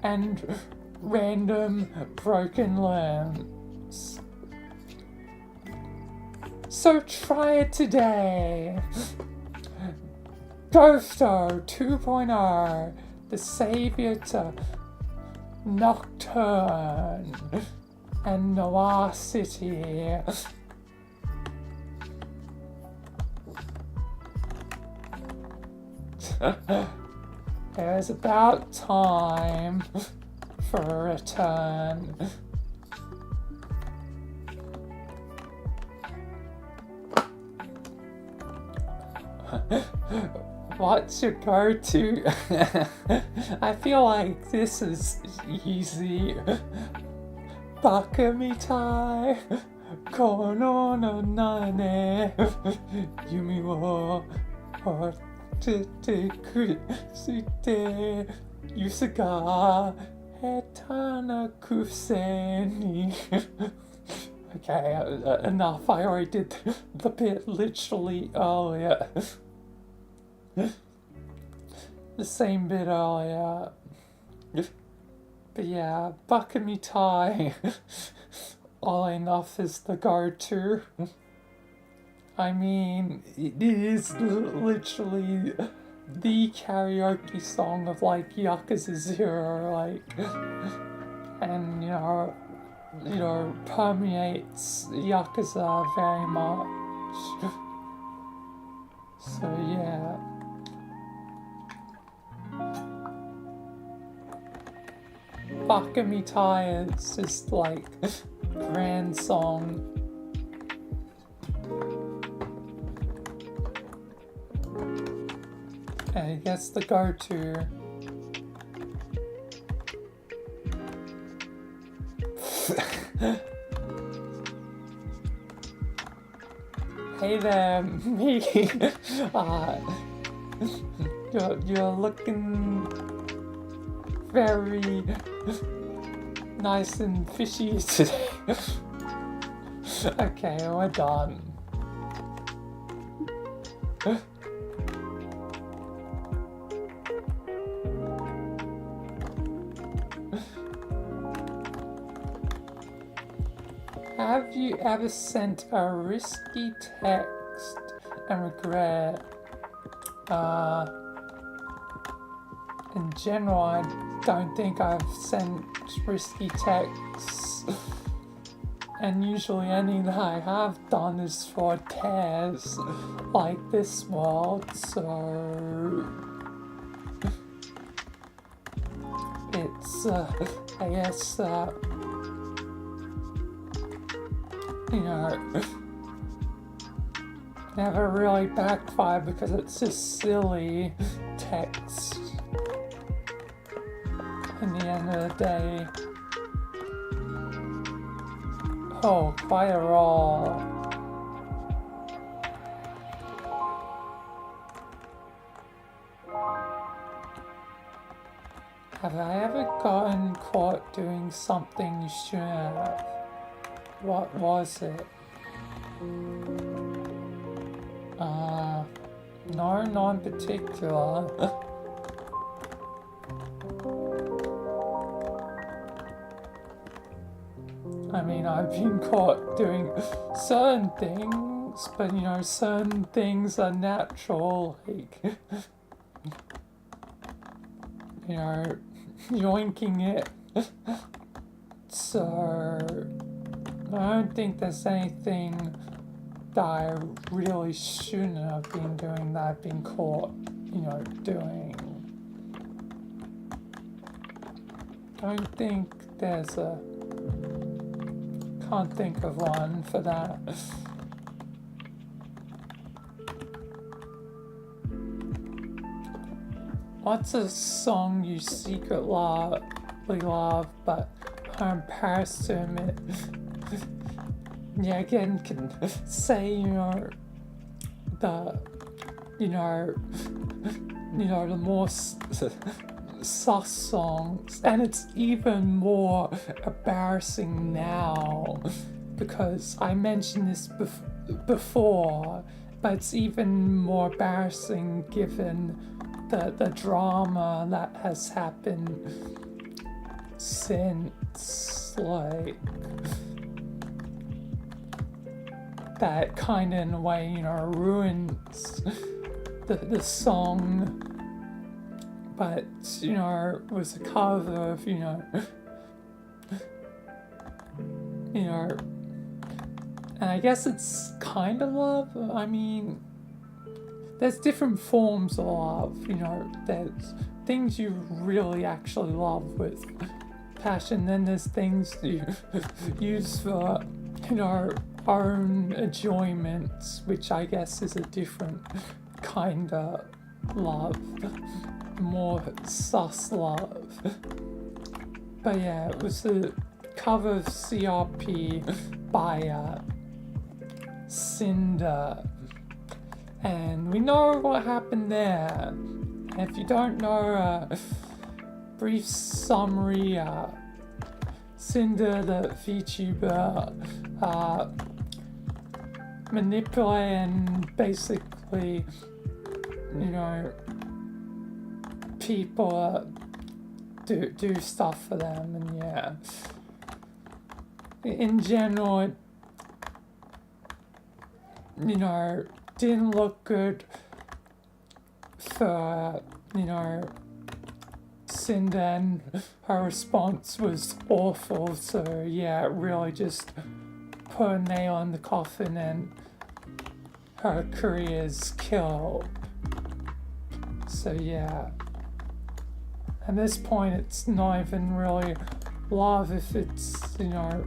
and random broken limbs. So try it today. Ghosto 2.0, the savior to Nocturne and Noir City. It was about time for a return. What's your go-to? I feel like this is easy. Bakamitai, kono no nane, yumi wo ortete kusite, yusuga etana kuseni. Okay, enough. I already did the bit literally earlier. The same bit earlier. But yeah, Bakamitai all enough is the go-to. I mean, it is literally the karaoke song of like Yakuza 0, like, and you know, permeates Yakuza very much. So yeah. Bakamitai is just like grand song. And it gets the go-to. Hey there, me. You're looking very nice and fishy today. Okay, we're done. Have you ever sent a risky text and regret? In general, I don't think I've sent risky texts. And usually any that I have done is for tears like this world, so it's, I guess, you know, never really backfired because it's just silly text in the end of the day. Oh, quite a roll. Have I ever gotten caught doing something you shouldn't have? What was it? No, not in particular. I mean, I've been caught doing certain things, but you know, certain things are natural, like, you know, yoinking it. So, I don't think there's anything that I really shouldn't have been doing that I've been caught, you know, doing. I don't think there's a... Can't think of one for that. What's a song you secretly love but are embarrassed to admit? Yeah, again, can say, you know, the more sus songs, and it's even more embarrassing now because I mentioned this before, but it's even more embarrassing given the drama that has happened since, like, that kind of in a way, you know, ruins the song. But, you know, it was a cover of, you know, and I guess it's kind of love. I mean, there's different forms of love, you know, there's things you really actually love with passion, then there's things you use for, you know, own enjoyments, which I guess is a different kind of love. More sus love. But yeah, it was a cover of CRP by Cinder, and we know what happened there. And if you don't know, brief summary, Cinder, the VTuber, manipulate and basically, you know, people do stuff for them, and yeah, in general, it, you know, didn't look good for, you know, Cinder, and her response was awful, so yeah, it really just put a nail in the coffin and her career's killed. So yeah, at this point it's not even really love if it's, you know,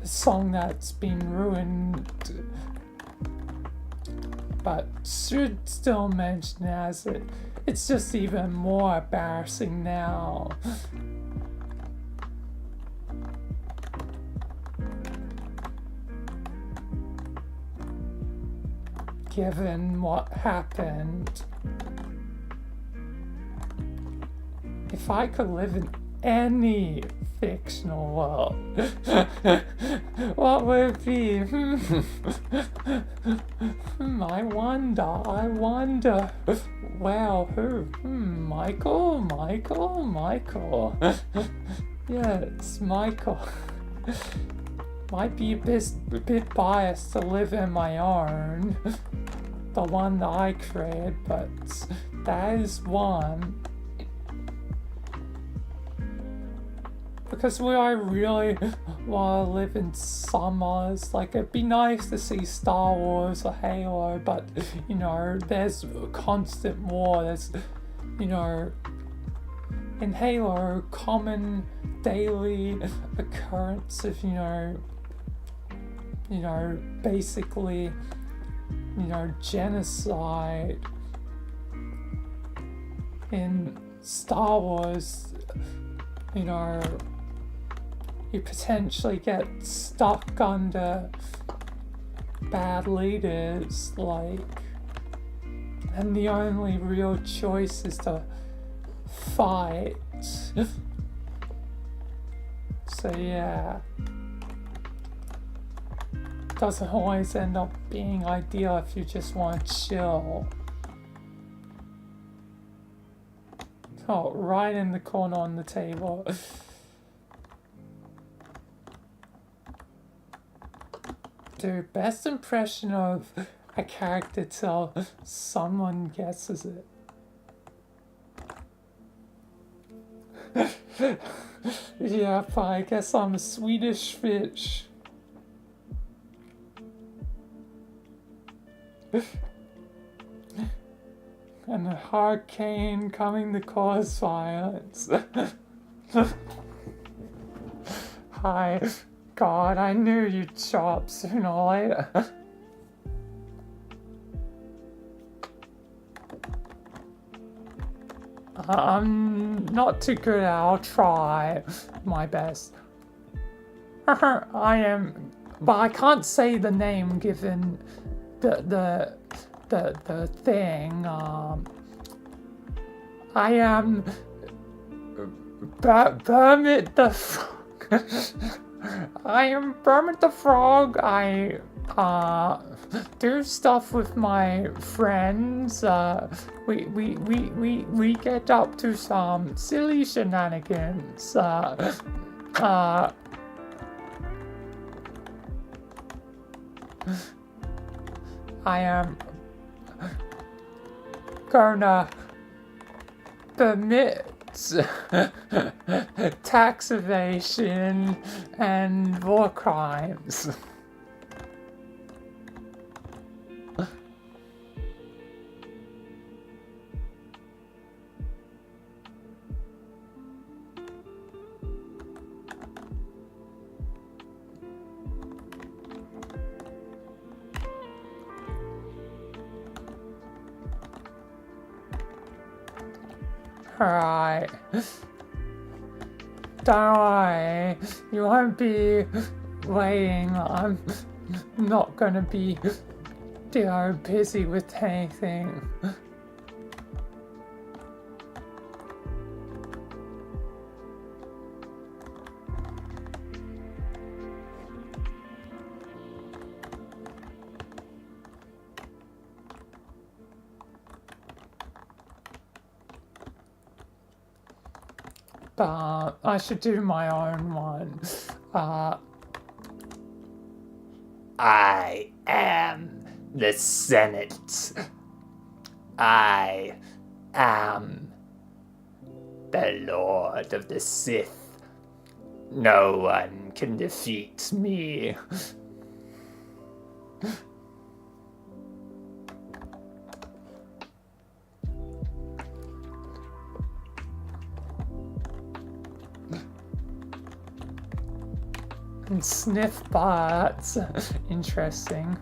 a song that's been ruined, but should still mention as it's just even more embarrassing now. Given what happened. If I could live in any fictional world, what would it be? I wonder. Well, who? Michael? Yeah, it's Michael. Might be a bit biased to live in my own, the one that I created, but that is one. Because would I really want to live in summers? Like, it'd be nice to see Star Wars or Halo, but, you know, there's constant war. There's, you know, in Halo, common daily occurrence of, you know, basically, you know, genocide. In Star Wars, you know, you potentially get stuck under bad leaders, like, and the only real choice is to fight. So yeah, doesn't always end up being ideal if you just want to chill. Oh, right in the corner on the table. Dude, best impression of a character till someone guesses it. Yeah, but I guess I'm a Swedish fish. And a hurricane coming to cause violence. Hi. God, I knew you'd show up sooner or later. I'm not too good. I'll try my best. I am, but I can't say the name given the thing. I am Kermit the Frog. I am Kermit the Frog. I do stuff with my friends. We get up to some silly shenanigans. I am gonna permit tax evasion and war crimes. Alright. Don't worry, you won't be waiting. I'm not gonna be, busy with anything. But I should do my own one. I am the Senate. I am the Lord of the Sith. No one can defeat me. And sniff butts. Interesting.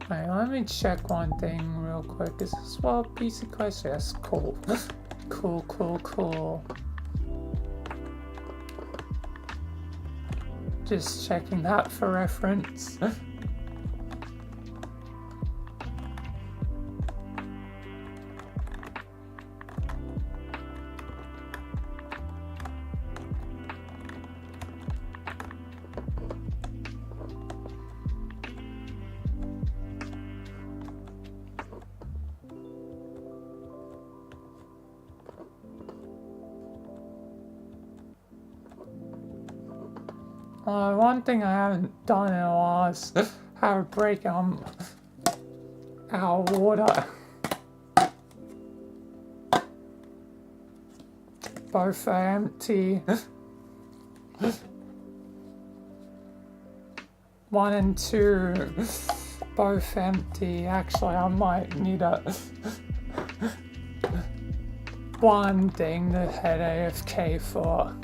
Alright, let me check one thing real quick. Is this well PC quest? Yes, cool. Cool. Just checking that for reference. One thing I haven't done in a while is have a break out of water. Both are empty. 1 and 2, both empty. Actually, I might need one thing to head AFK for.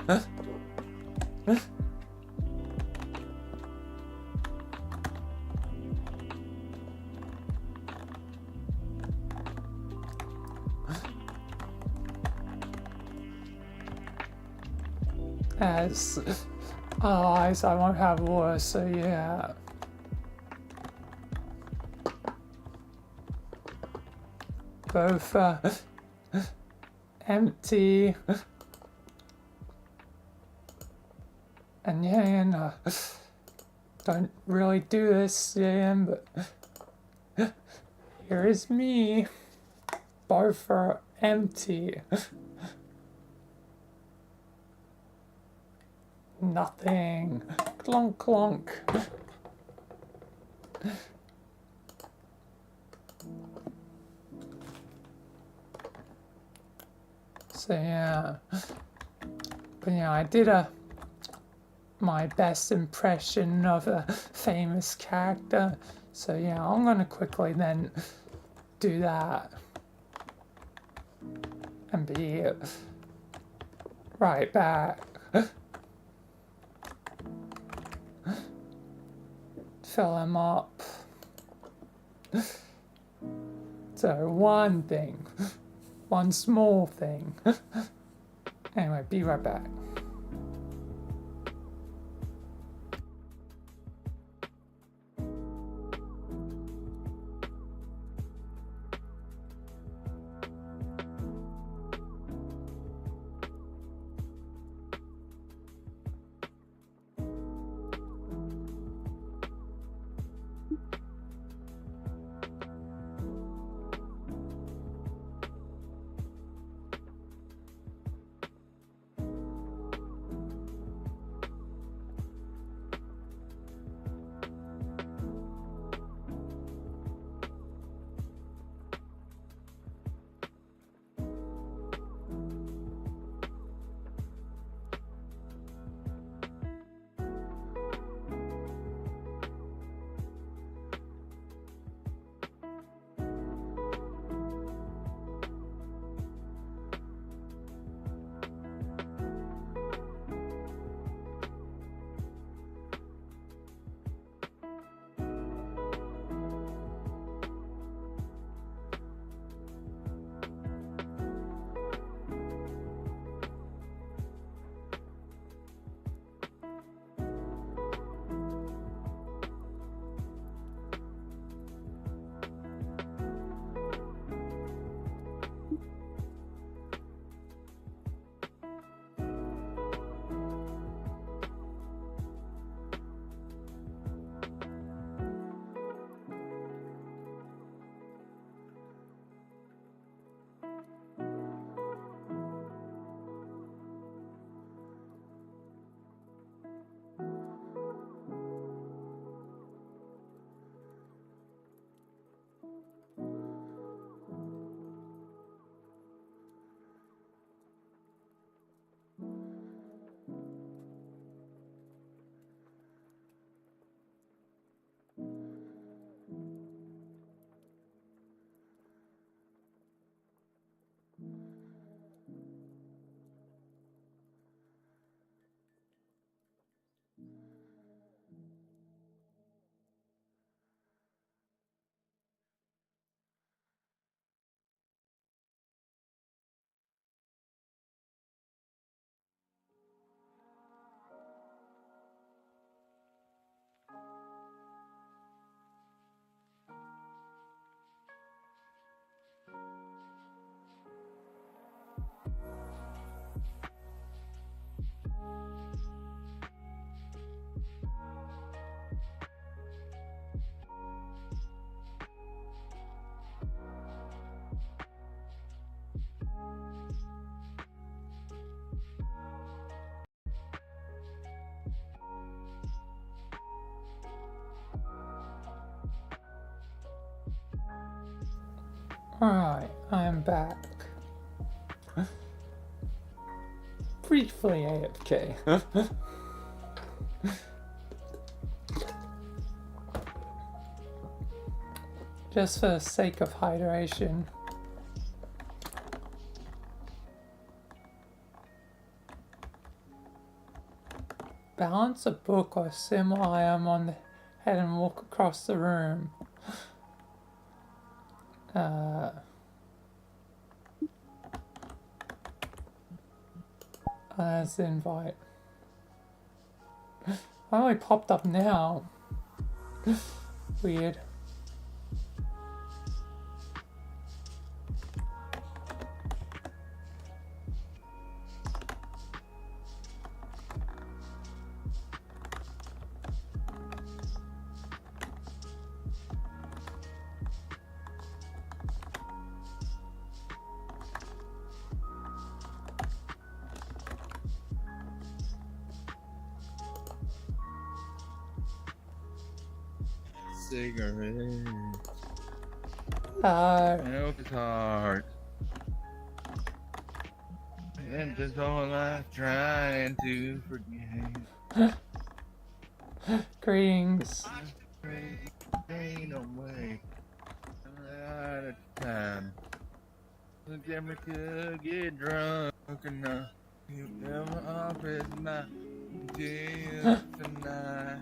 As otherwise I won't have water, so yeah. Both empty. And yeah, don't really do this, yeah, but here is me. Both are empty. Nothing. Clonk clonk. So yeah. But yeah, I did my best impression of a famous character. So yeah, I'm gonna quickly then do that. And be right back. Fill him up. So one small thing. Anyway, be right back. Alright, I'm back. Briefly AFK. Just for the sake of hydration. Balance a book or similar item on the head and walk across the room. That's the invite. I only popped up now. Weird. Cigarette. Uh, I hope it's hard. And just all I'm trying to forget. greetings. Ain't no way. I'm out of time. The camera could get drunk enough. You never offered my deal tonight.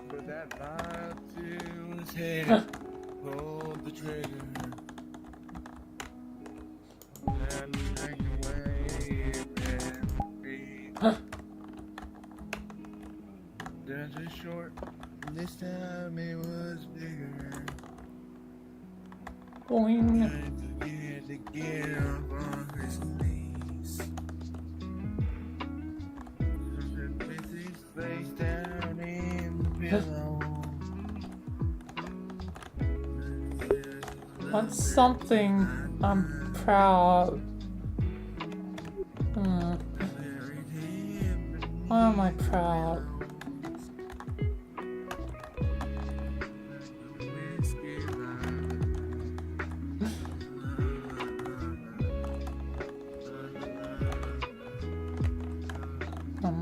But that vibe to his head. Hold the trigger. And drink away and breathe. There's a short. This time it was bigger. Boing. Trying to get up on his knees. With his face down in the pillow. What's something I'm proud? Why am I proud?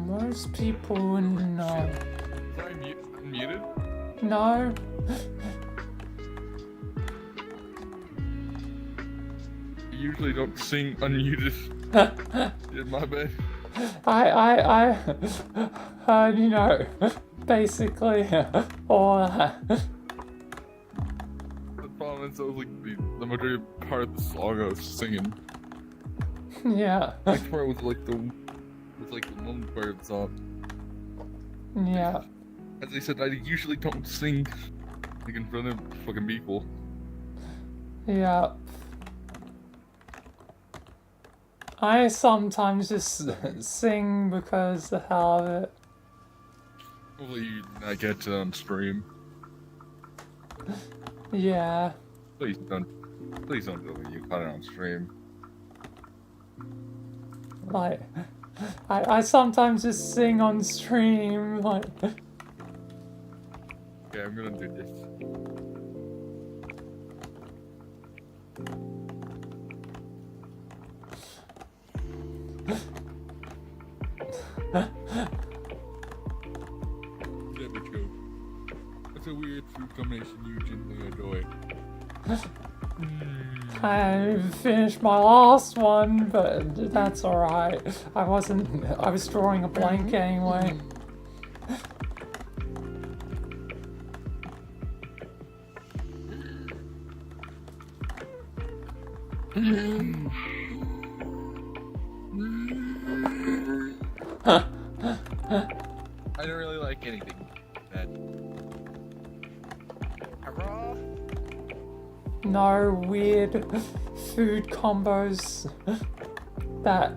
Most people wouldn't know. Sorry, muted? No. You usually don't sing unmuted. In my bed. I heard, you know, basically all that. The problem is that was like the majority part of the song I was singing. Yeah. The next part was like the one part of the song. Yeah. As I said, I usually don't sing like in front of fucking people. Yeah. I sometimes just sing because the hell of it. Hopefully you not get on stream. Yeah. Please don't do it. You caught it on stream. Like, I sometimes just sing on stream, like. Okay, I'm gonna do this. That's a weird food combination you genuinely enjoy. I haven't even finished my last one, but that's alright. I was drawing a blank anyway. I don't really like anything bad. No weird food combos that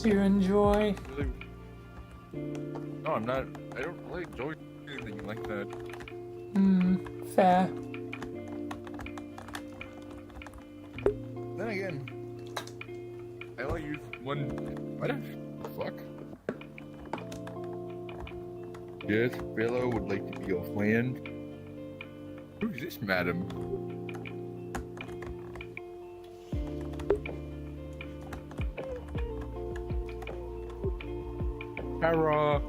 you enjoy. No, I'm not. I don't really enjoy anything like that. Fair. Then again, I only use one. What the fuck? Yes, fellow would like to be your friend. Who's this, madam? Terra.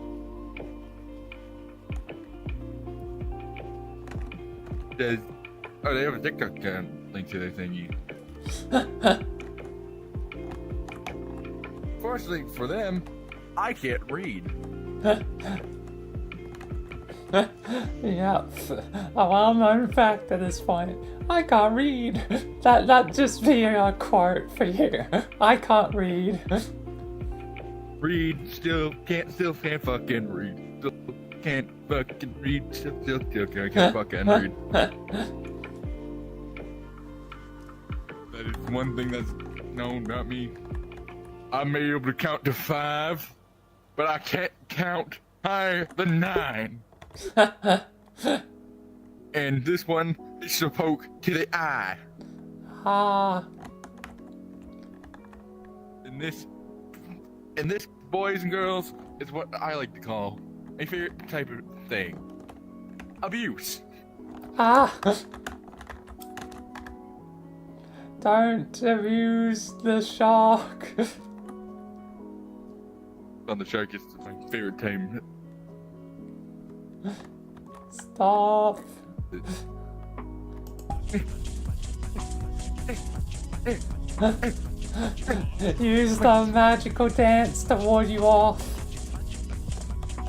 There's, oh, they have a TikTok link to their thingy. Fortunately for them, I can't read. Yeah, a well-known fact at this point. I can't read. That just be a quote for you. I can't read. Read, still can't fucking read. Still can't fucking read. Still can't fucking read. That is one thing that's known about me. I'm able to count to 5, but I can't count higher than 9. And this one is a poke to the eye. Ah. And this, boys and girls, is what I like to call a favorite type of thing. Abuse. Ah. Don't abuse the shark. On the shark is my favorite time. Stop. Use the magical dance to ward you off.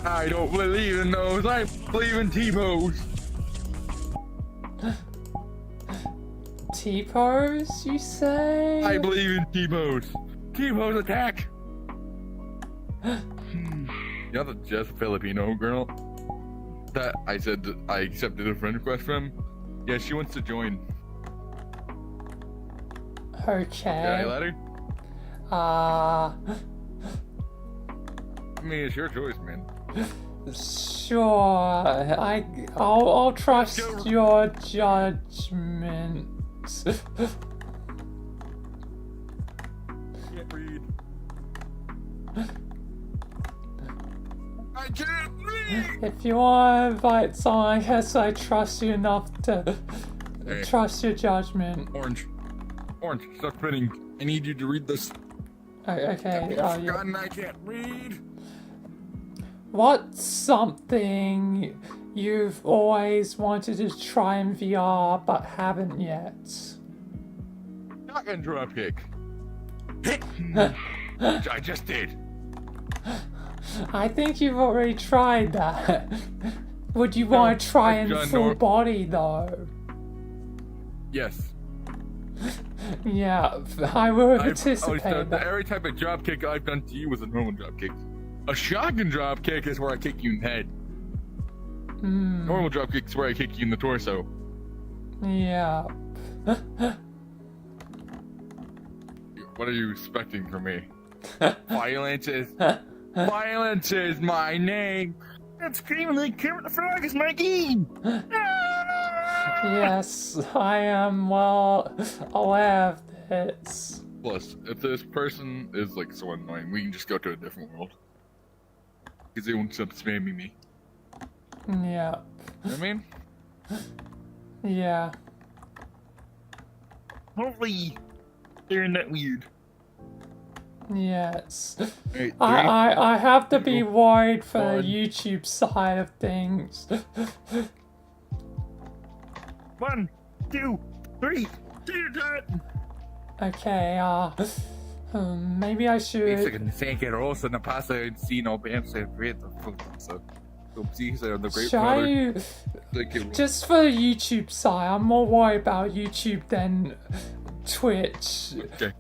I don't believe in those. I believe in T-pose. T-pose, you say? I believe in T-pose. T-pose attack. You know the just Filipino girl that I said that I accepted a friend request from? Yeah, she wants to join. Okay. Did I let her? I mean, it's your choice, man. Sure. I'll trust your judgment. Can't read. I can't read! If you want to invite someone, I guess I trust you enough to trust your judgment. Orange, stop spinning. I need you to read this. Okay. I've forgotten I can't read. What's something you've always wanted to try in VR but haven't yet? Shotgun drop kick. Which I just did. I think you've already tried that. Would you want to try in full body though? Yes. Yeah, I would participate. Every type of drop kick I've done to you was a normal drop kick. A shotgun drop kick is where I kick you in the head. Normal drop kick is where I kick you in the torso. Yeah. What are you expecting from me? Violence is my name. And screaming like Kermit the Frog is my game. Yes, I am well aware of this. Plus, if this person is like so annoying, we can just go to a different world. Because they won't stop spamming me. Yeah. You know what I mean? Yeah. Hopefully, they're not weird. Yes. Right, I have to be worried for the YouTube side of things. 1, 2, 3. Okay, maybe I should. Just for the YouTube side, I'm more worried about YouTube than Twitch. Okay.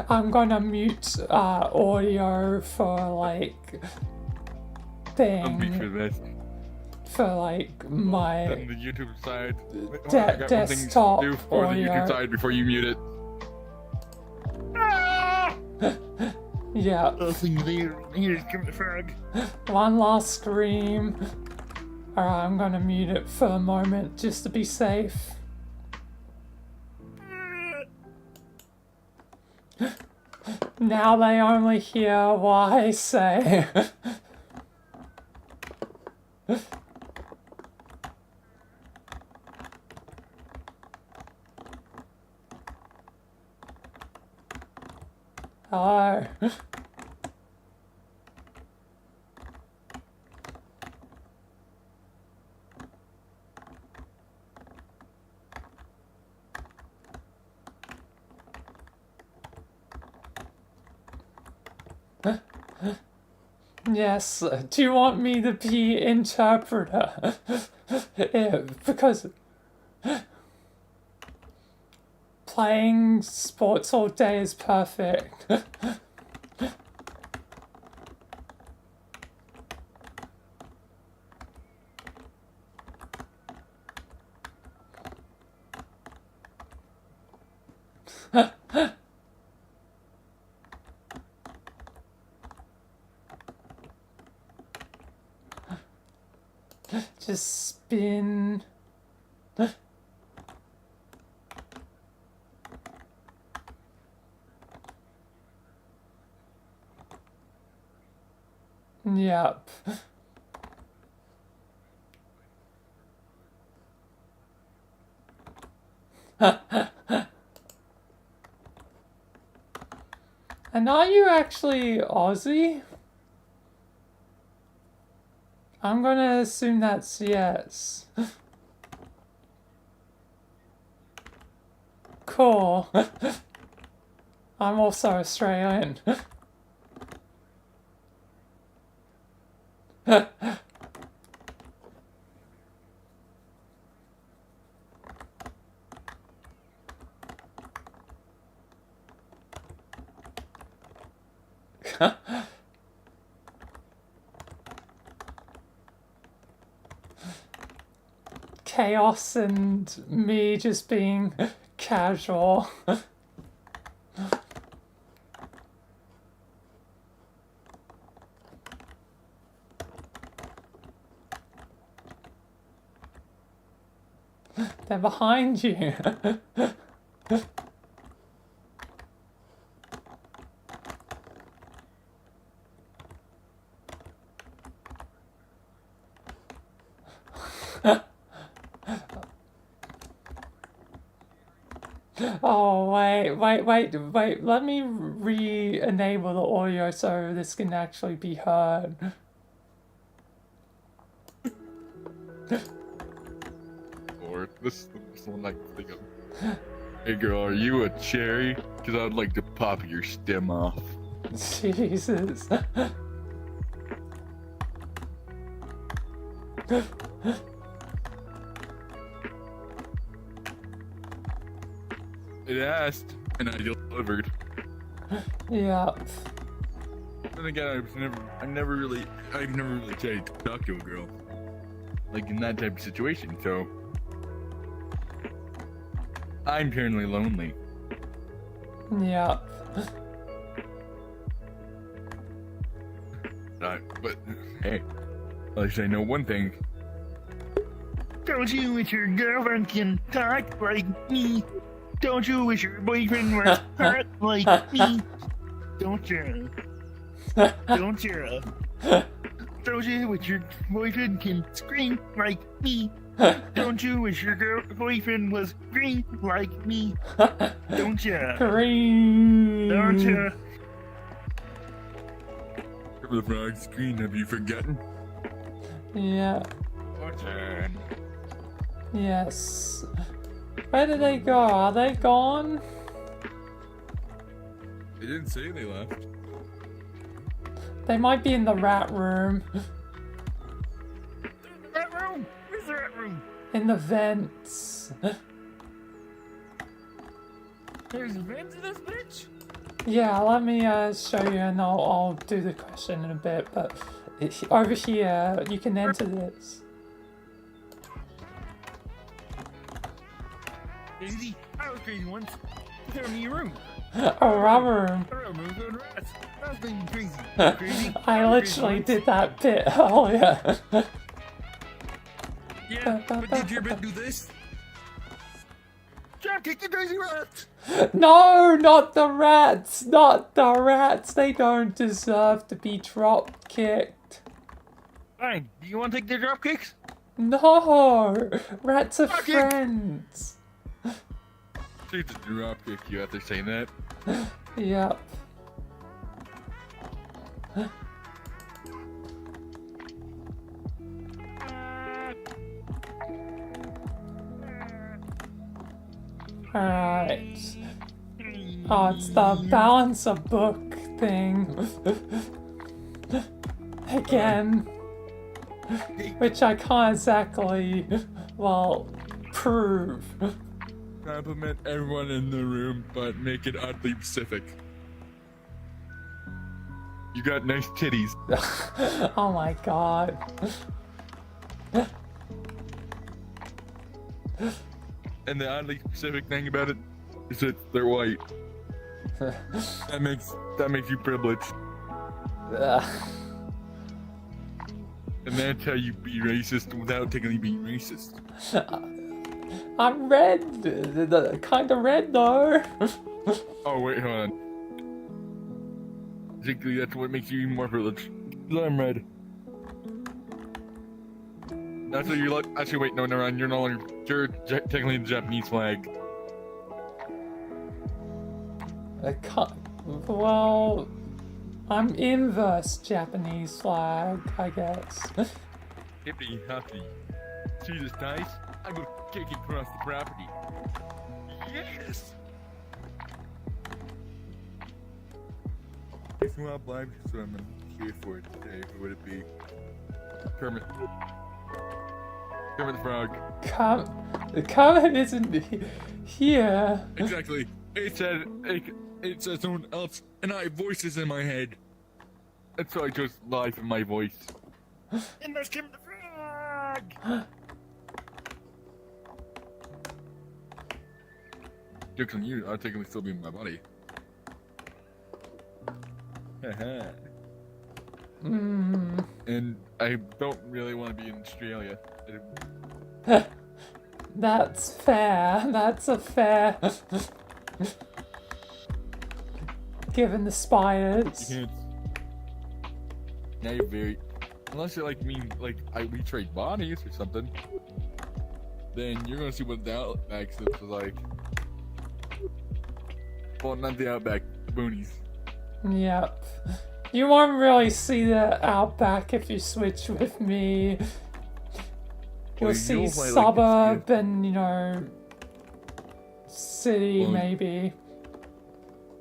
I'm gonna mute audio for like for like my on the YouTube side. desktop do for the YouTube side before you mute it. Yeah. One last scream. Alright, I'm gonna mute it for the moment just to be safe. Now they only hear what I say. Hello. Yes, do you want me to be interpreter? Yeah, because playing sports all day is perfect. Just spin. Yep. And are you actually Aussie? I'm gonna assume that's yes. Cool. I'm also Australian. Chaos and me just being casual. They're behind you. Oh, wait. Let me re-enable the audio so this can actually be heard. Or this one I can think of. Hey girl, are you a cherry? Because I'd like to pop your stem off. Jesus. It asked, and I delivered. Yep. Then again, I've never really tried to talk to a girl, like in that type of situation. So I'm currently lonely. Yep. But hey, at least I know one thing. Don't you wish your girlfriend can talk like me? Don't you wish your boyfriend were hot like me? Don't you? Don't you? Don't you wish your boyfriend can scream like me? Don't you wish your boyfriend was green like me? Don't you? Green. Don't you? The frog's green, have you forgotten? Yeah. Okay. Yes. Where did they go? Are they gone? They didn't say they left. They might be in the rat room. The rat room? Where's the rat room? In the vents. There's vents in this bitch? Yeah, let me show you and I'll do the question in a bit, but over here, you can enter this. Crazy? I was crazy once. Throw me a room. A rubber room. A room with rats. I was being crazy. Crazy? I literally did that bit earlier. Yeah, but did your bit do this? Jump kick the crazy rats! No, not the rats! Not the rats! They don't deserve to be drop kicked. Fine. Do you want to take their drop kicks? No! Rats are Drop kick. friends! Take the drop kick you after saying that. Yep. Alright. Oh, it's the balance of book sleeping again, which I can't exactly, well, prove. Compliment everyone in the room, but make it oddly specific. You got nice titties. Oh my god. And the oddly specific thing about it is that they're white. That makes you privileged. And that's how you be racist without technically being racist. I'm red. Kind of red though. Oh wait, hold on. Basically, that's what makes you even more privileged. I'm red. That's what you like. Actually, wait, no, never mind. You're no longer. You're technically the Japanese flag. Well, I'm inverse Japanese flag, I guess. Hippy hoppy. See this dice? I'm gonna kick it across the property. Yes! If you want blind swim, I'm here for it today. Who would it be? Kermit. Kermit the Frog. Kermit isn't here. Exactly. It said someone else, and I have voices in my head. And so I just lie from my voice. And there's Kermit the Frog! Joke's on you, I'll technically still be in my body. Haha. And I don't really want to be in Australia. That's fair. That's a fair. Given the spiders. You can't. Now you're very. Unless you're like me, like we trade bodies or something. Then you're gonna see what the Outback slips is like. Well, not the Outback, the boonies. Yep. You won't really see the Outback if you switch with me. You'll see suburb and, you know, city, well, maybe.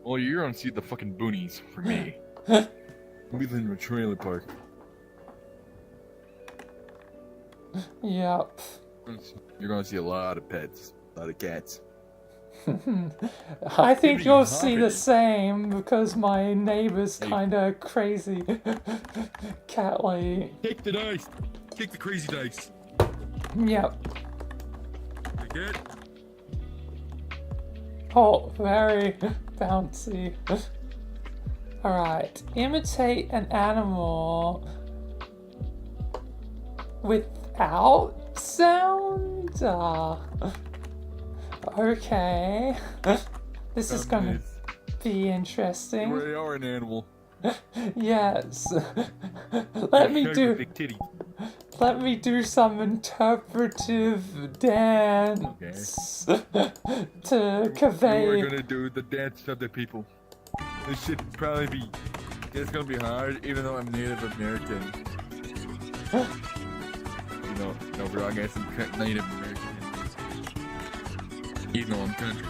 Well, you're gonna see the fucking boonies for me. We live in a trailer park. Yep. You're gonna see a lot of pets, a lot of cats. I think you'll see the same because my neighbor's kinda crazy. Cat-like. Kick the dice! Kick the crazy dice! Yep. Kick it. Oh, very bouncy. Alright. Imitate an animal without sound? Okay. This is gonna be interesting. You really are an animal. Yes. Let me do some interpretive dance to convey. We're gonna do the dance to the people. This should probably be. It's gonna be hard, even though I'm Native American. No, wrong. I am Native American. Even though I'm country.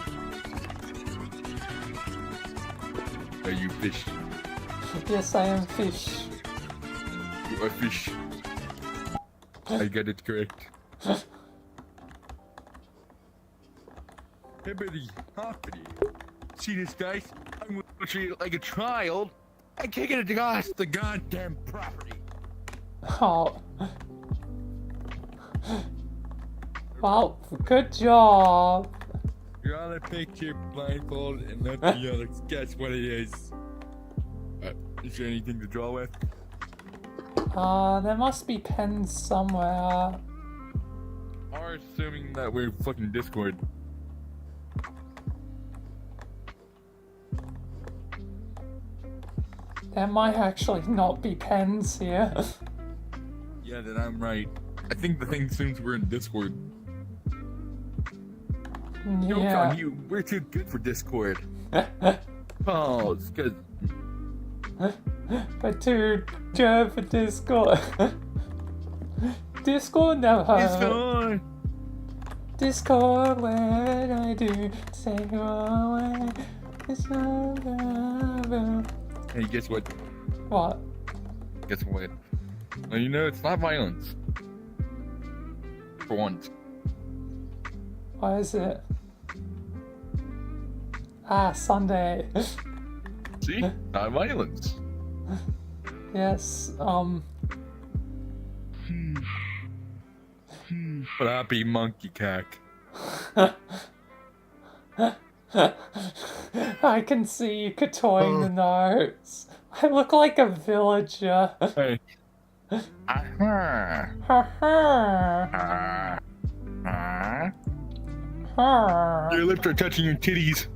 Are you fish? Yes, I am fish. You are fish. I got it correct. Hippity hoppity. See this dice? I'm gonna treat it like a child and kick it across the goddamn property. Oh. Well, good job. You're on a picture blindfold and let the others guess what it is. Is there anything to draw with? There must be pens somewhere. Or assuming that we're fucking Discord. There might actually not be pens here. Yeah, then I'm right. I think the thing assumes we're in Discord. Joke's on you, we're too good for Discord. Oh, it's good. But too good for Discord. Discord never. Discord when I do say go away. It's not Hey, guess what? What? Guess what? Well, you know, it's not violence. For once. What is it? Ah, Sunday. See? Not violence. Yes, Flappy monkey cack. I can see you katoing the notes. I look like a villager. Hey. Uh-huh. Ha ha. Ha. Your lips are touching your titties.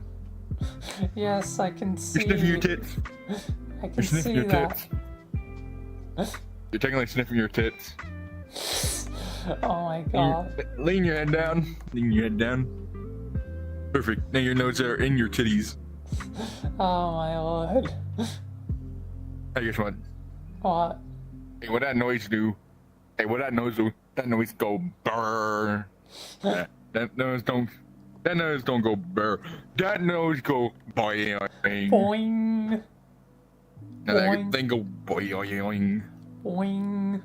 Yes, I can see. You're sniffing your tits. I can You're sniffing see your that. tits. You're technically sniffing your tits. Oh my god. Lean your head down. Lean your head down. Perfect. Now your notes are in your titties. Oh my lord. Hey, guess what? What? Hey, what that noise do? Hey, what that noise do? That noise go brrr. That noise don't. That nose don't go brr. That nose go boing. Boing. Now that thing go boing. Boing.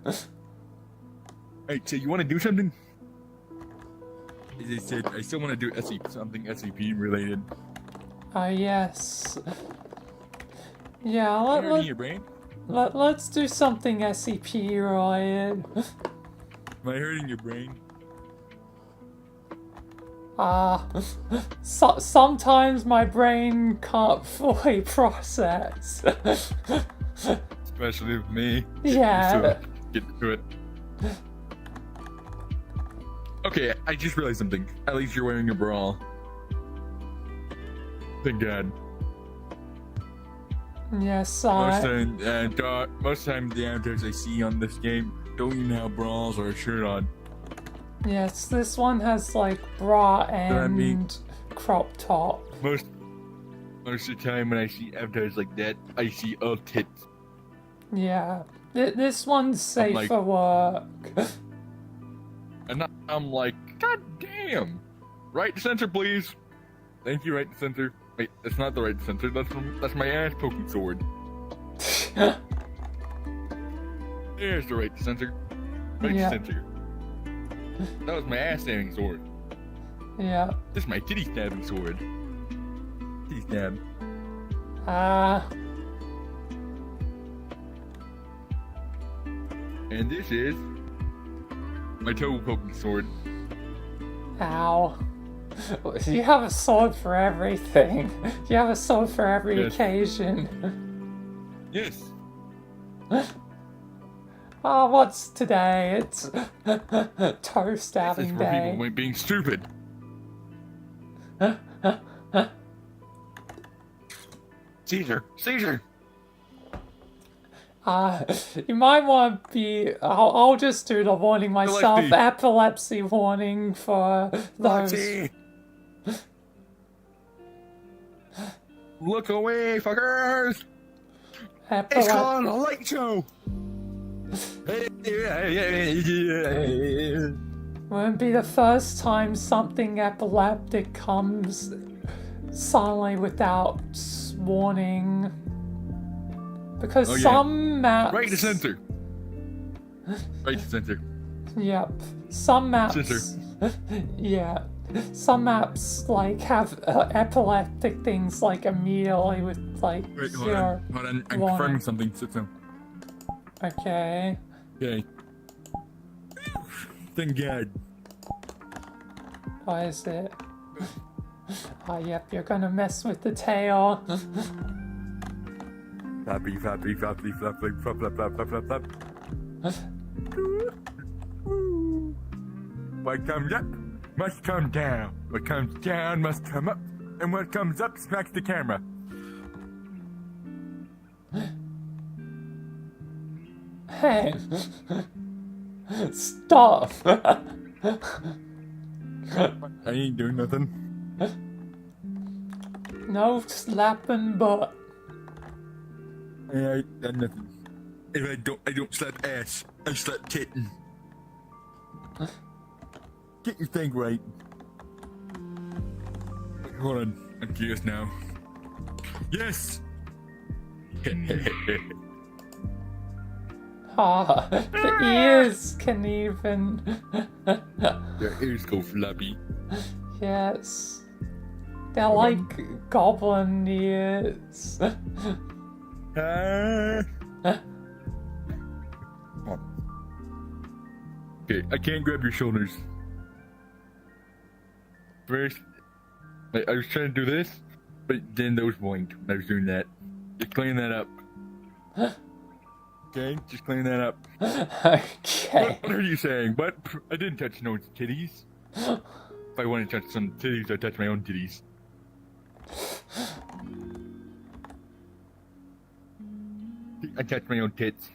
Hey, so you want to do something? As I said, I still want to do something SCP related. Yes. Yeah, Am I hurting your brain? let's do something SCP related. Am I hurting your brain? Sometimes my brain can't fully process. Especially with me. Yeah. Get to it. Okay, I just realized something. At least you're wearing a bra. Thank God. Yes, Most time the avatars I see on this game don't even have bras or a shirt on. Yes, this one has like bra and crop top. Most of the time when I see avatars like that, I see all tits. Yeah, this one's safe like- for work. And I'm like, God damn! Right center, please. Thank you, right center. Wait, that's not the right center. That's my ass poking sword. There's the right center. Right Yeah. center. That was my ass stabbing sword. Yeah. This is my titty stabbing sword. Titty stab. And this is my toe poking sword. Ow. You have a sword for everything. You have a sword for every Yes. occasion. Yes. Oh, what's today? It's toe This is stabbing for day. people being stupid. Caesar. You might want to be. I'll just do the warning myself. Epilepsy. Epilepsy warning for those. Lexi. Look away, fuckers! It's called a light show. Won't be the first time something epileptic comes suddenly without warning. Because Oh, yeah. some maps. Right to center. Right to center. Yep. Some maps. Center. Yeah. Some maps like have epileptic things like immediately with like Wait, hold zero. on. I'm warning. confirming something. Sit down. Okay. Okay. Thank God. What is it? Oh, yep, you're gonna mess with the tail. Flappy, flappy, flappy, flappy, flap, flap, flap, flap, flap, flap. What comes up must come down. What comes down must come up. And what comes up smacks the camera. Hey. Stop. I ain't doing nothing. No slapping butt. I ain't done nothing. If I don't slap ass. I slap tittin'. Get your thing right. Hold on. I'm curious now. Yes! Ah, the ears can even. Your ears go floppy. Yes. They're like goblin ears. Okay, I can't grab your shoulders. First, I was trying to do this, but then those blinked when I was doing that. Just clean that up. Okay, just clean that up. Okay. What are you saying? But I didn't touch no titties. If I want to touch some titties, I touch my own titties. I touch my own tits.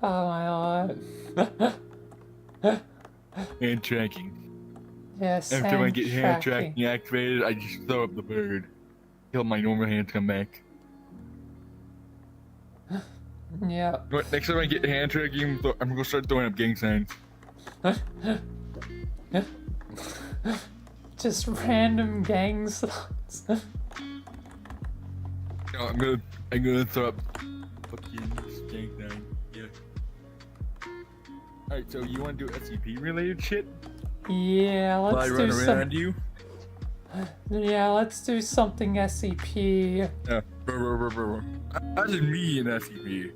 Oh my lord. Hand tracking. Yes. After I get hand tracking. tracking activated, I just throw up the bird. Till my normal hands come back. Yep. What, next time I get hand tracking, I'm gonna start throwing up gang signs. Just random gang signs. No, I'm gonna throw up fucking gang sign. Yeah. Alright, so you wanna do SCP related shit? Yeah, While I let's run do around some. you? Yeah, let's do something SCP. Yeah. As in me in SCP,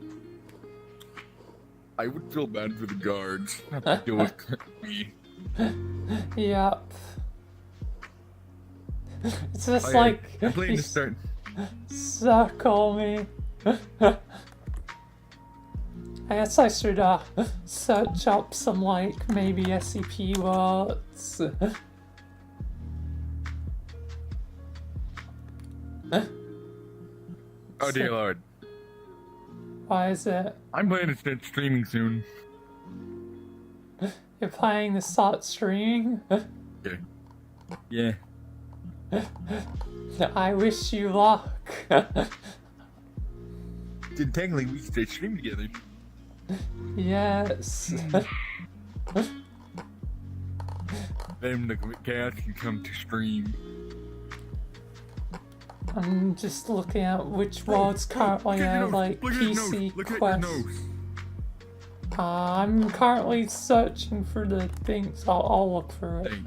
I would feel bad for the guards. Have to deal with me. Yep. It's just Oh, yeah, like I'm playing you to start. circle me. I guess I should search up some like maybe SCP words. Oh dear lord. Why is it? I'm planning to start streaming soon. You're planning to start streaming? Okay. Yeah. I wish you luck. Then technically we can stay stream together. Yes. Then the chaos can come to stream. I'm just looking at which words currently have like PC quests. I'm currently searching for the things. I'll look for it. Hey.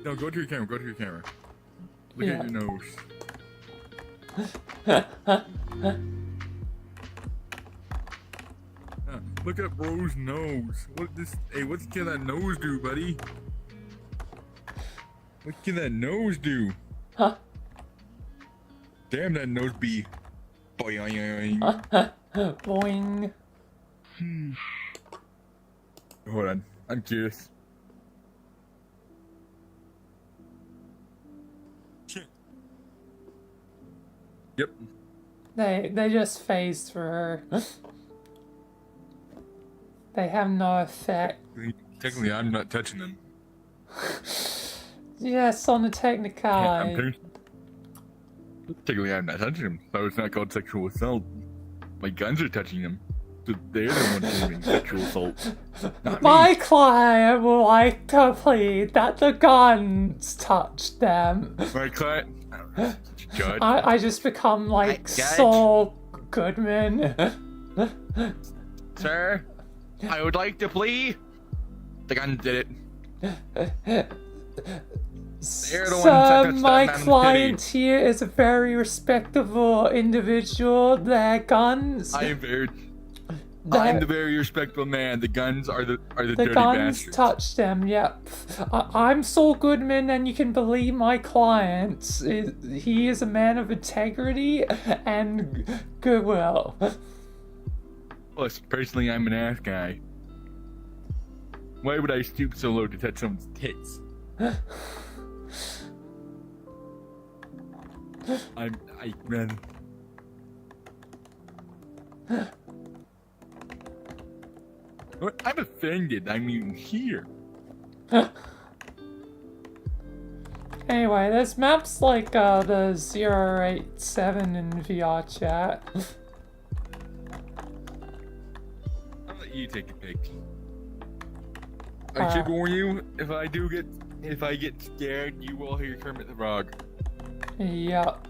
No, go to your camera. Go to your camera. Look Yeah. at your nose. Look at Rose's nose. What this? Hey, what can that nose do, buddy? What can that nose do? Huh? Damn, that nose be. Boing. Boing. Hold on, I'm curious. Yep. They just phased through her. They have no effect. Technically, I'm not touching them. Yes, on the I'm technicality. Technically, I'm not touching them, so it's not called sexual assault. My guns are touching them. So they're the ones doing sexual assault. Not My me. client would like to plead that the guns touched them. My client. Judge. I just become like Judge. Saul Goodman. Sir, I would like to plead. The gun did it. They're the ones that Sir, touched my that man's client titty. here is a very respectable individual. Their guns. I'm their- the very respectable man. The guns are the The dirty guns bastards. touched them, yep. I'm Saul Goodman, and you can believe my client. He is a man of integrity and goodwill. Plus, personally, I'm an ass guy. Why would I stoop so low to touch someone's tits? I man. What? I'm offended. I'm even here. Anyway, there's maps like the 087 in VRChat. I'll let you take a pic. I should warn you, if I get scared, you will hear Kermit the Frog. Yup.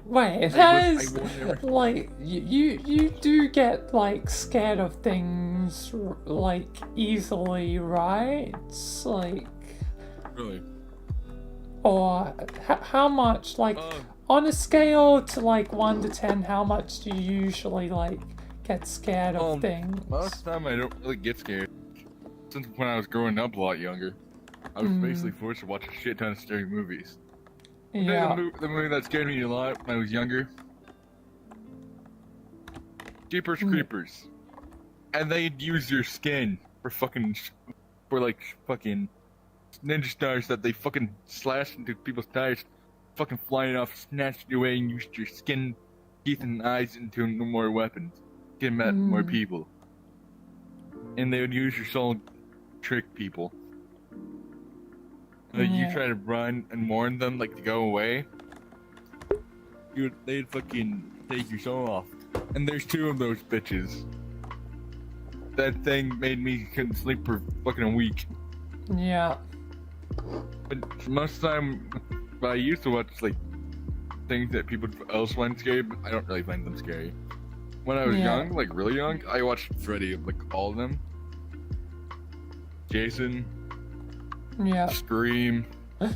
Wait, that is like you do get like scared of things like easily, right? It's like, Really? or how much like on a scale to like 1 to 10, how much do you usually like get scared of things? Most of the time I don't really get scared. Since when I was growing up a lot younger, I was basically forced to watch a shit ton of scary movies. Yeah. The movie that scared me a lot when I was younger, Jeepers Creepers, and they'd use your skin for fucking ninja stars that they fucking slashed into people's tires, fucking flying off, snatched you away, and used your skin, teeth, and eyes into no more weapons, get them at more people, and they would use your soul to trick people. You try to run and warn them like to go away, they'd fucking take your soul off. And there's 2 of those bitches. That thing made me couldn't sleep for fucking a week. Yeah. But most of the time, I used to watch like things that people else find scary, but I don't really find them scary. When I was young, like really young, I watched Freddy, like all of them. Jason. Yeah. Scream. I'm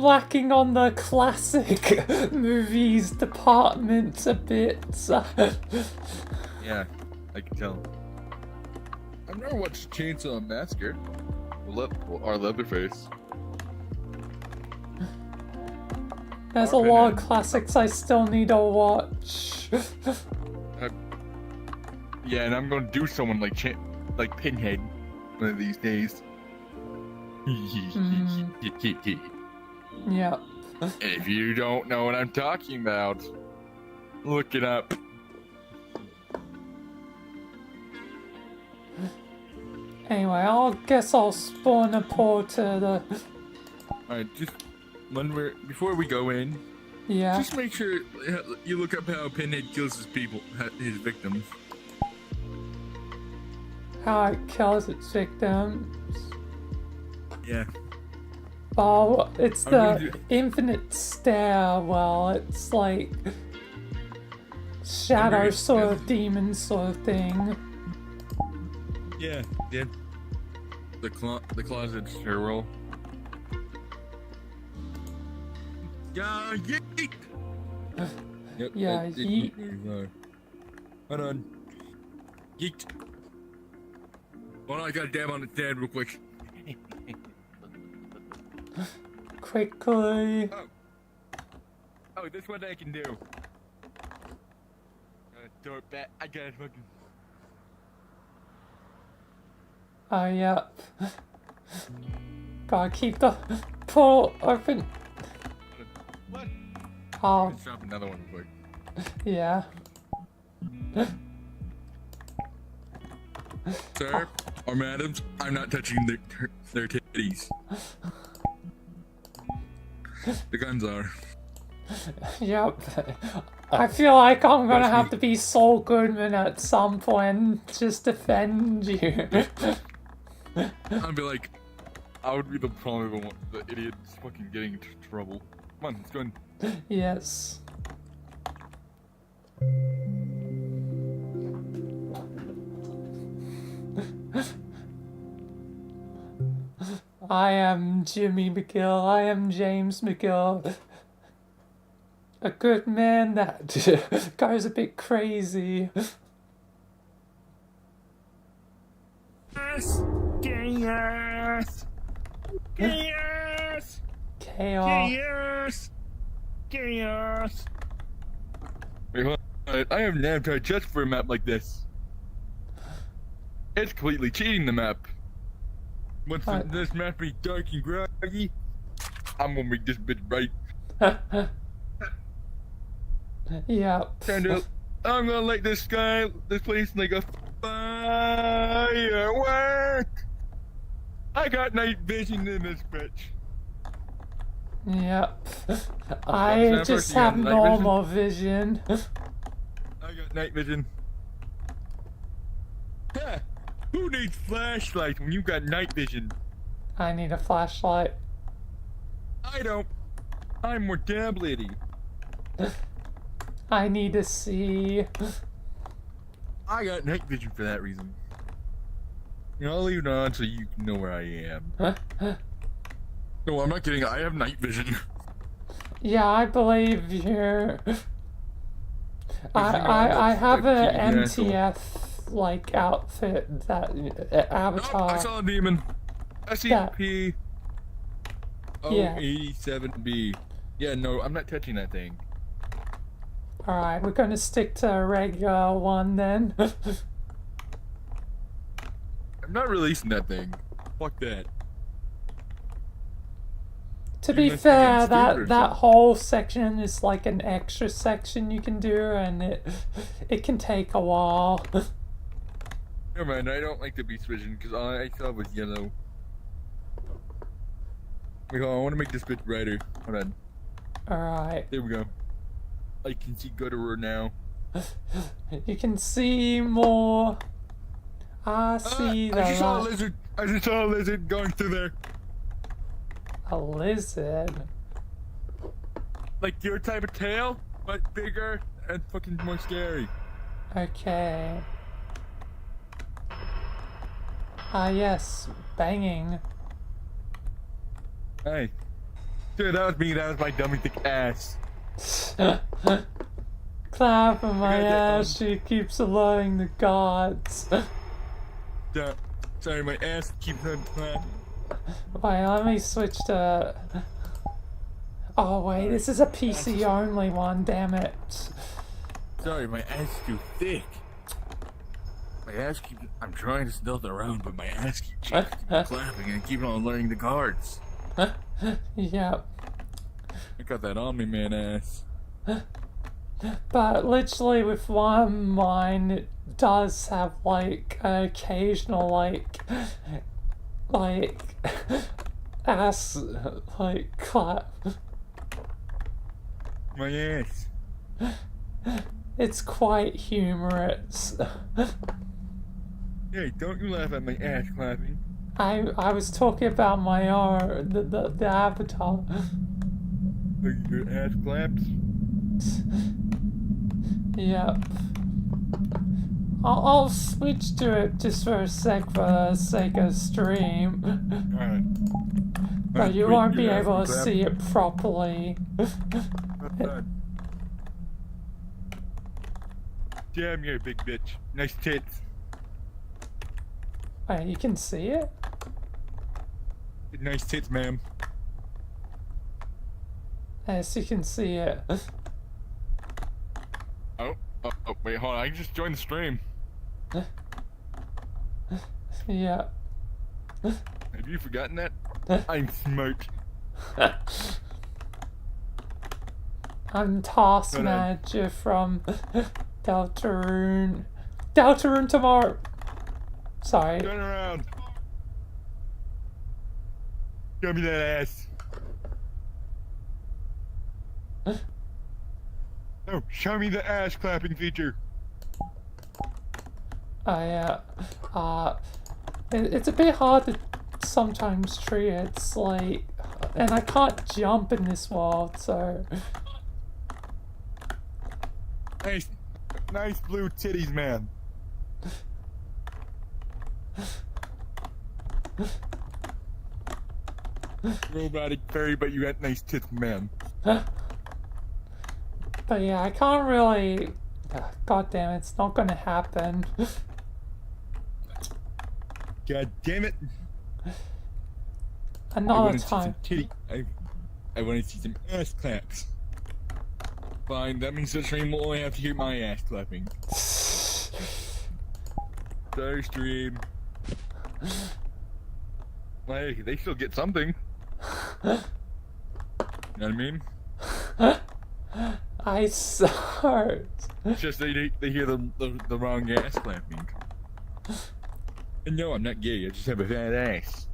lacking on the classic movies department a bit. Yeah, I can tell. I've never watched Chainsaw Massacre. Or Leatherface. There's a lot of classics I still need to watch. Yeah, and I'm gonna do someone like Pinhead one of these days. Yeah. If you don't know what I'm talking about, look it up. Anyway, I guess I'll spawn a portal to the... Alright, just before we go in, just make sure you look up how Pinhead kills his victims. How it kills its victims. Yeah. Oh, it's the infinite stairwell. It's like shadow sort of demon sort of thing. Yeah. The closet stairwell. Yeah, yeet! Yep, yeah, yeet. Hold on. Yeet. Hold on, I gotta dab on the dad real quick. Quickly. Oh, this one I can do. Throw it back. I got it fucking. Oh, yep. Gotta keep the portal open. What? Oh. Let's drop another one quick. Yeah. Sir or madams, I'm not touching their titties. The guns are. Yep. I feel like I'm gonna have to be Saul Goodman at some point and just defend you. I'd be like, I would be probably the idiot fucking getting into trouble. Come on, let's go in. Yes. I am Jimmy McGill. I am James McGill. A good man that goes a bit crazy. Chaos! Chaos! Chaos! Chaos. Chaos! Chaos! Wait, hold on. I have never tried just for a map like this. It's completely cheating the map. Once this map be dark and groggy, I'm gonna make this bitch bright. Yep. I'm gonna light this place like a firework. I got night vision in this bitch. Yep. I just have normal vision. I got night vision. Ha! Who needs flashlight when you got night vision? I need a flashlight. I don't. I'm more tablety. I need to see. I got night vision for that reason. You know, I'll leave it on so you can know where I am. No, I'm not kidding. I have night vision. Yeah, I believe you. You know, I have that a cheeky asshole. MTF like outfit that Oh, avatar. I saw a demon. That SCP yeah. 087B. Yeah, no, I'm not touching that thing. All right, we're gonna stick to a regular one then. I'm not releasing that thing. Fuck that. To You be must think I'm fair, stupid or that something. whole section is like an extra section you can do, and it can take a while. Never mind, I don't like the beast vision because all I saw was yellow. Wait, hold on, I want to make this bit brighter. Hold on. All right, There we go. I can see Gutterer now. you can see more. I see I just saw a light. lizard. I just saw a lizard going through there. A lizard. Like your type of tail, but bigger and fucking more scary. Okay. Ah yes, banging. Hey. Dude, that was me. That was my dummy thick ass. Clap for my I got that ass, she keeps alerting the gods. Duh. Sorry, my ass keeps on clapping. Wait, let me switch to... Oh wait, this is a PC only one, damn it. Sorry, my ass is too thick. My ass keeps. I'm trying to stealth around, but my ass keeps clapping and keep on alerting the guards. Yep. I got that Omni Man ass. But literally with one mine, it does have like an occasional like ass like clap. My ass. It's quite humorous. Hey, don't you laugh at my ass clapping. I was talking about my own the avatar. Your ass claps. Yep. I'll switch to it just for a sec for the sake of stream. Alright. But you won't be able to see it properly. Damn, you're a big bitch. Nice tits. Wait, you can see it? Nice tits, ma'am. Yes, you can see it. Oh, wait, hold on. I just joined the stream. Yeah. Have you forgotten that? I'm smart. I'm task manager from Deltarune. Deltarune tomorrow! Sorry. Turn around. Show me that ass. No, show me the ass clapping feature. Yeah. It's a bit hard to sometimes treat. It's like, and I can't jump in this world, so. Nice blue titties, man. Robotic fairy, but you got nice tits, man. But yeah, I can't really. God damn it, it's not gonna happen. God damn it. Another time. I want to see some ass claps. Fine, that means the stream will only have to hear my ass clapping. Sorry, stream. Like, they still get something. You know what I mean? I start. It's just they hear the wrong ass clapping. And no, I'm not gay. I just have a fat ass.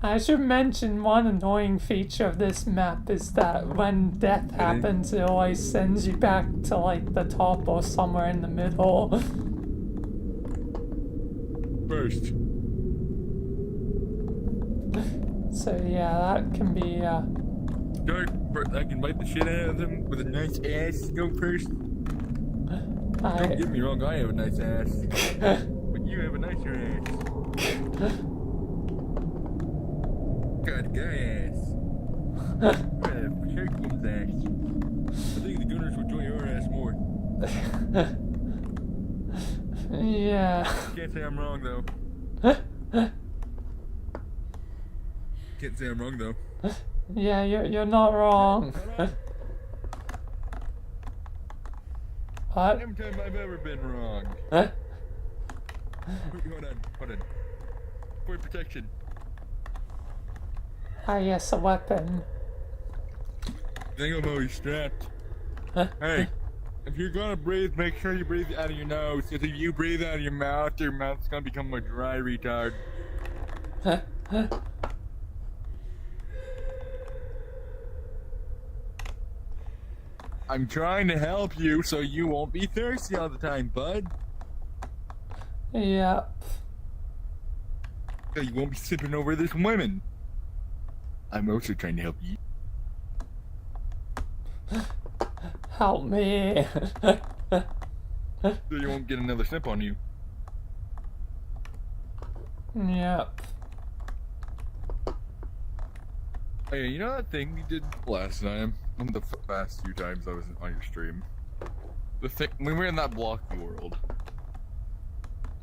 I should mention one annoying feature of this map is that when death happens, it always sends you back to like the top or somewhere in the middle. First. So yeah, that can be I can bite the shit out of them with a nice ass. Go first. Don't get me wrong, I have a nice ass. But you have a nicer ass. God, guy ass. Hercules ass. I think the Gunners would enjoy your ass more. Yeah. Can't say I'm wrong though. Can't say I'm wrong though. Yeah, you're not wrong. What? Every time I've ever been wrong. Huh? Hold on. For protection. Ah, yes, a weapon. I think I'm always strapped. Huh? Hey, if you're gonna breathe, make sure you breathe out of your nose. Because if you breathe out of your mouth's gonna become a dry retard. Huh? I'm trying to help you so you won't be thirsty all the time, bud. Yep. So you won't be sipping over this women. I'm also trying to help you. Help me. So you won't get another sip on you. Yep. Hey, you know that thing you did last time? One of the last few times I was on your stream. The thing we were in that blocky world.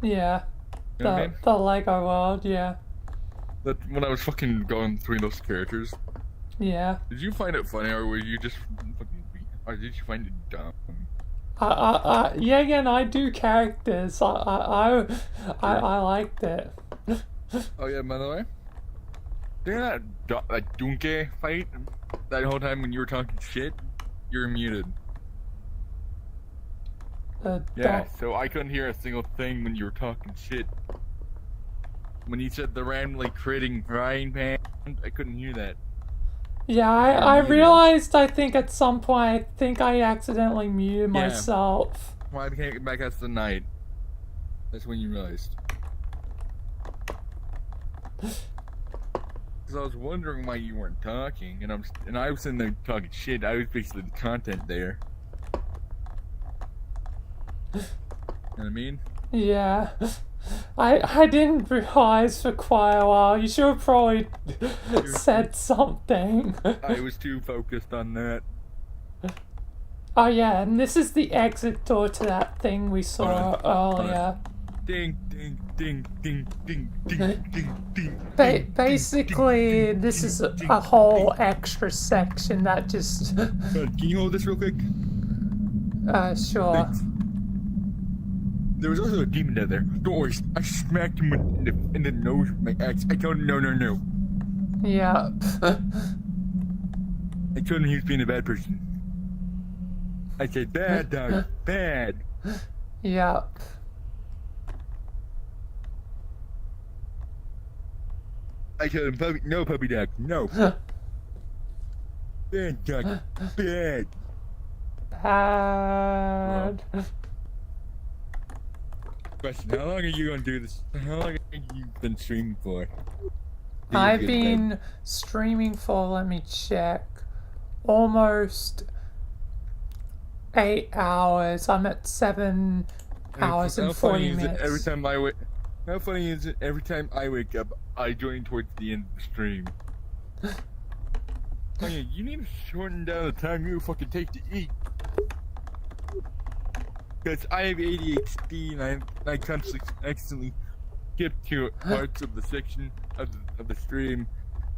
Yeah. You know what I mean? The Lego world, yeah. That when I was fucking going through those characters. Yeah. Did you find it funny, or were you just fucking, or did you find it dumb? Yeah, again, I do characters. I liked it. Oh yeah, by the way, during that Dunke fight, that whole time when you were talking shit, you're muted. Yeah, so I couldn't hear a single thing when you were talking shit. When you said the randomly critting frying pan, I couldn't hear that. Yeah, I realized, I think at some point, I accidentally muted myself. When I came back as the night, that's when you realized. Because I was wondering why you weren't talking, and I was in there talking shit. I was basically the content there. You know what I mean? Yeah. I didn't realize for quite a while. You should have probably said something. I was too focused on that. Oh yeah, and this is the exit door to that thing we saw earlier. Ding, ding, ding, ding, ding, ding, ding, ding. Basically, this is a whole extra section that just... Can you hold this real quick? Sure. Thanks. There was also a demon down there. Don't worry, I smacked him in the nose with my axe. I told him no. Yep. I told him he was being a bad person. I said, bad dog, bad. Yep. I told him, no puppy dog, no. Bad dog, bad. Bad. Question, how long are you gonna do this? How long have you been streaming for? I've been streaming for, let me check, almost 8 hours. I'm at 7 hours and 40 minutes. Every time I wake, how funny is it? Every time I wake up, I join towards the end of the stream. Hey, you need to shorten down the time you fucking take to eat. Because I have ADHD and I constantly skip to parts of the section of the stream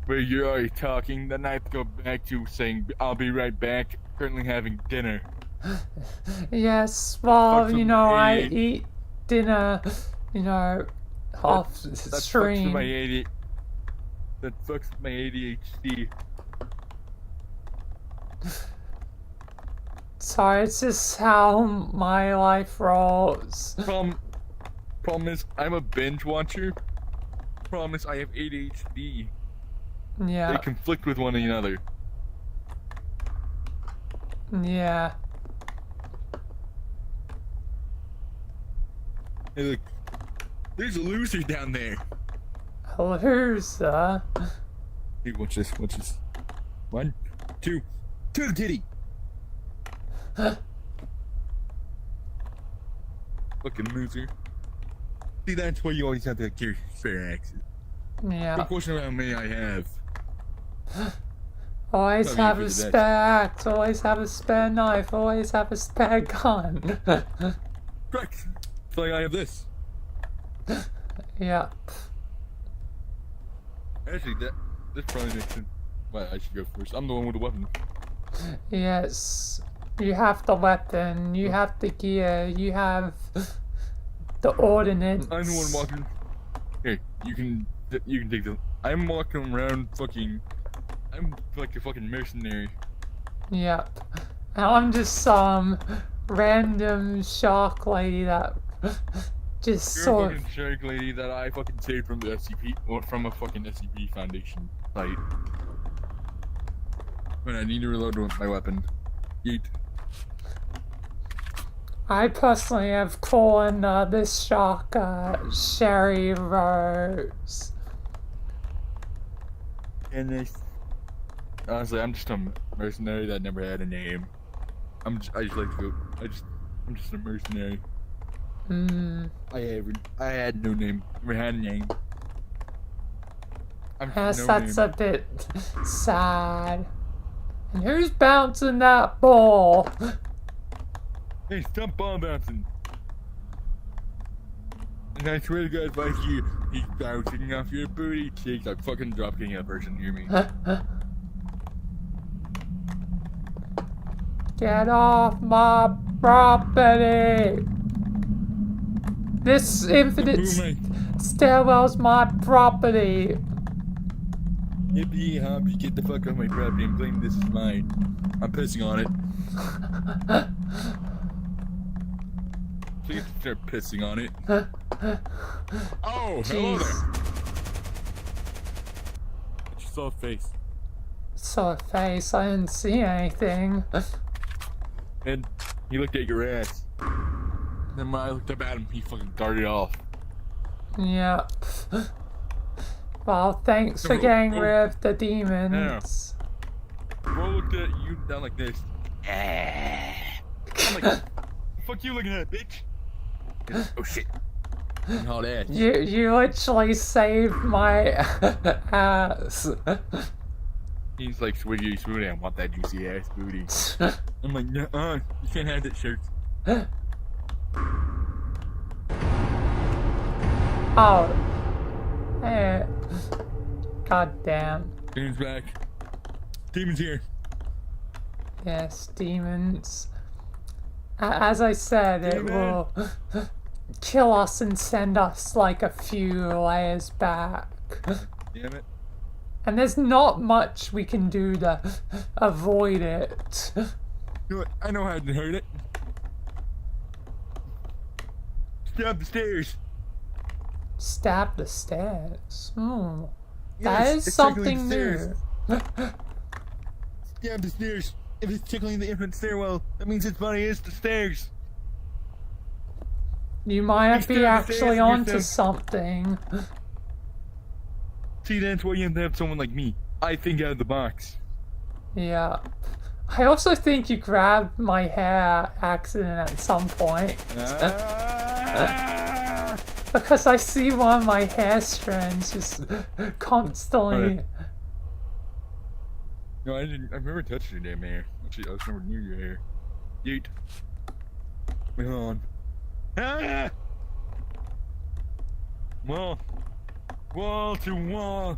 where you're already talking. Then I have to go back to saying, I'll be right back, currently having dinner. Yes, well, you know, I eat dinner, you know, off stream. That fucks my ADHD. Sorry, it's just how my life rolls. Problem is, I'm a binge watcher. Problem is, I have ADHD. Yeah. They conflict with one another. Yeah. Hey, look. There's a loser down there. A loser. Hey, watch this. Watch this. 1, 2, to the titty. Fucking loser. See, that's why you always have to carry fair access. Yeah. What question about me I have? Always Probably have for a the spare best. axe, always have a spare knife, always have a spare gun. Correct. It's like I have this. Yeah. Actually, that's probably makes sense. Well, I should go first. I'm the one with the weapon. Yes. You have the weapon, you have the gear, you have the ordnance. I'm the one walking. Here, you can take the. I'm walking around fucking. I'm like a fucking mercenary. Yep. And I'm just some random shark lady that just You're sort a of. fucking shark lady that I fucking saved from the SCP or from a fucking SCP Foundation site. When I need to reload my weapon. Yeet. I personally have called this shark Sherry Rose. And honestly, I'm just a mercenary that never had a name. I just like to go. I'm just a mercenary. I had no name. Never had a name. Yes, no that's name. a bit sad. And who's bouncing that ball? Hey, stop ball bouncing. And I swear to God, if I hear he's bouncing off your booty cheeks, I'm fucking drop kicking that person near me. Get off my property! This infinite stairwell's my property! Hippie hoppy, get the fuck off my property and claim this is mine. I'm pissing on it. Please start pissing on it. Oh, hello there. I just saw a face. Saw a face, I didn't see anything. And he looked at your ass. Then when I looked up at him, he fucking darted off. Yep. Well, thanks for getting rid of the demons. Bro looked at you down like this. I'm like, the fuck you looking at, bitch? Oh shit. Hot ass. You literally saved my ass. He's like, Swiggy Swooty, I want that juicy ass booty. I'm like, nuh-uh, you can't have that shirt. Oh. Hey. God damn. Demon's back. Demon's here. Yes, demons. As I said, it will kill us and send us like a few layers back. Damn it. And there's not much we can do to avoid it. You know what? I know how to hurt it. Stab the stairs. Stab the stairs. Hmm. Yes, That is it's tickling something the new. stairs. Stab the stairs. If it's tickling the infant stairwell, that means its body is the stairs. You might Stab be the actually stairs onto yourself. something. See, that's why you have to have someone like me. I think out of the box. Yeah. I also think you grabbed my hair accident at some point. Ah! Because I see one of my hair strands just constantly. Right. No, I didn't. I've never touched your damn hair. Actually, I was never near your hair. Yeet. Wait, hold on. Ah! Wall. Wall to wall.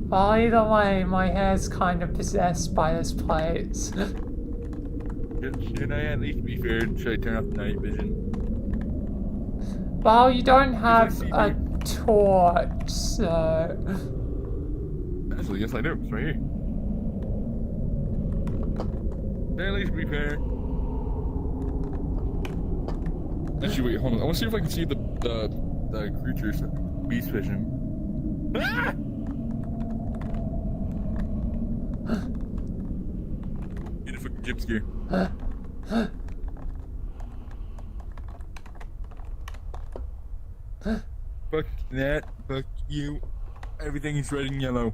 Well, either way, my hair's kind of possessed by this place. Should I at least be fair? Should I turn off the night vision? Well, you don't have see a torch, so. Actually, yes, I do. It's right here. Should I at least be fair? Actually, wait, hold on. I want to see if I can see the creatures. Beast vision. Ah! Get a fucking jump scare. Fuck that. Fuck you. Everything is red and yellow.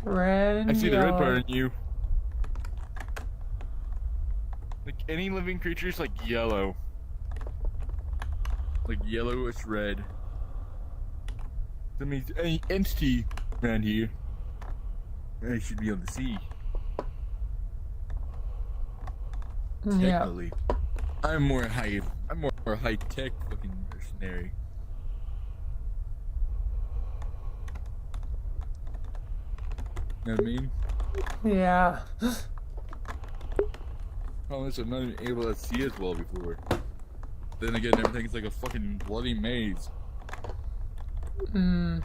Red and I see the red part yellow. in you. Like any living creature is like yellow. Like yellowish red. That means any entity around here I should be able to see. Yeah. Technically. I'm more high tech fucking mercenary. You know what I mean? Yeah. Problem is I'm not even able to see as well before. Then again, everything's like a fucking bloody maze. Yeah,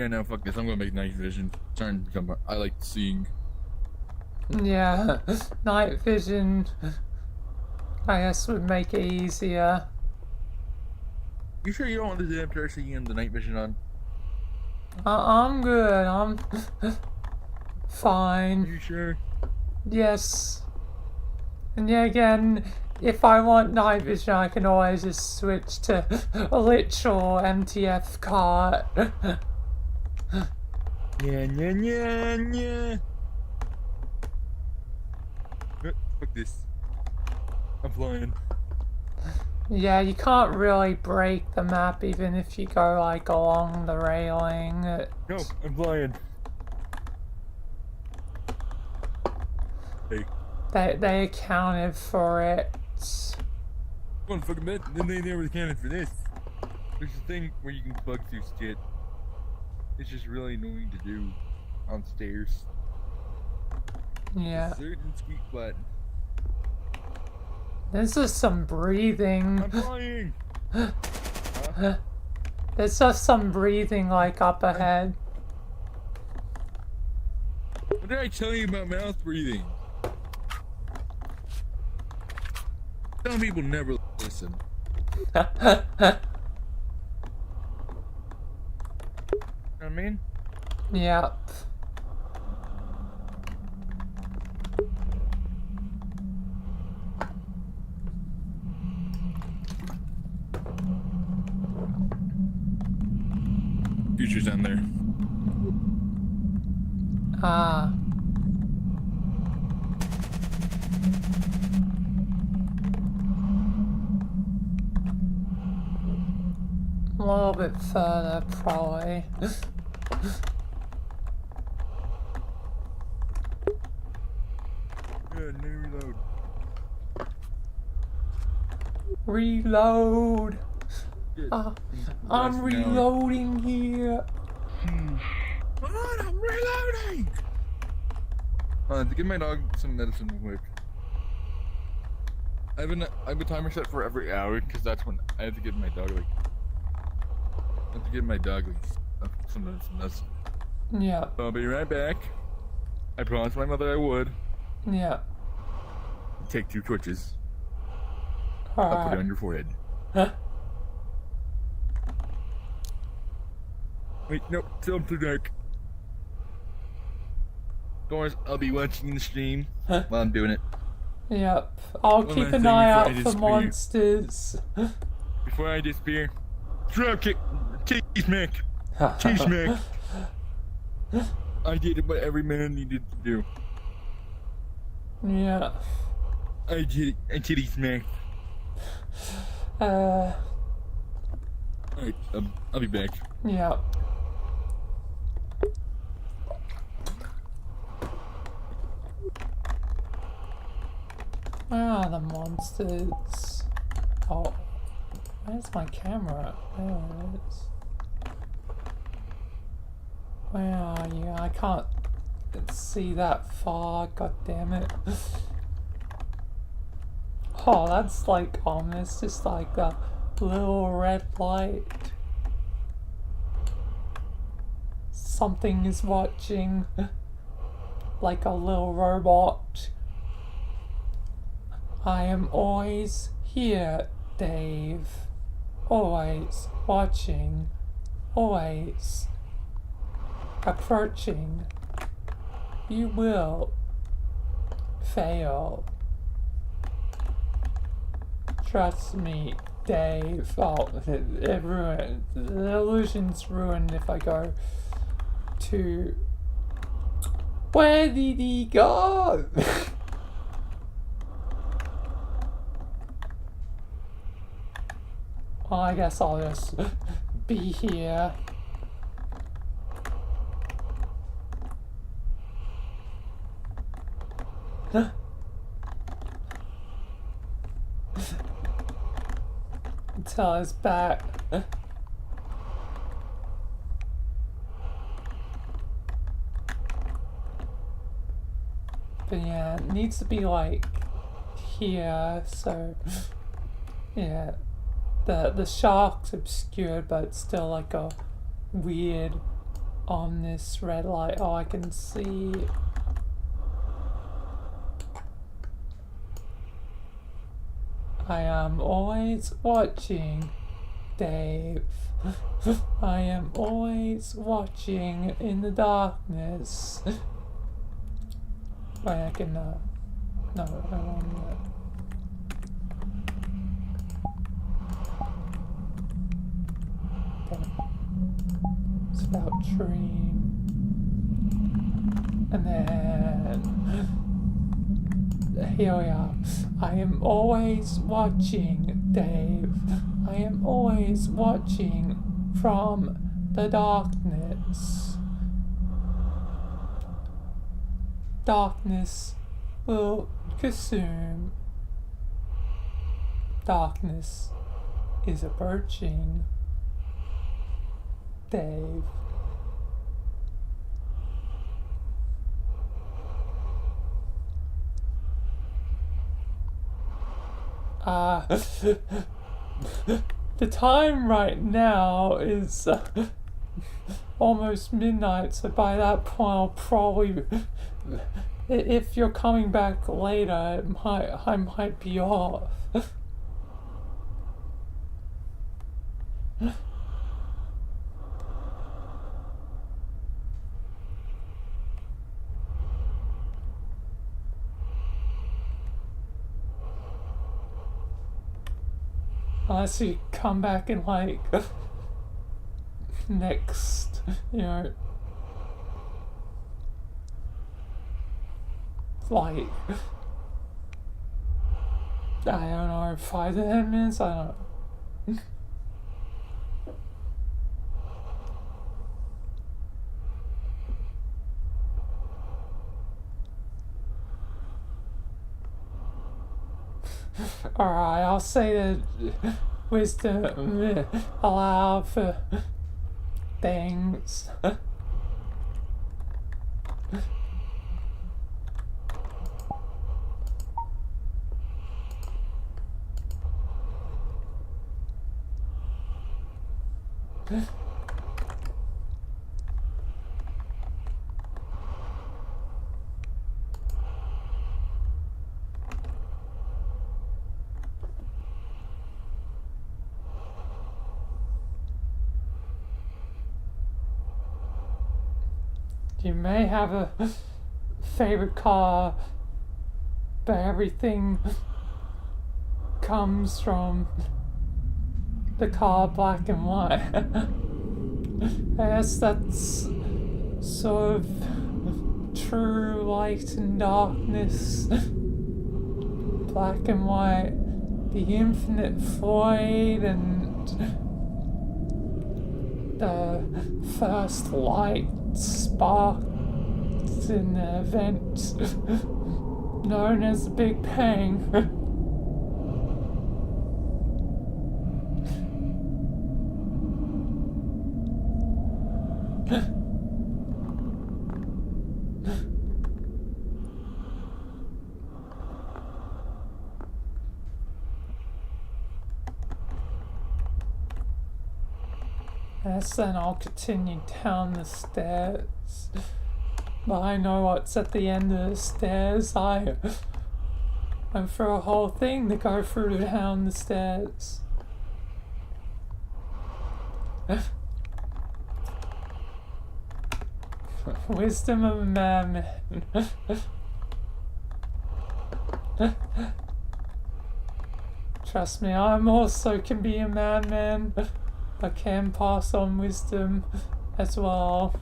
no, fuck this. I'm gonna make night vision. Starting to become. I like seeing. Yeah. Night vision, I guess, would make it easier. You sure you don't want the damn person and the night vision on? I'm good. I'm fine. You sure? Yes. And yeah, again, if I want night vision, I can always just switch to a literal MTF card. Yeah. Fuck this. I'm flying. Yeah, you can't really break the map even if you go like along the railing. No, I'm flying. Hey. They accounted for it. One fucking bit. Then they never accounted for this. There's a thing where you can bug through shit. It's just really annoying to do on stairs. Yeah. A certain sweet button. There's just some breathing. I'm flying. There's just some breathing like up ahead. What did I tell you about mouth breathing? Some people never listen. You know what I mean? Yep. Future's down there. Ah. A little bit further, probably. Good, let me reload. Reload. Good. I'm Rest now. reloading here. Hold on, I'm reloading! To give my dog some medicine real quick. I have a timer set for every hour because that's when I have to give my dog some medicine. Yeah. So I'll be right back. I promised my mother I would. Yeah. Take 2 torches. I'll put it on Alright. your forehead. Huh? Wait, nope, still too dark. Doors, I'll be watching the stream Huh? while I'm doing it. Yep. I'll One keep last an thing eye before I out for disappear. monsters. Before I disappear, drop kick, cheese smack, cheese smack. I did what every man needed to do. Yeah. I did it. I titty smacked. Uh. Alright, I'll be back. Yep. Where are the monsters? Oh. Where's my camera? There it is. Where are you? I can't see that far. God damn it. Oh, that's like ominous. Just like a little red light. Something is watching. Like a little robot. I am always here, Dave. Always watching. Always approaching. You will fail. Trust me, Dave. Oh, it ruined. The illusion's ruined if I go to... Where did he go? Well, I guess I'll just be here. Until it's back. But yeah, it needs to be like here, so yeah. The shark's obscured, but it's still like a weird on this red light. Oh, I can see. I am always watching, Dave. I am always watching in the darkness. Wait, I can, no, I want that. It's about dream. And then here we are. I am always watching, Dave. I am always watching from the darkness. Darkness will consume. Darkness is approaching, Dave. The time right now is almost midnight, so by that point I'll probably, if you're coming back later, I might be off. Unless you come back in like next, like, I don't know, 5 to 10 minutes, I don't know. Alright, I'll say that wisdom allow for things. You may have a favorite car, but everything comes from the car black and white. I guess that's sort of true light and darkness, black and white, the infinite void, and the first light sparked in the event known as the Big Bang. Yes, then I'll continue down the stairs. But I know what's at the end of the stairs. I And for a whole thing to go through down the stairs. Wisdom of a madman. Trust me, I'm also can be a madman. I can pass on wisdom as well.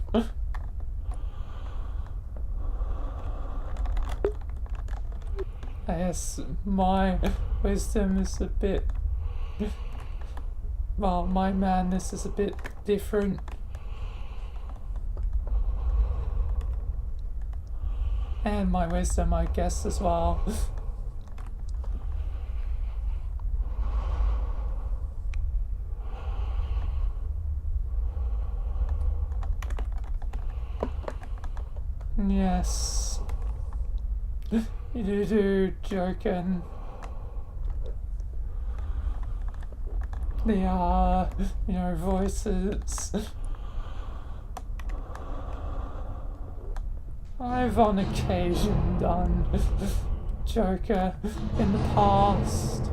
Yes, my wisdom is a bit... Well, my madness is a bit different. And my wisdom, I guess, as well. Yes. You do joking. The voices. I've on occasion done Joker in the past.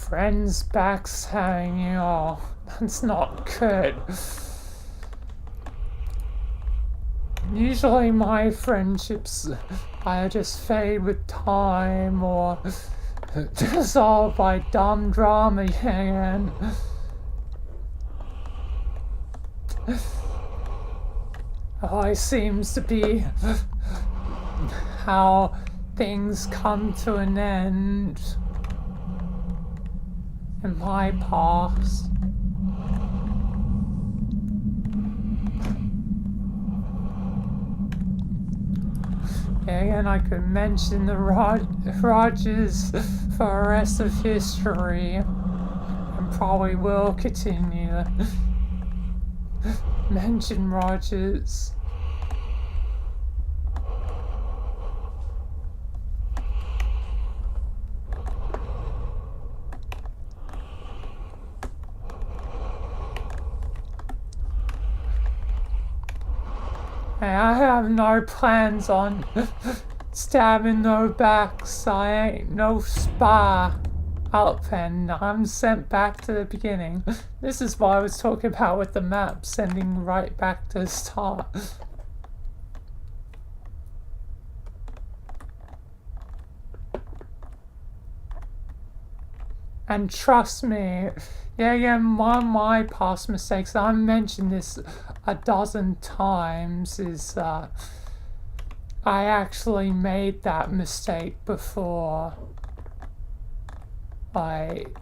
Friends backstabbing you all. That's not good. Usually my friendships either just fade with time or dissolved by dumb drama again. Always seems to be how things come to an end in my past. And I could mention the Rogers for the rest of history, and probably will continue to mention Rogers. I have no plans on stabbing no backs. I ain't no spy. Up and I'm sent back to the beginning. This is what I was talking about with the map, sending right back to the start. And trust me, one of my past mistakes, I mentioned this a dozen times, is I actually made that mistake before. Like,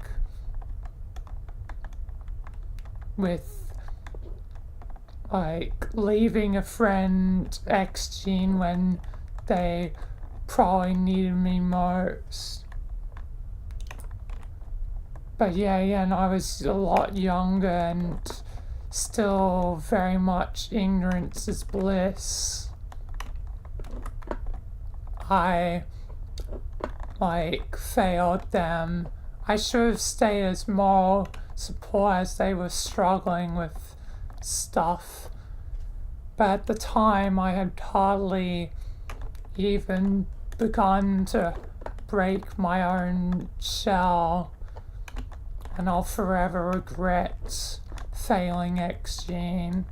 with, like, leaving a friend ex-gene when they probably needed me most. But and I was a lot younger and still very much ignorance is bliss. I, failed them. I should have stayed as moral support as they were struggling with stuff. But at the time, I had hardly even begun to break my own shell. And I'll forever regret failing X-Gene.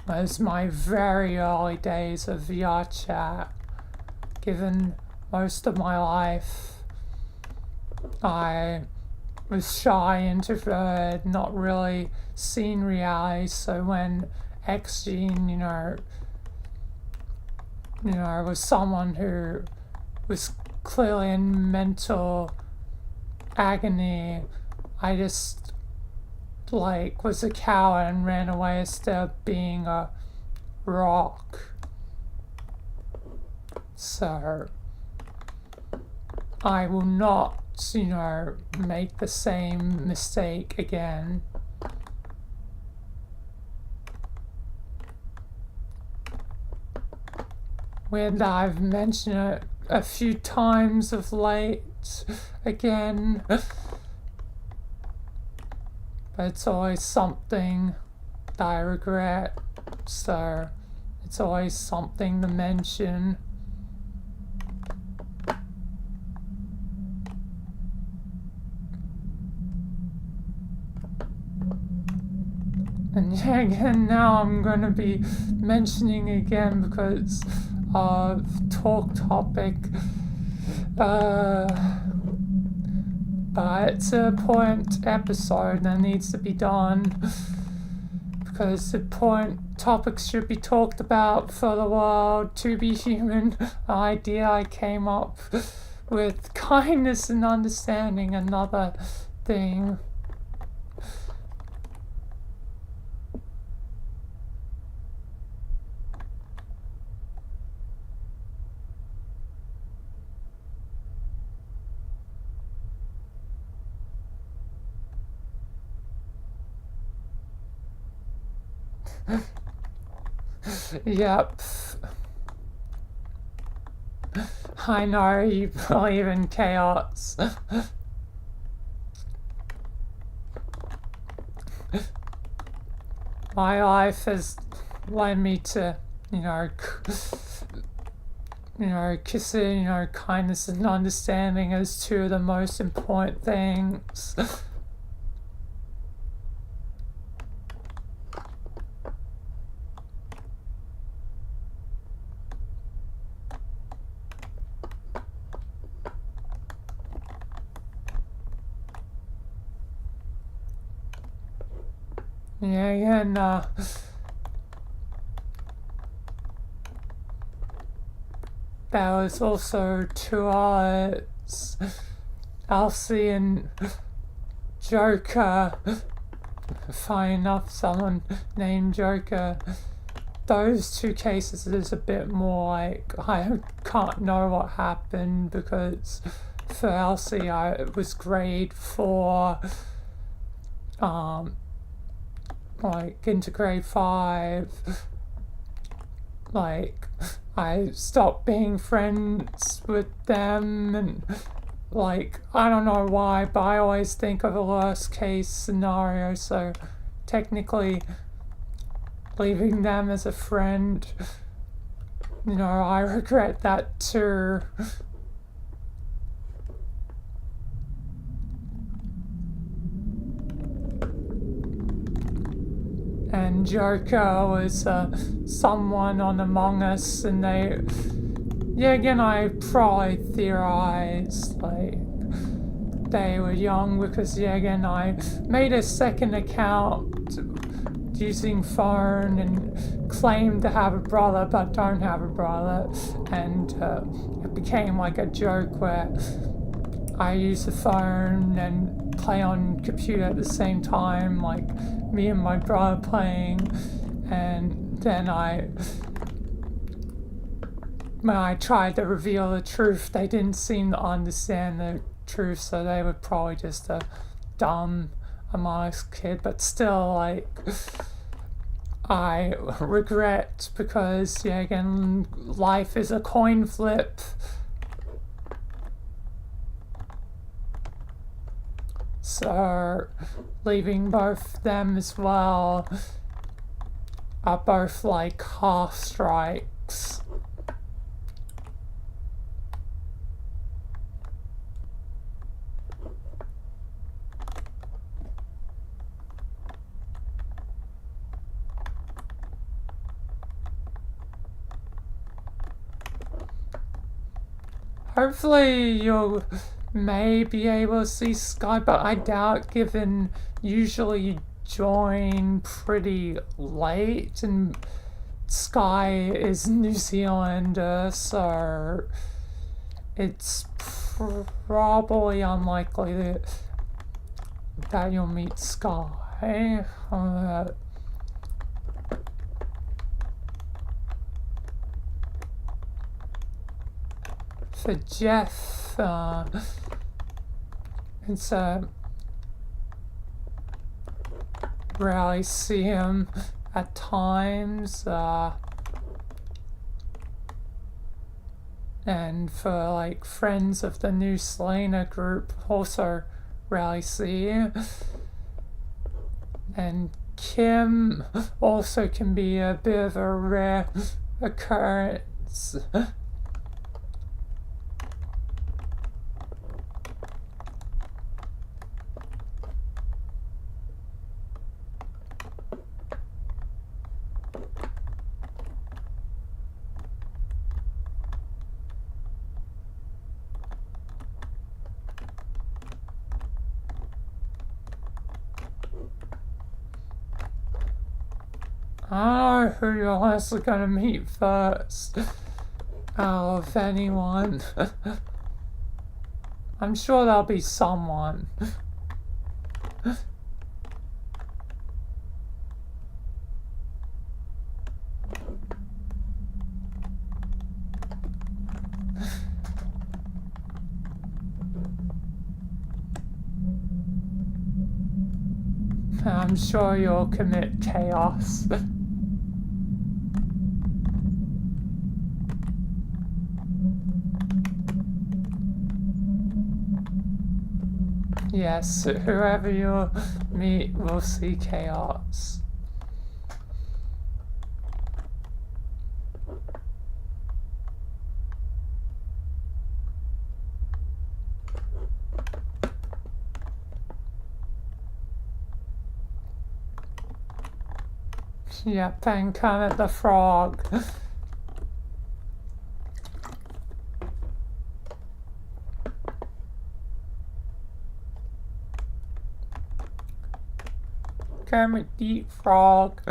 It was my very early days of VRChat. Given most of my life, I was shy, introverted, not really seen reality, so when X-Gene, was someone who was clearly in mental agony, I just was a coward and ran away instead of being a rock. So I will not, make the same mistake again. When I've mentioned it a few times of late again, but it's always something that I regret, so it's always something to mention. And yeah, again, now I'm going to be mentioning again because of talk topic. But it's an important episode that needs to be done because the important topics should be talked about for the world to be human. The idea I came up with kindness and understanding, another thing. Yep. I know you believe in chaos. My life has led me to, consider, kindness and understanding as two of the most important things. Yeah, again, there was also two others, Elsie and Joker. Funny enough, someone named Joker. Those two cases is a bit more like, I can't know what happened because for Elsie it was grade 4, into grade 5, I stopped being friends with them, and I don't know why, but I always think of a worst case scenario, so technically leaving them as a friend, I regret that too. And Joker was someone on Among Us, and I probably theorized, they were young because, I made a second account using phone and claimed to have a brother but don't have a brother, and it became like a joke where I use the phone and play on computer at the same time, me and my brother playing, and then when I tried to reveal the truth, they didn't seem to understand the truth, so they were probably just a dumb, modest kid, but still, I regret because, life is a coin flip. So, leaving both them as well are both half strikes. Hopefully you'll may be able to see Sky, but I doubt, given usually you join pretty late and Sky is New Zealander, so it's probably unlikely that you'll meet Sky. For Jeff, It's a rarely see him at times. And for like friends of the new Selena group, also rarely see him. And Kim also can be a bit of a rare occurrence. I don't know who you're honestly gonna meet first out of anyone. I'm sure there'll be someone. I'm sure you'll commit chaos. Yes, whoever you meet will see chaos. Yep, and Kermit the Frog. Kermit the Frog.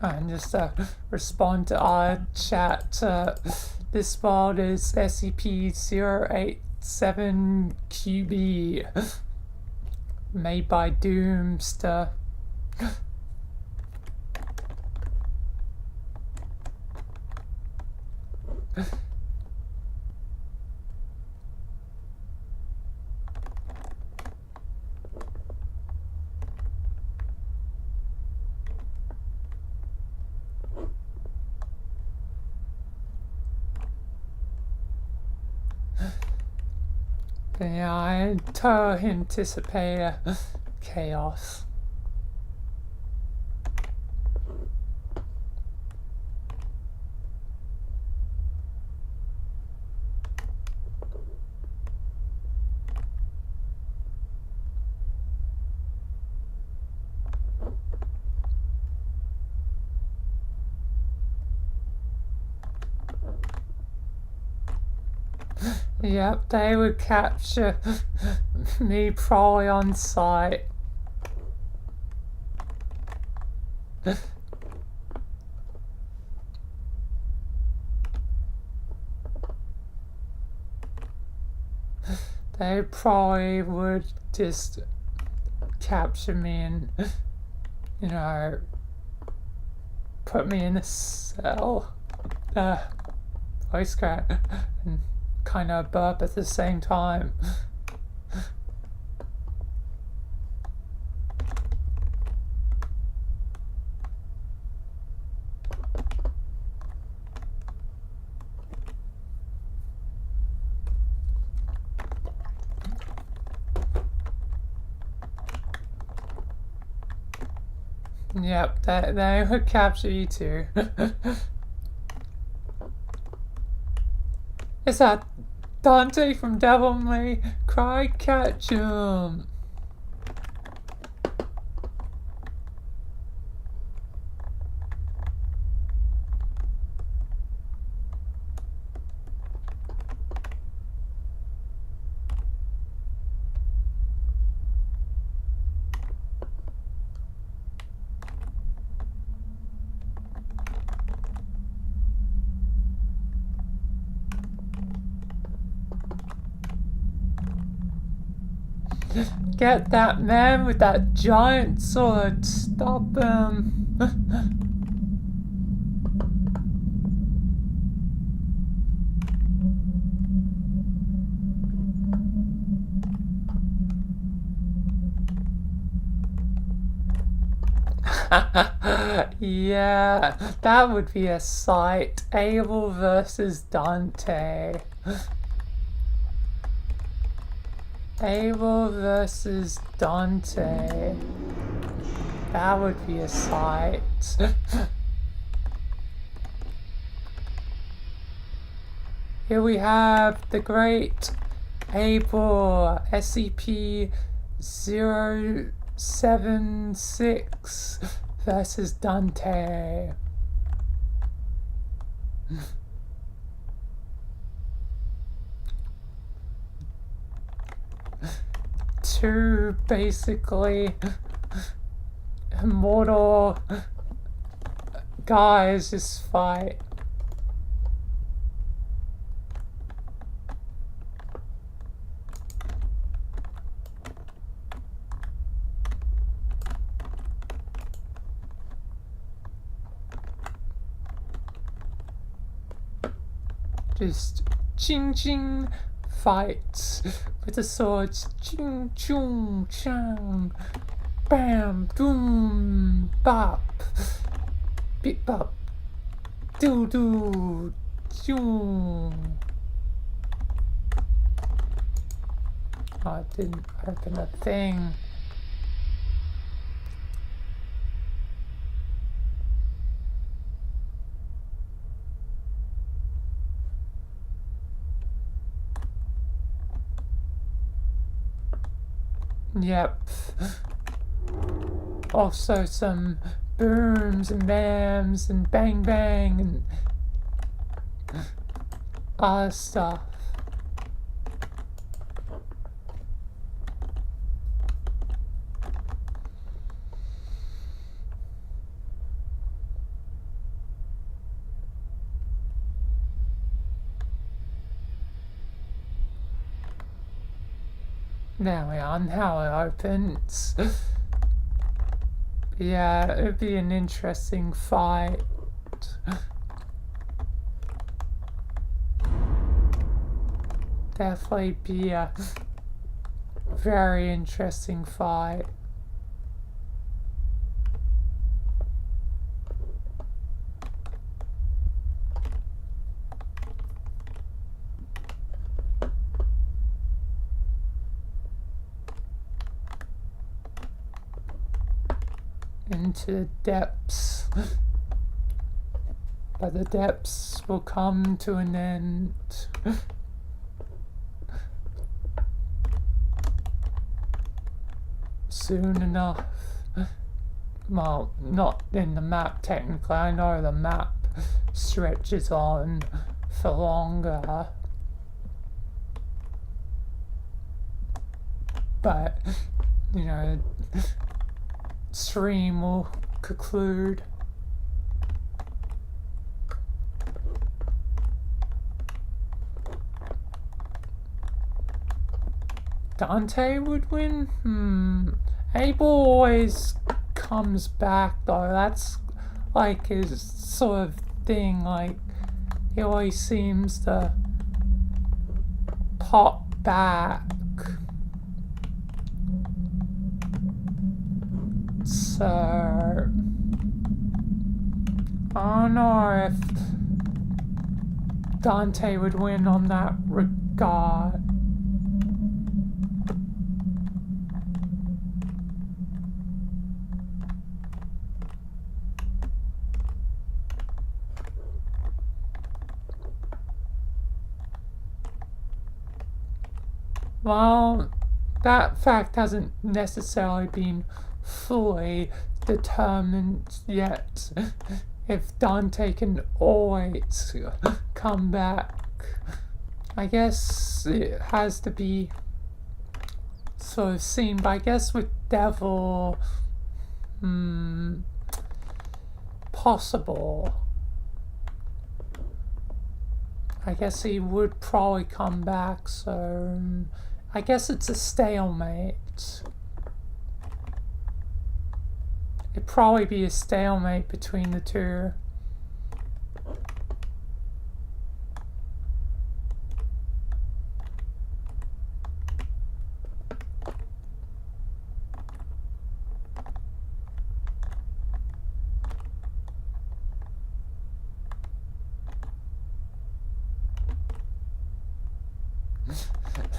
And just respond to our chat. This world is SCP-087-QB, made by Doomster. Yeah, I totally anticipate chaos. Yep, they would capture me probably on site. They probably would just capture me and, you know, put me in a cell. Voice crack. And kind of burp at the same time. Yep, they would capture you too. Is that Dante from Devil May Cry? Catch him! Get that man with that giant sword. Stop him. Yeah, that would be a sight. Abel versus Dante. Abel versus Dante. That would be a sight. Here we have the great Abel, SCP-076 versus Dante. Two basically immortal guys just fight. Just ching ching fights with the swords. Ching chung chang. Bam doom bop. Beep bop. Doo doo. Chung. Oh, it didn't open a thing. Yep. Also some booms and bams and bang bang and other stuff. There we are, and how it opens. Yeah, it'd be an interesting fight. Definitely be a very interesting fight. Into the depths. But the depths will come to an end. Soon enough. Well, not in the map technically. I know the map stretches on for longer. But, you know, stream will conclude. Dante would win? Abel always comes back though. That's like his sort of thing. Like, he always seems to pop back. So I don't know if Dante would win on that regard. Well, that fact hasn't necessarily been fully determined yet. If Dante can always come back, I guess it has to be sort of seen. But I guess with Devil, possible. I guess he would probably come back, so I guess it's a stalemate. It'd probably be a stalemate between the two.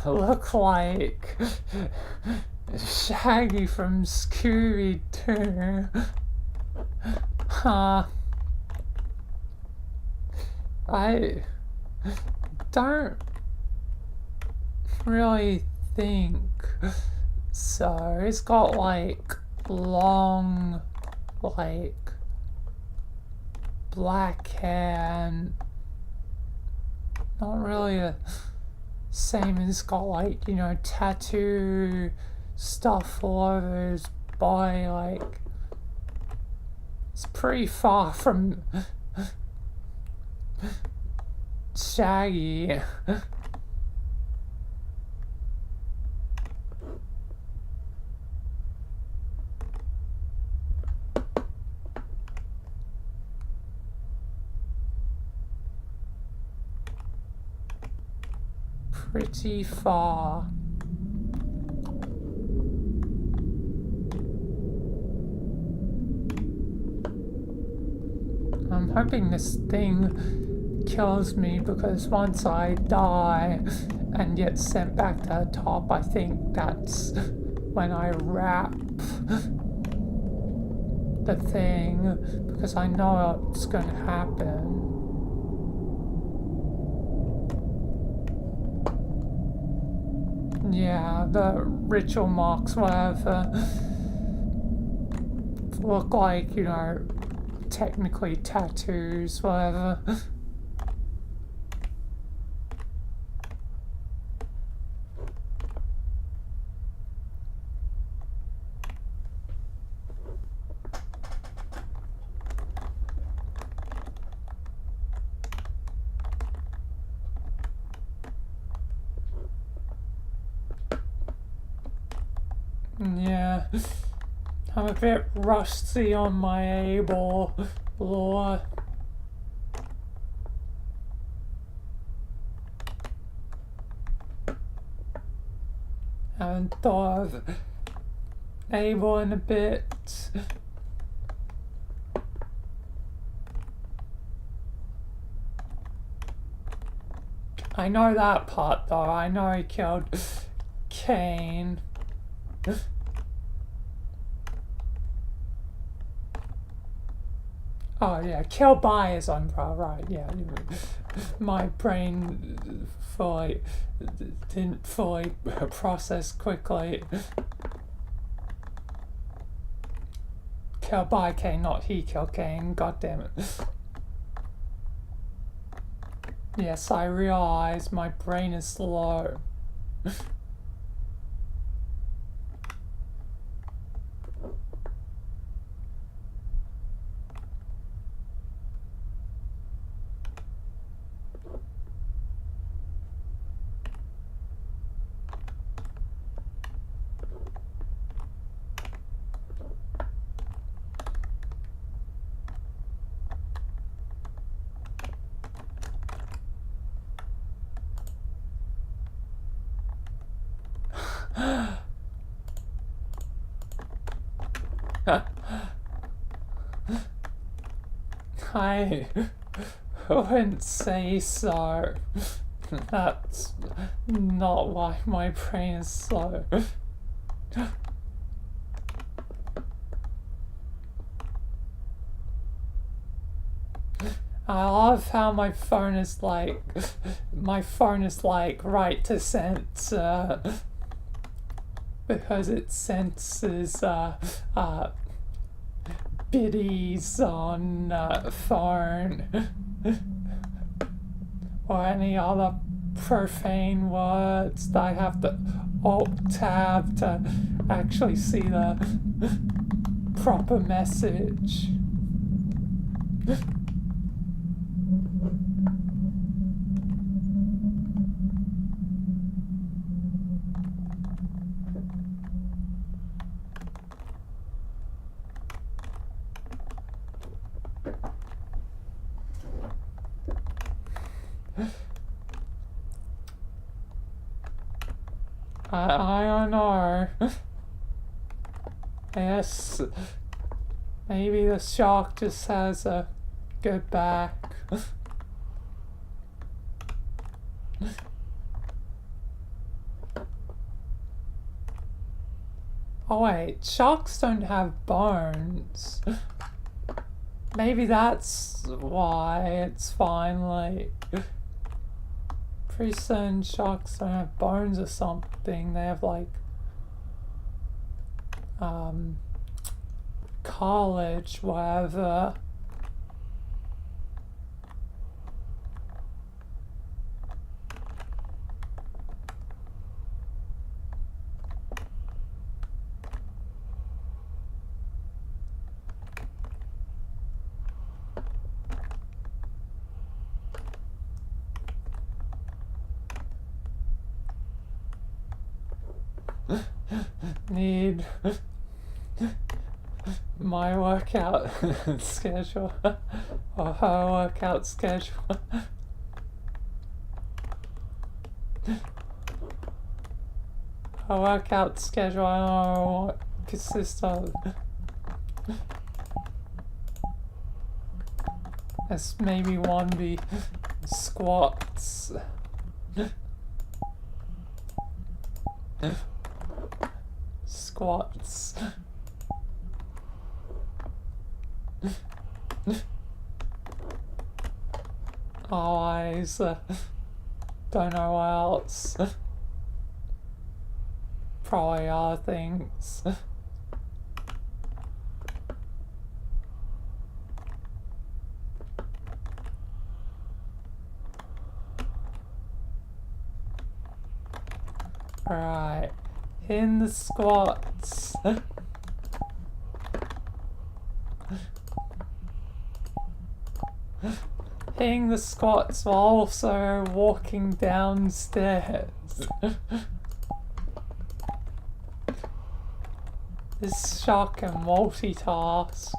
Look like Shaggy from Scooby-Doo. I don't really think so. He's got like long, like black hair and not really a same. He's got like, you know, tattoo stuff all over his body. Like, it's pretty far from Shaggy. Pretty far. I'm hoping this thing kills me, because once I die and get sent back to the top, I think that's when I wrap the thing, because I know it's going to happen. Yeah, the ritual marks, whatever, look like, you know, technically tattoos, whatever. Yeah, I'm a bit rusty on my able lore. Haven't thought of able in a bit. I know that part though. I know he killed Cain. Oh yeah, kill by his umbrella, right, yeah. My brain didn't fully process quickly. Kill by Cain, not he killed Cain, god damn it. Yes, I realize my brain is slow. I wouldn't say so. That's not why my brain is slow. I love how my phone is like right to censor, because it senses biddies on phone or any other profane words that I have to alt-tab to actually see the proper message. I don't know. Yes, maybe the shark just has a good back. Oh wait, sharks don't have bones. Maybe that's why it's fine, like... Pretty certain sharks don't have bones or something, they have like... cartilage, whatever. Need my workout schedule or her workout schedule. Her workout schedule, I don't know what consists of. As maybe one be squats. Squats. Always. Don't know what else. Probably other things. Alright. In the squats. Hitting the squats while also walking downstairs. This shark can multitask.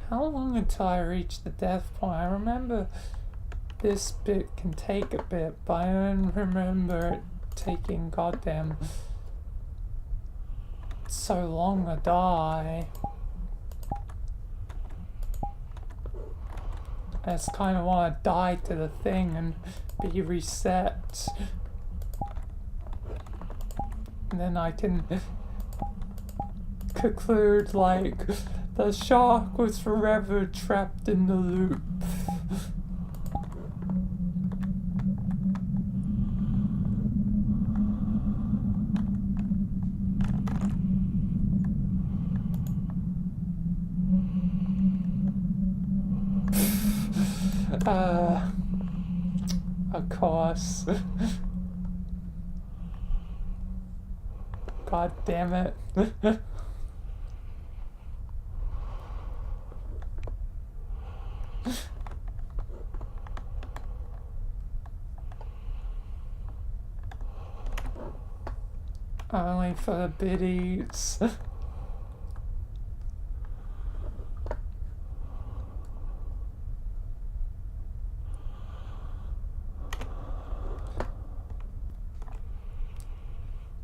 How long until I reach the death point? I remember this bit can take a bit, but I don't remember it taking goddamn so long to die. I just kind of want to die to the thing and be reset. And then I can conclude, like, the shark was forever trapped in the loop. Of course. God damn it. Only for the biddies.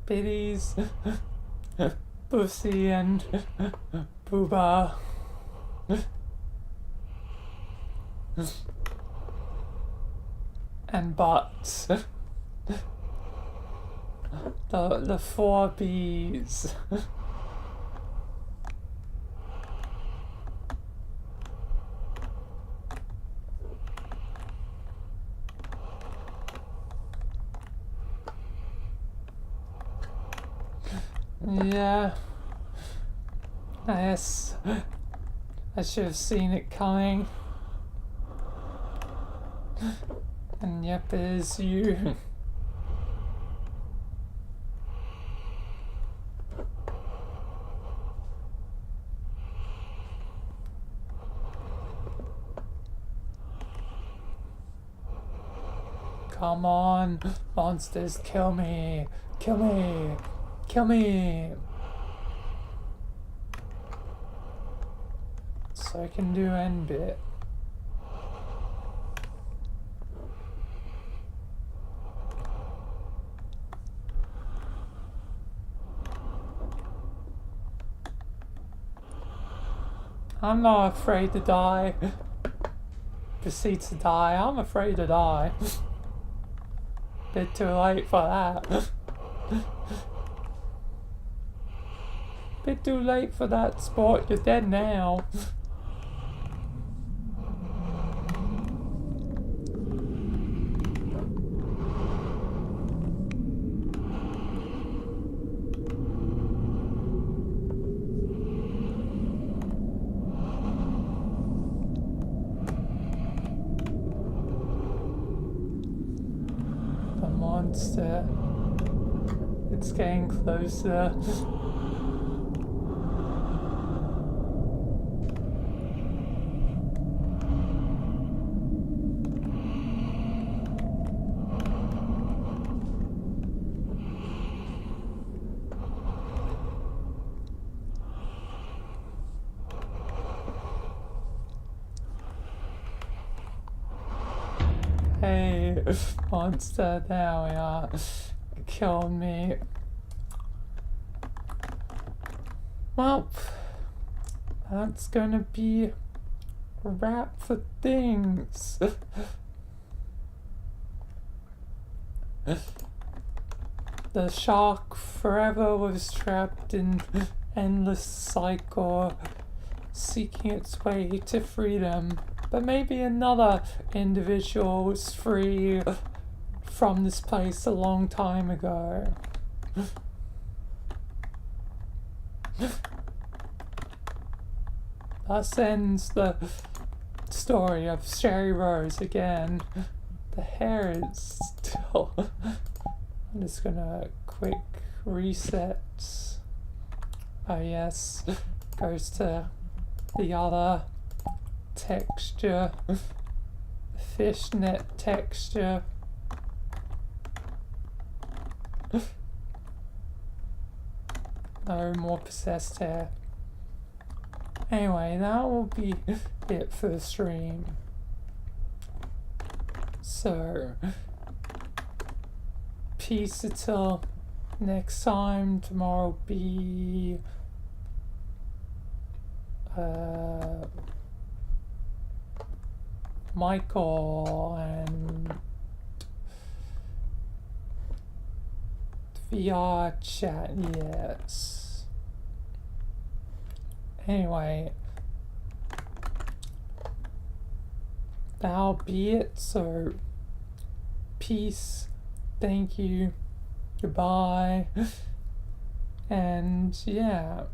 Biddies, Pussy and Booba. And butts. The four B's. Yeah. Yes. I should have seen it coming. And yep, it is you. Come on, monsters, kill me, kill me, kill me. So I can do end bit. I'm not afraid to die. Proceed to die. I'm afraid to die. Bit too late for that. Bit too late for that, sport. You're dead now. The monster. It's getting closer. Hey, monster, there we are. Kill me. Well, that's gonna be a wrap for things. The shark forever was trapped in endless cycle, seeking its way to freedom. But maybe another individual was free from this place a long time ago. Thus ends the story of Sherry Rose again. The hair is still... I'm just gonna quick reset. Oh yes, goes to the other texture, fishnet texture. No more possessed hair. Anyway, that will be it for the stream. So, peace until next time. Tomorrow will be Michael and VRChat, yes. Anyway, that'll be it. So, peace, thank you, goodbye, and yeah.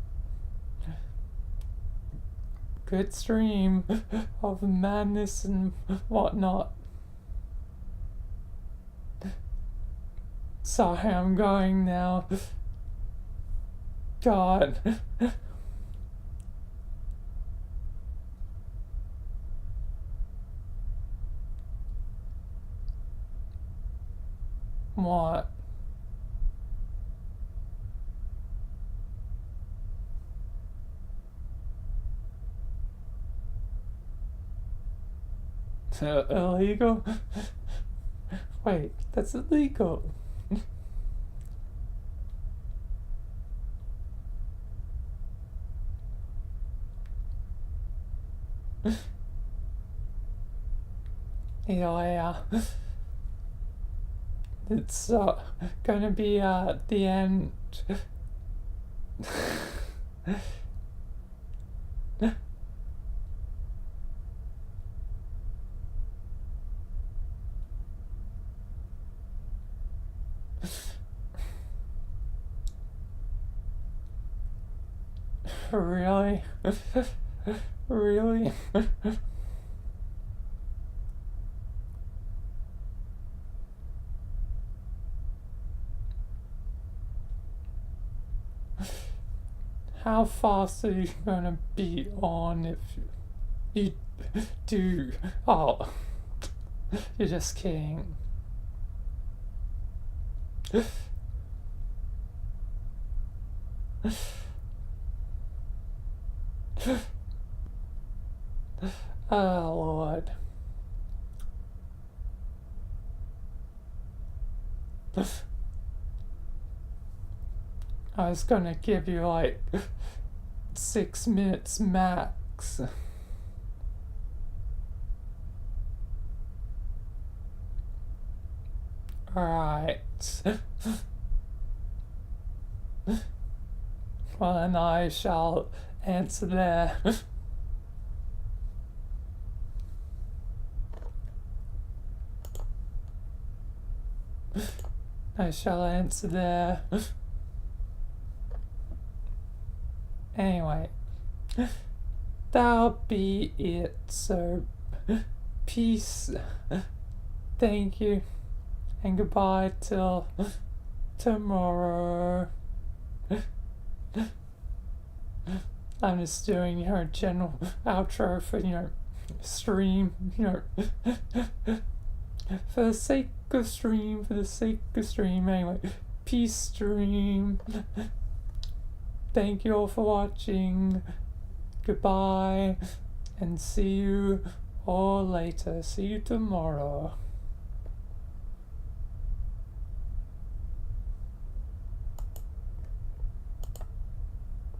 Good stream of madness and whatnot. Sorry, I'm going now. God. What? Illegal? Wait, that's illegal. Yeah, it's gonna be the end. Really? Really? How fast are you gonna be on if you do? Oh, you're just kidding. Oh, Lord. I was gonna give you like 6 minutes max. Alright. Well, then I shall answer there. I shall answer there. Anyway, that'll be it. So, peace, thank you, and goodbye till tomorrow. I'm just doing your general outro for your stream, for the sake of stream, anyway. Peace, stream. Thank you all for watching. Goodbye, and see you all later. See you tomorrow.